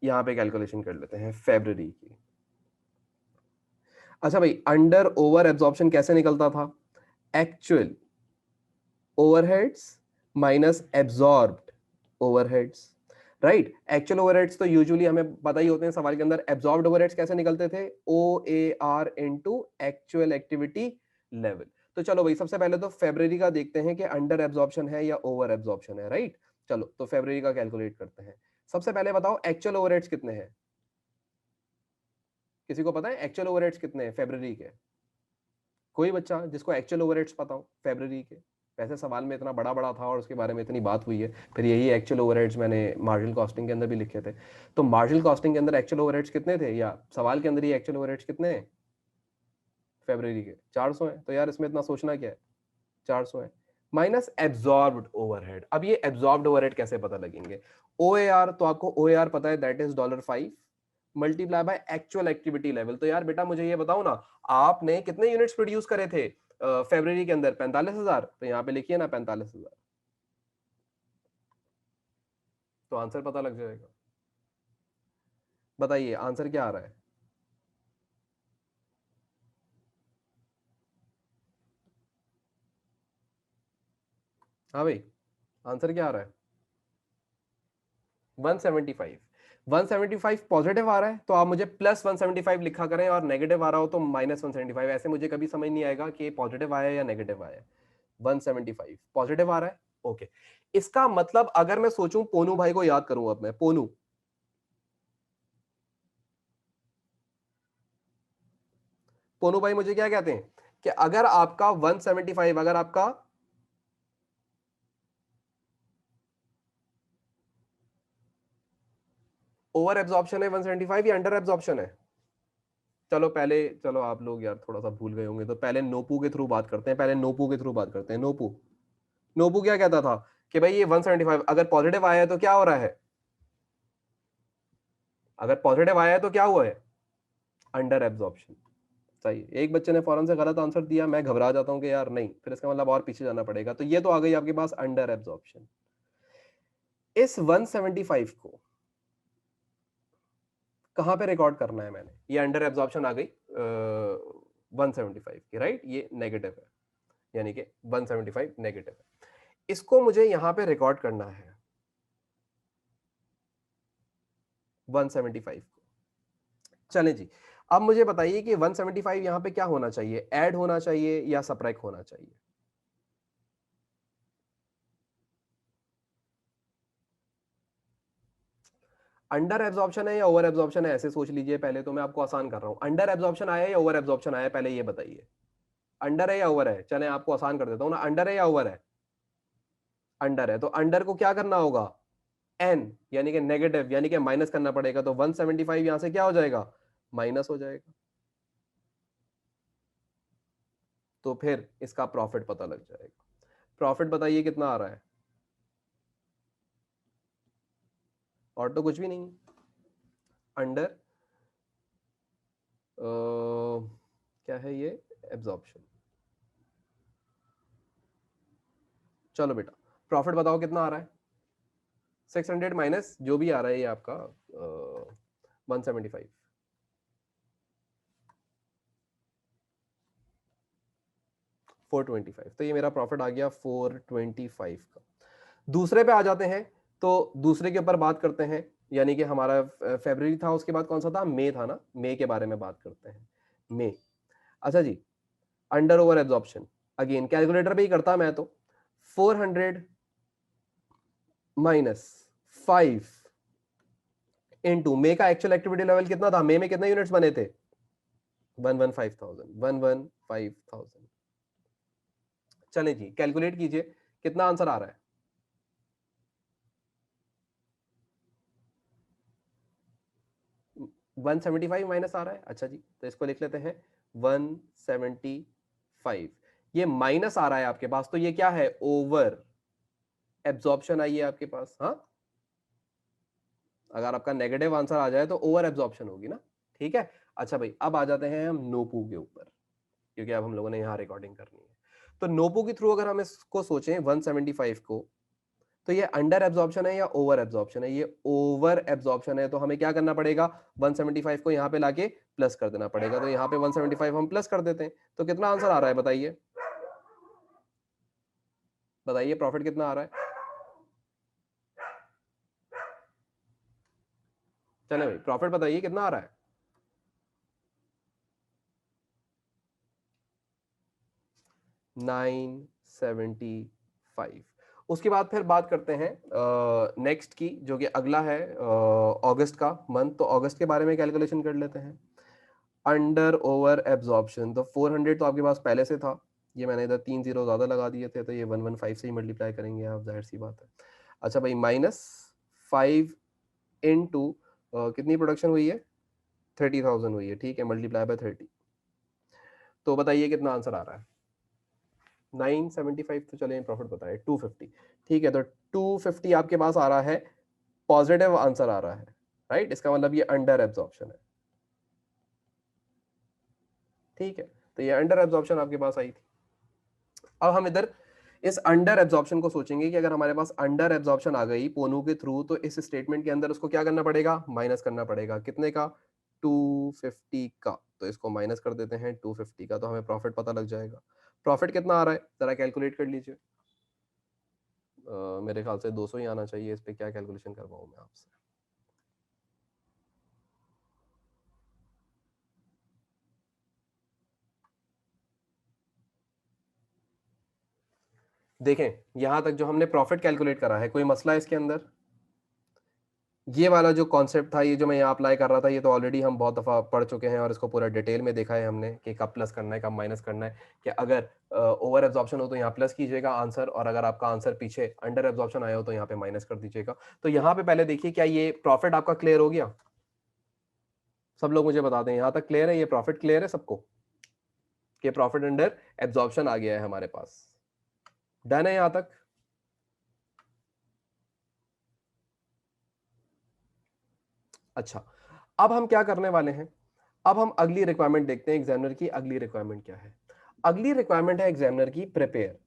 यहां पे कैलकुलेशन कर लेते हैं फेब्रवरी की। अच्छा भाई, अंडर ओवर एब्जॉर्प्शन कैसे निकलता था? Actual overheads minus absorbed overheads, right? Actual overheads तो यूजुअली हमें पता ही होते हैं सवाल के अंदर, एब्जॉर्ब्ड ओवरहेड्स कैसे निकलते थे? O A R into actual activity level. तो चलो भाई, सबसे पहले तो फेब्रवरी का देखते हैं कि अंडर एब्जॉर्प्शन है या ओवर एब्जॉर्प्शन है, राइट? चलो तो फेब्रवरी का कैलकुलेट करते हैं। सबसे पहले बताओ एक्चुअल ओवरहेड्स कितने हैं? किसी को पता है एक्चुअल ओवरहेड्स कितने हैं फेब्रवरी के? कोई बच्चा जिसको एक्चुअल ओवरहेड्स पता हो फेब्रवरी के? वैसे सवाल में इतना बड़ा बड़ा था और उसके बारे में इतनी बात हुई है, फिर यही एक्चुअल ओवरहेड्स मैंने मार्जिनल कॉस्टिंग के अंदर भी लिखे थे। तो मार्जिनल कॉस्टिंग के अंदर एक्चुअल ओवरहेड्स कितने थे, या सवाल के अंदर ही एक्चुअल ओवरहेड्स कितने हैं फेब्रवरी के? 400 है। तो यार इसमें इतना सोचना क्या है, 400 है माइनस एब्जॉर्ब्ड ओवरहेड। अब ये एब्जॉर्ब्ड ओवरहेड कैसे पता लगेंगे? ओएआर, तो आपको ओएआर पता है, that is $5 multiply by actual activity level. तो यार बेटा मुझे ये बताओ ना, आपने कितने यूनिट्स प्रोड्यूस करे थे फरवरी के अंदर? 45,000। तो यहाँ पे लिखिए ना 45,000, तो आंसर पता लग जाएगा। बताइए आंसर क्या आ रहा है? हाँ भाई, आंसर क्या आ रहा है? 175। 175 पॉजिटिव आ रहा है तो आप मुझे प्लस 175 लिखा करें, और नेगेटिव आ रहा हो तो माइनस 175। ऐसे मुझे कभी समझ नहीं आएगा कि पॉजिटिव आया या नेगेटिव आया। 175 पॉजिटिव आ रहा है, ओके। इसका मतलब अगर मैं सोचूं, पोनू भाई को याद करूं, अब मैं पोनू, पोनू भाई मुझे क्या कहते हैं कि अगर आपका 175, अगर आपका ओवर एब्जॉर्प्शन है 175 या अंडर एब्जॉर्प्शन है? चलो पहले, चलो आप लोग यार थोड़ा सा भूल गए होंगे, तो पहले नोपू के थ्रू बात करते हैं, पहले नोपू के थ्रू बात करते हैं। नोपू, नोपू क्या कहता था कि भाई ये 175 अगर पॉजिटिव आया है तो क्या हो रहा है? अगर पॉजिटिव आया है तो क्या हुआ है? Under absorption. सही, एक बच्चे ने फौरन से गलत आंसर दिया, मैं घबरा जाता हूं कि यार नहीं, फिर इसका मतलब और पीछे जाना पड़ेगा। तो ये तो आ गई आपके पास अंडर एब्जॉर्प्शन। इस 175 को कहां पे रिकॉर्ड करना है मैंने? ये अंडर एब्जॉर्प्शन आ गई 175 की, राइट? ये नेगेटिव है, यानी कि 175 नेगेटिव है। इसको मुझे यहां पे रिकॉर्ड करना है 175 को। चलें जी, अब मुझे बताइए कि 175 यहां पे क्या होना चाहिए, ऐड होना चाहिए या सबट्रैक्ट होना चाहिए? अंडर एब्जॉर्प्शन है या ओवर एब्जॉर्प्शन है, ऐसे सोच लीजिए पहले, तो मैं आपको आसान कर रहा हूं। अंडर एब्जॉर्प्शन आया या ओवर एब्जॉर्प्शन आया, पहले ये बताइए। अंडर है या ओवर है? चलें आपको आसान कर देता हूं ना, अंडर है या ओवर है? अंडर है, तो अंडर को क्या करना होगा? n यानी कि नेगेटिव, यानी कि माइनस करना पड़ेगा, तो 175 यहां से क्या हो जाएगा, माइनस हो जाएगा। तो फिर इसका प्रॉफिट पता लग जाएगा। प्रॉफिट बताइए कितना आ रहा है, और तो कुछ भी नहीं, अंडर क्या है ये, एब्जॉर्प्शन। चलो बेटा, प्रॉफिट बताओ कितना आ रहा है, 600 माइनस जो भी आ रहा है ये आपका 175, 425। तो ये मेरा प्रॉफिट आ गया 425 का। दूसरे पे आ जाते हैं, तो दूसरे के ऊपर बात करते हैं, यानी कि हमारा फरवरी था, उसके बाद कौन सा था, मई था ना, मई के बारे में बात करते हैं, मई। अच्छा जी, under over absorption, again calculator पे ही करता मैं तो, 400 माइनस 5 इनटू मई का एक्चुअल एक्टिविटी लेवल कितना था, मई में कितने यूनिट्स बने थे, 115,000। चलें जी, कैलकुलेट कीजिए कितना आंसर आ रहा है, 175 माइनस आ रहा है। अच्छा जी, तो इसको लिख लेते हैं 175, ये माइनस आ रहा है आपके पास, तो ये क्या है, ओवर एब्जॉर्प्शन आई है आपके पास। हाँ, अगर आपका नेगेटिव आंसर आ जाए तो ओवर एब्जॉर्प्शन होगी ना, ठीक है। अच्छा भाई, अब आ जाते हैं हम नोपू के ऊपर, क्योंकि अब हम लोगों ने यहाँ रिकॉर्डिंग करनी है। तो नोपू के थ्रू अगर हम इसको सोचें 175 को, तो ये अंडर एब्जॉर्प्शन है या ओवर एब्जॉर्प्शन है, ये ओवर एब्जॉर्प्शन है, तो हमें क्या करना पड़ेगा, 175 को यहाँ पे लाके प्लस कर देना पड़ेगा, तो यहाँ पे 175 हम प्लस कर देते हैं, तो कितना आंसर आ रहा है बताइए, बताइए प्रॉफिट कितना आ रहा है। चले भाई, प्रॉफिट बताइए कितना आ रहा है, 975। उसके बाद फिर बात करते हैं नेक्स्ट की, जो कि अगला है अगस्त का मंथ, तो अगस्त के बारे में कैलकुलेशन कर लेते हैं। अंडर ओवर एब्जॉर्प्शन, तो 400 तो आपके पास पहले से था, ये मैंने इधर 3 जीरो ज्यादा लगा दिए थे, तो ये 115 से ही मल्टीप्लाई करेंगे आप, जाहिर सी बात है। अच्छा भाई, माइनस 5 इनटू कितनी प्रोडक्शन हुई है, 30,000 हुई है, ठीक है, मल्टीप्लाई बाय 30। तो बताइए कितना आंसर आ रहा है, 975, तो चलें प्रॉफिट बताएं 250, ठीक है, तो 250 आपके पास आ रहा है, पॉजिटिव आंसर आ रहा है, राइट, इसका मतलब ये अंडर एब्जॉर्प्शन है, ठीक है। तो ये अंडर एब्जॉर्प्शन आपके पास आई थी। अब हम इधर इस अंडर एब्जॉर्प्शन को सोचेंगे कि अगर हमारे पास अंडर एब्जॉर्प्शन आ गई पोनू के थ्रू, तो इस स्टेटमेंट के अंदर उसको क्या करना पड़ेगा, माइनस करना पड़ेगा, कितने का, 250 का, तो इसको माइनस कर देते हैं 250 का, तो हमें प्रॉफिट पता लग जाएगा। प्रॉफिट कितना आ रहा है जरा कैलकुलेट कर लीजिए। मेरे ख्याल से 200 ही आना चाहिए, इस पे क्या कैलकुलेशन करवाऊं मैं आपसे। देखें, यहां तक जो हमने प्रॉफिट कैलकुलेट करा है, कोई मसला है इसके अंदर, ये वाला जो कॉन्सेप्ट था, ये जो मैं यहाँ अप्लाई कर रहा था, ये तो ऑलरेडी हम बहुत दफ़ा पढ़ चुके हैं और इसको पूरा डिटेल में देखा है हमने कि कब प्लस करना है, कब माइनस करना है, कि अगर ओवर एब्जॉर्प्शन हो तो यहाँ प्लस कीजिएगा आंसर, और अगर आपका आंसर पीछे अंडर एब्जॉर्प्शन आया हो तो यहाँ पे माइनस कर दीजिएगा। तो यहाँ पे पहले देखिए, क्या ये प्रॉफिट आपका क्लियर हो गया, सब लोग मुझे बता दें, यहाँ तक क्लियर है, ये प्रॉफिट क्लियर है सबको, कि प्रॉफिट अंडर एब्जॉर्प्शन आ गया है हमारे पास, डन है यहाँ तक। अच्छा, अब हम क्या करने वाले हैं, अब हम अगली रिक्वायरमेंट देखते हैं, एग्जामिनर की अगली रिक्वायरमेंट क्या है। अगली रिक्वायरमेंट है एग्जामिनर की, prepare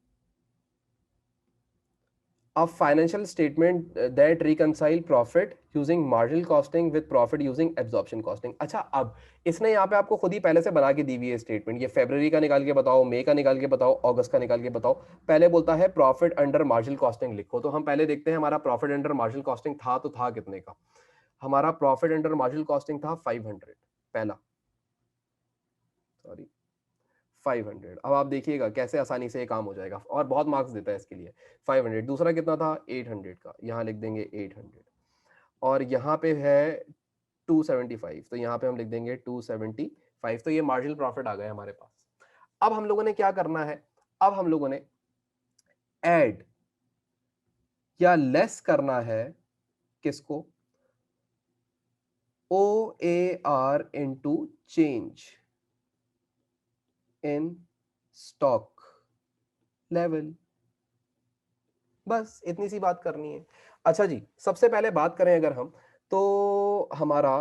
a financial statement that reconcile profit using marginal costing with profit using absorption costing। अच्छा, अब इसने यहाँ पे आपको खुद ही पहले से बना के दी हुई है स्टेटमेंट, ये फरवरी का निकाल के बताओ, मई का निकाल के बताओ, अगस्त का निकाल के बताओ। पहले बोलता है प्रॉफिट अंडर मार्जिनल कॉस्टिंग लिखो, तो हम पहले देखते हैं हमारा प्रॉफिट अंडर मार्जिनल कॉस्टिंग था तो था कितने का, हमारा प्रॉफिट अंडर मार्जिनल कॉस्टिंग था 500, पहला, सॉरी 500। अब आप देखिएगा कैसे आसानी से ये काम हो जाएगा, और बहुत मार्क्स देता है इसके लिए। 500, दूसरा कितना था 800 का, यहाँ लिख देंगे 800, और यहाँ पे है 275, तो यहाँ पे हम लिख देंगे 275, तो ये मार्जिनल प्रॉफिट आ गया हमारे पास। अब हम लोगों ने क्या करना है, अब हम लोगों ने ऐड या लेस करना है किसको? OAR into change in stock level। बस इतनी सी बात करनी है। अच्छा जी, सबसे पहले बात करें अगर हम, तो हमारा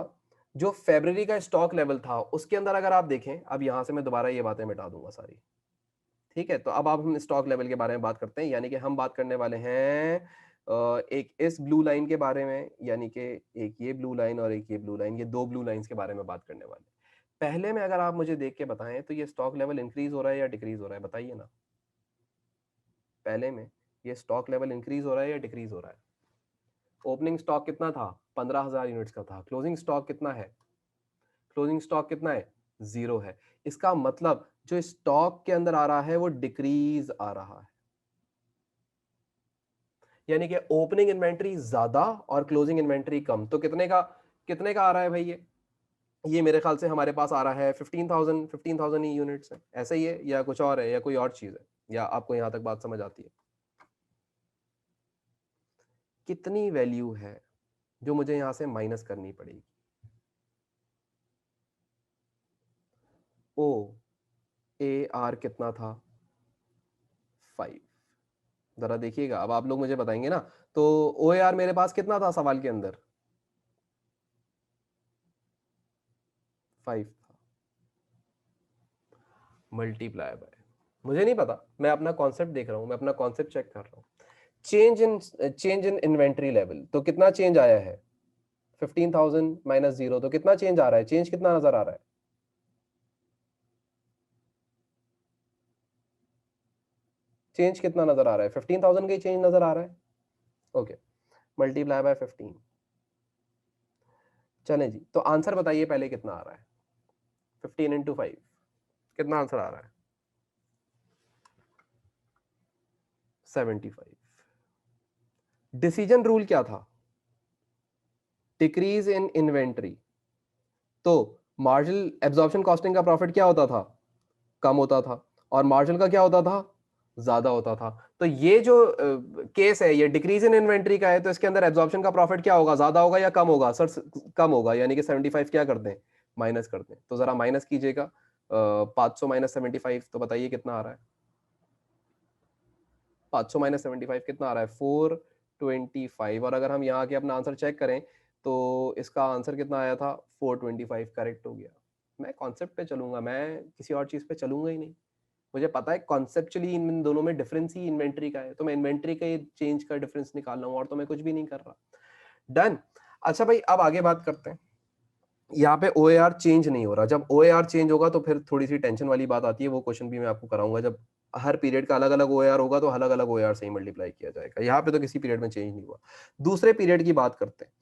जो फरवरी का स्टॉक लेवल था उसके अंदर अगर आप देखें, अब यहां से मैं दोबारा ये बातें मिटा दूंगा सारी, ठीक है? तो अब आप हम स्टॉक लेवल के बारे में बात करते हैं, यानी कि हम बात करने वाले हैं एक इस ब्लू लाइन के बारे में, यानी कि एक ये ब्लू लाइन और एक ये ब्लू लाइन, ये दो ब्लू लाइंस के बारे में बात करने वाले हैं। पहले में अगर आप मुझे देख के बताएं तो ये स्टॉक लेवल इंक्रीज हो रहा है या डिक्रीज हो रहा है, बताइए ना। पहले में ये स्टॉक लेवल इंक्रीज हो रहा है या डिक्रीज हो रहा है? ओपनिंग स्टॉक कितना था? 15,000 यूनिट्स का था। क्लोजिंग स्टॉक कितना है? क्लोजिंग स्टॉक कितना है? 0 है। इसका मतलब जो स्टॉक के अंदर आ रहा है वो डिक्रीज आ रहा है, यानी कि ओपनिंग इन्वेंट्री ज्यादा और क्लोजिंग इन्वेंट्री कम। तो कितने का आ रहा है भाई? ये मेरे ख्याल से हमारे पास आ रहा है 15,000 ही यूनिट्स है, ऐसा ही है या कुछ और है या कोई और चीज है? या आपको यहां तक बात समझ आती है? कितनी वैल्यू है जो मुझे यहां से माइनस करनी पड़ेगी? ओ ए आर कितना था? 5। जरा देखिएगा, अब आप लोग मुझे बताएंगे ना। तो ओ ए आर मेरे पास कितना था सवाल के अंदर? 5 था। मल्टीप्लाई बाय, मुझे नहीं पता, मैं अपना कॉन्सेप्ट देख रहा हूं, मैं अपना कॉन्सेप्ट चेक कर रहा हूं। चेंज इन इन्वेंट्री लेवल, तो कितना चेंज आया है? 15,000 माइनस 0, तो कितना चेंज आ रहा है? चेंज कितना नजर आ रहा है? चेंज कितना नजर आ रहा है? 15,000 का ही चेंज नजर आ रहा है। Okay, multiply by 15। चलें जी, तो आंसर बताइए पहले कितना आ रहा है? 15 into 5 कितना आंसर आ रहा है? 75। डिसीजन रूल क्या था? Decrease in inventory. तो मार्जिनल एब्जॉर्प्शन कॉस्टिंग का प्रॉफिट क्या होता था? कम होता था। और मार्जिनल का क्या होता था? ज्यादा होता था। तो ये जो केस है ये डिक्रीज इन इन्वेंट्री का है, तो इसके अंदर एब्जॉर्प्शन का प्रॉफिट क्या होगा? ज्यादा होगा या कम होगा सर? कम होगा, यानी कि 75 क्या कर दें? माइनस कर दें। तो जरा माइनस कीजिएगा, 500 माइनस 75, तो बताइए कितना आ रहा है? 500 माइनस 75 कितना आ रहा है? 425। और अगर हम यहाँ के अपना आंसर चेक करें तो इसका आंसर कितना आया था? 425 करेक्ट हो गया। मैं कॉन्सेप्ट पे चलूंगा, मैं किसी और चीज पे चलूंगा ही नहीं। मुझे पता है कॉन्सेप्चुअली इन दोनों में डिफरेंस ही इन्वेंट्री का है, तो मैं इन्वेंट्री का चेंज का डिफरेंस निकाल रहा हूँ, और तो मैं कुछ भी नहीं कर रहा। डन। अच्छा भाई, अब आगे बात करते हैं। यहाँ पे ओ चेंज नहीं हो रहा। जब ओ चेंज होगा तो फिर थोड़ी सी टेंशन वाली बात आती है, वो क्वेश्चन भी मैं आपको कराऊंगा। जब हर पीरियड का अलग अलग ओ होगा तो अलग अलग ओ से ही मल्टीप्लाई किया जाएगा। यहाँ पे तो किसी पीरियड में चेंज नहीं हुआ। दूसरे पीरियड की बात करते हैं,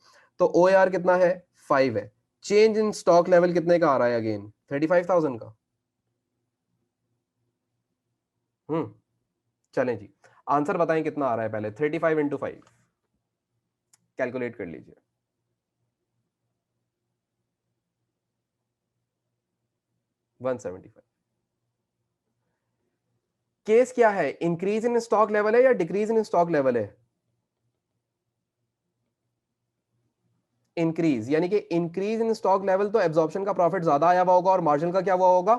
तो ओ कितना है? 5 है। चेंज इन स्टॉक लेवल कितने का आ रहा है? अगेन 35,000 का। चलें जी, आंसर बताएं कितना आ रहा है पहले? 35 into 5 कैलकुलेट कर लीजिए। 175। केस क्या है? इंक्रीज इन स्टॉक लेवल है या डिक्रीज इन स्टॉक लेवल है? इंक्रीज, यानी कि इंक्रीज इन स्टॉक लेवल, तो एब्जॉर्प्शन का प्रॉफिट ज्यादा आया हुआ होगा और मार्जिन का क्या हुआ होगा?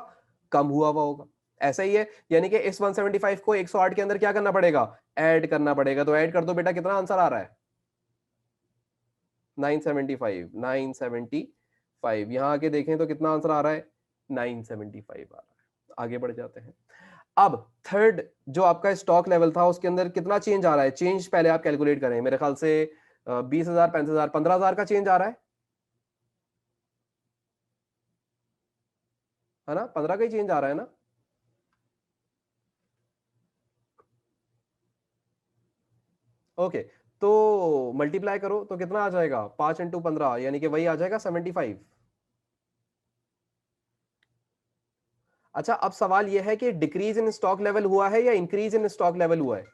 कम हुआ हुआ होगा। ऐसा ही है, यानी कि इस 175 को 108 के अंदर क्या करना पड़ेगा? ऐड करना पड़ेगा। तो ऐड कर दो बेटा, कितना आंसर आ रहा है? 975। 975 यहां आके देखें तो कितना आंसर आ रहा है? 975 आ रहा है। आगे बढ़ जाते हैं। अब थर्ड जो आपका स्टॉक लेवल था उसके अंदर कितना चेंज आ रहा है? चेंज पहले आप कैलकुलेट करें, मेरे ख्याल से 20,000, 35,000, 15,000 का चेंज आ रहा है ना? 15 का ही चेंज आ रहा है ना? ओके, तो मल्टीप्लाई करो तो कितना आ जाएगा? 5 into 15, यानी कि वही आ जाएगा 75। अच्छा, अब सवाल यह है कि डिक्रीज इन स्टॉक लेवल हुआ है या इंक्रीज इन स्टॉक लेवल हुआ है?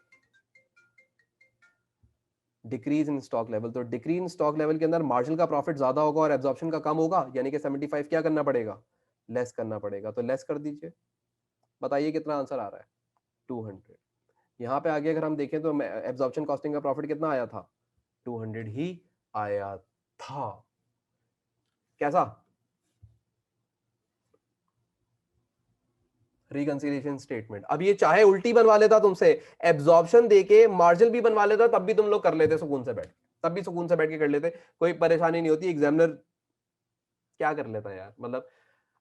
Decrease in stock level. तो डिक्रीज इन स्टॉक लेवल के अंदर मार्जिनल का प्रॉफिट ज्यादा होगा और एब्जॉर्प्शन का कम होगा, यानी कि 75 क्या करना पड़ेगा? लेस करना पड़ेगा। तो लेस कर दीजिए, बताइए कितना आंसर आ रहा है? 200। यहाँ पे आगे अगर हम देखें तो एब्जॉर्प्शन कॉस्टिंग का प्रॉफिट कितना आया था? 200 ही आया था। कैसा? Reconciliation statement. अब ये चाहे उल्टी बनवा लेता तुमसे, एब्जॉर्प्शन देके मार्जिनल भी बनवा लेता, तब भी तुम लोग कर लेते सुकून से बैठ के, तब भी सुकून से बैठ के कर लेते, कोई परेशानी नहीं होती। एग्जामिनर क्या कर लेता यार, मतलब।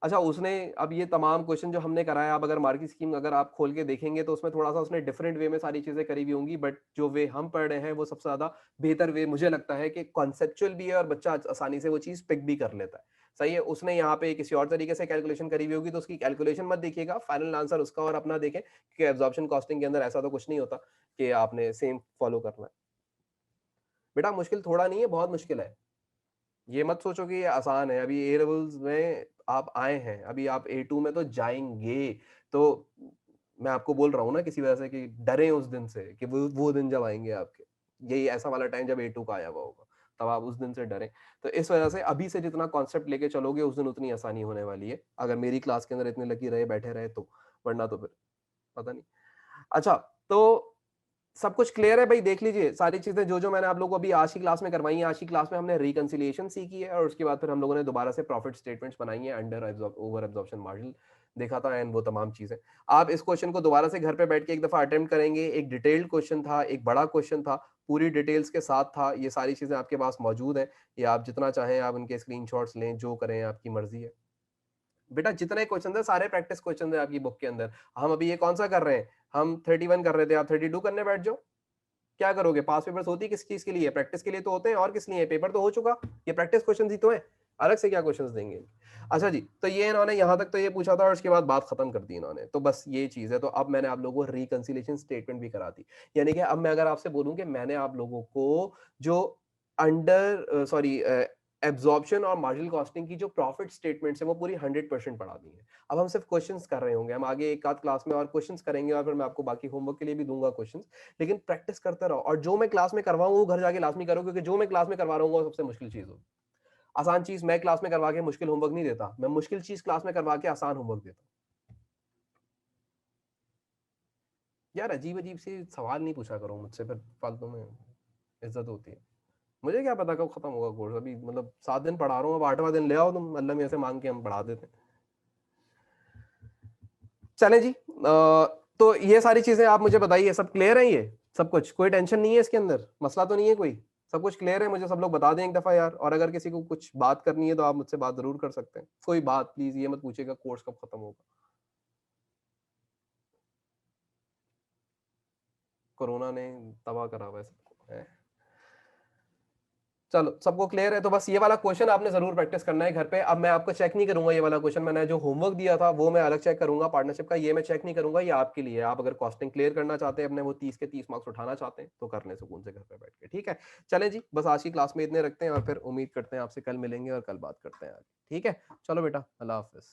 अच्छा, उसने अब ये तमाम क्वेश्चन जो हमने कराया, अब अगर मार्किंग स्कीम अगर आप खोल के देखेंगे तो उसमें थोड़ा सा उसने डिफरेंट वे में सारी चीजें करी हुई होंगी, बट जो वे हम पढ़ रहे हैं वो सबसे ज्यादा बेहतर वे मुझे लगता है कि कॉन्सेप्चुअल भी है और बच्चा आसानी से वो चीज पिक भी कर लेता है। सही है। उसने यहाँ पे किसी और तरीके से कैलकुलेशन करी हुई होगी, तो उसकी कैलकुलेशन मत देखिएगा, फाइनल आंसर उसका और अपना देखें कि एब्जॉर्प्शन कॉस्टिंग के अंदर ऐसा तो कुछ नहीं होता कि आपने सेम फॉलो करना है। बेटा मुश्किल थोड़ा नहीं है, बहुत मुश्किल है। ये मत सोचो कि ये आसान है। अभी ए लेवल्स में आप आए हैं, अभी आप A2 में तो जाएंगे। तो मैं आपको बोल रहा हूँ ना किसी वजह से कि डरे उस दिन से, कि वो दिन जब आएंगे आपके, यही ऐसा वाला टाइम जब A2 का आया हुआ होगा, तब आप उस दिन से डरें। तो इस वजह से अभी से जितना कॉन्सेप्ट लेके चलोगे उस दिन उतनी आसानी होने वाली है, अगर मेरी क्लास के अंदर इतने लगी रहे बैठे रहे तो, वरना तो फिर पता नहीं। अच्छा, तो सब कुछ क्लियर है भाई? देख लीजिए सारी चीजें जो जो मैंने आप लोगों को अभी आज की क्लास में करवाई है। आज की क्लास में हमने रिकंसिलिएशन सीखी है, और उसके बाद फिर हम लोगों ने दोबारा से प्रॉफिट स्टेटमेंट्स बनाई है, अंडर ओवर एब्जॉर्प्शन मार्जिन देखा था, एंड वो तमाम चीजें। आप इस क्वेश्चन को दोबारा से घर पे बैठ के एक दफा अटेम्प्ट करेंगे। एक डिटेल्ड क्वेश्चन था, एक बड़ा क्वेश्चन था, पूरी डिटेल्स के साथ था। ये सारी चीजें आपके पास मौजूद है, ये आप जितना चाहें आप उनके स्क्रीनशॉट्स लें, जो करें आपकी मर्जी है। बेटा जितने क्वेश्चन है सारे प्रैक्टिस क्वेश्चन है आपकी बुक के अंदर। हम अभी ये कौन सा कर रहे हैं? हम 31 कर रहे थे, आप 32 करने बैठ जाओ। क्या करोगे? पास पेपर्स होती है किस चीज के लिए? प्रैक्टिस के लिए तो होते हैं, और किस लिए? पेपर तो हो चुका, ये प्रैक्टिस क्वेश्चन ही तो है, अलग से क्या क्वेश्चंस देंगे? अच्छा जी, तो ये इन्होंने यहां तक तो ये पूछा था और उसके बाद बात खत्म कर दी इन्होंने, तो बस ये चीज है। तो अब मैंने आप लोगों को रिकंसिलिएशन स्टेटमेंट भी करा दी, यानी कि अब मैं अगर आपसे बोलूं कि मैंने आप लोगों को जो अंडर सॉरी एब्जॉर्प्शन और मार्जिनल कॉस्टिंग की जो प्रॉफिट स्टेटमेंट्स है वो पूरी 100% पढ़ा दी है। अब हम सिर्फ क्वेश्चंस कर रहे होंगे, हम आगे एक आध क्लास में और क्वेश्चंस करेंगे, और फिर मैं आपको बाकी होमवर्क के लिए भी दूंगा क्वेश्चंस। लेकिन प्रैक्टिस करते रहो, और जो मैं क्लास में करवाऊंगा वो घर जाके लाजमी करो, क्योंकि जो मैं क्लास में करवा रहा हूँ वो सबसे मुश्किल चीज होगी। आसान चीज मैं क्लास में करवा के मुश्किल होमवर्क नहीं देता, मैं मुश्किल चीज क्लास में करवा के आसान होमवर्क देता हूँ। यार अजीब अजीब से सवाल नहीं पूछा करो मुझसे, फिर फालतू में इज्जत होती है। मुझे क्या पता कब खत्म होगा कोर्स? अभी मतलब 7 दिन पढ़ा रहा हूँ, अब 8वां दिन ले आओ तुम, अल्लाह में ऐसे मांग के हम पढ़ा देते हैं। चले जी, तो ये सारी चीजें आप मुझे बताइए, सब क्लियर है? ये सब कुछ, कोई टेंशन नहीं है इसके अंदर, मसला तो नहीं है कोई? सब कुछ क्लियर है? मुझे सब लोग बता दें एक दफा यार। और अगर किसी को कुछ बात करनी है तो आप मुझसे बात जरूर कर सकते हैं। कोई बात प्लीज ये मत पूछेगा कोर्स कब खत्म होगा। कोरोना ने तबाह करा हुआ है सबको है। चलो सबको क्लियर है? तो बस ये वाला क्वेश्चन आपने जरूर प्रैक्टिस करना है घर पे। अब मैं आपको चेक नहीं करूंगा, ये वाला क्वेश्चन मैंने जो होमवर्क दिया था वो मैं अलग चेक करूंगा, पार्टनरशिप का ये मैं चेक नहीं करूंगा, ये आपके लिए है। आप अगर कॉस्टिंग क्लियर करना चाहते हैं अपने, वो 30 के 30 मार्क्स उठाना चाहते हैं तो कर लें सुकून से घर पे बैठ के, ठीक है? चलें जी, बस आज की क्लास में इतने रखते हैं, और फिर उम्मीद करते हैं आपसे कल मिलेंगे और कल बात करते हैं आगे, ठीक है? चलो बेटा, अल्लाह हाफिज।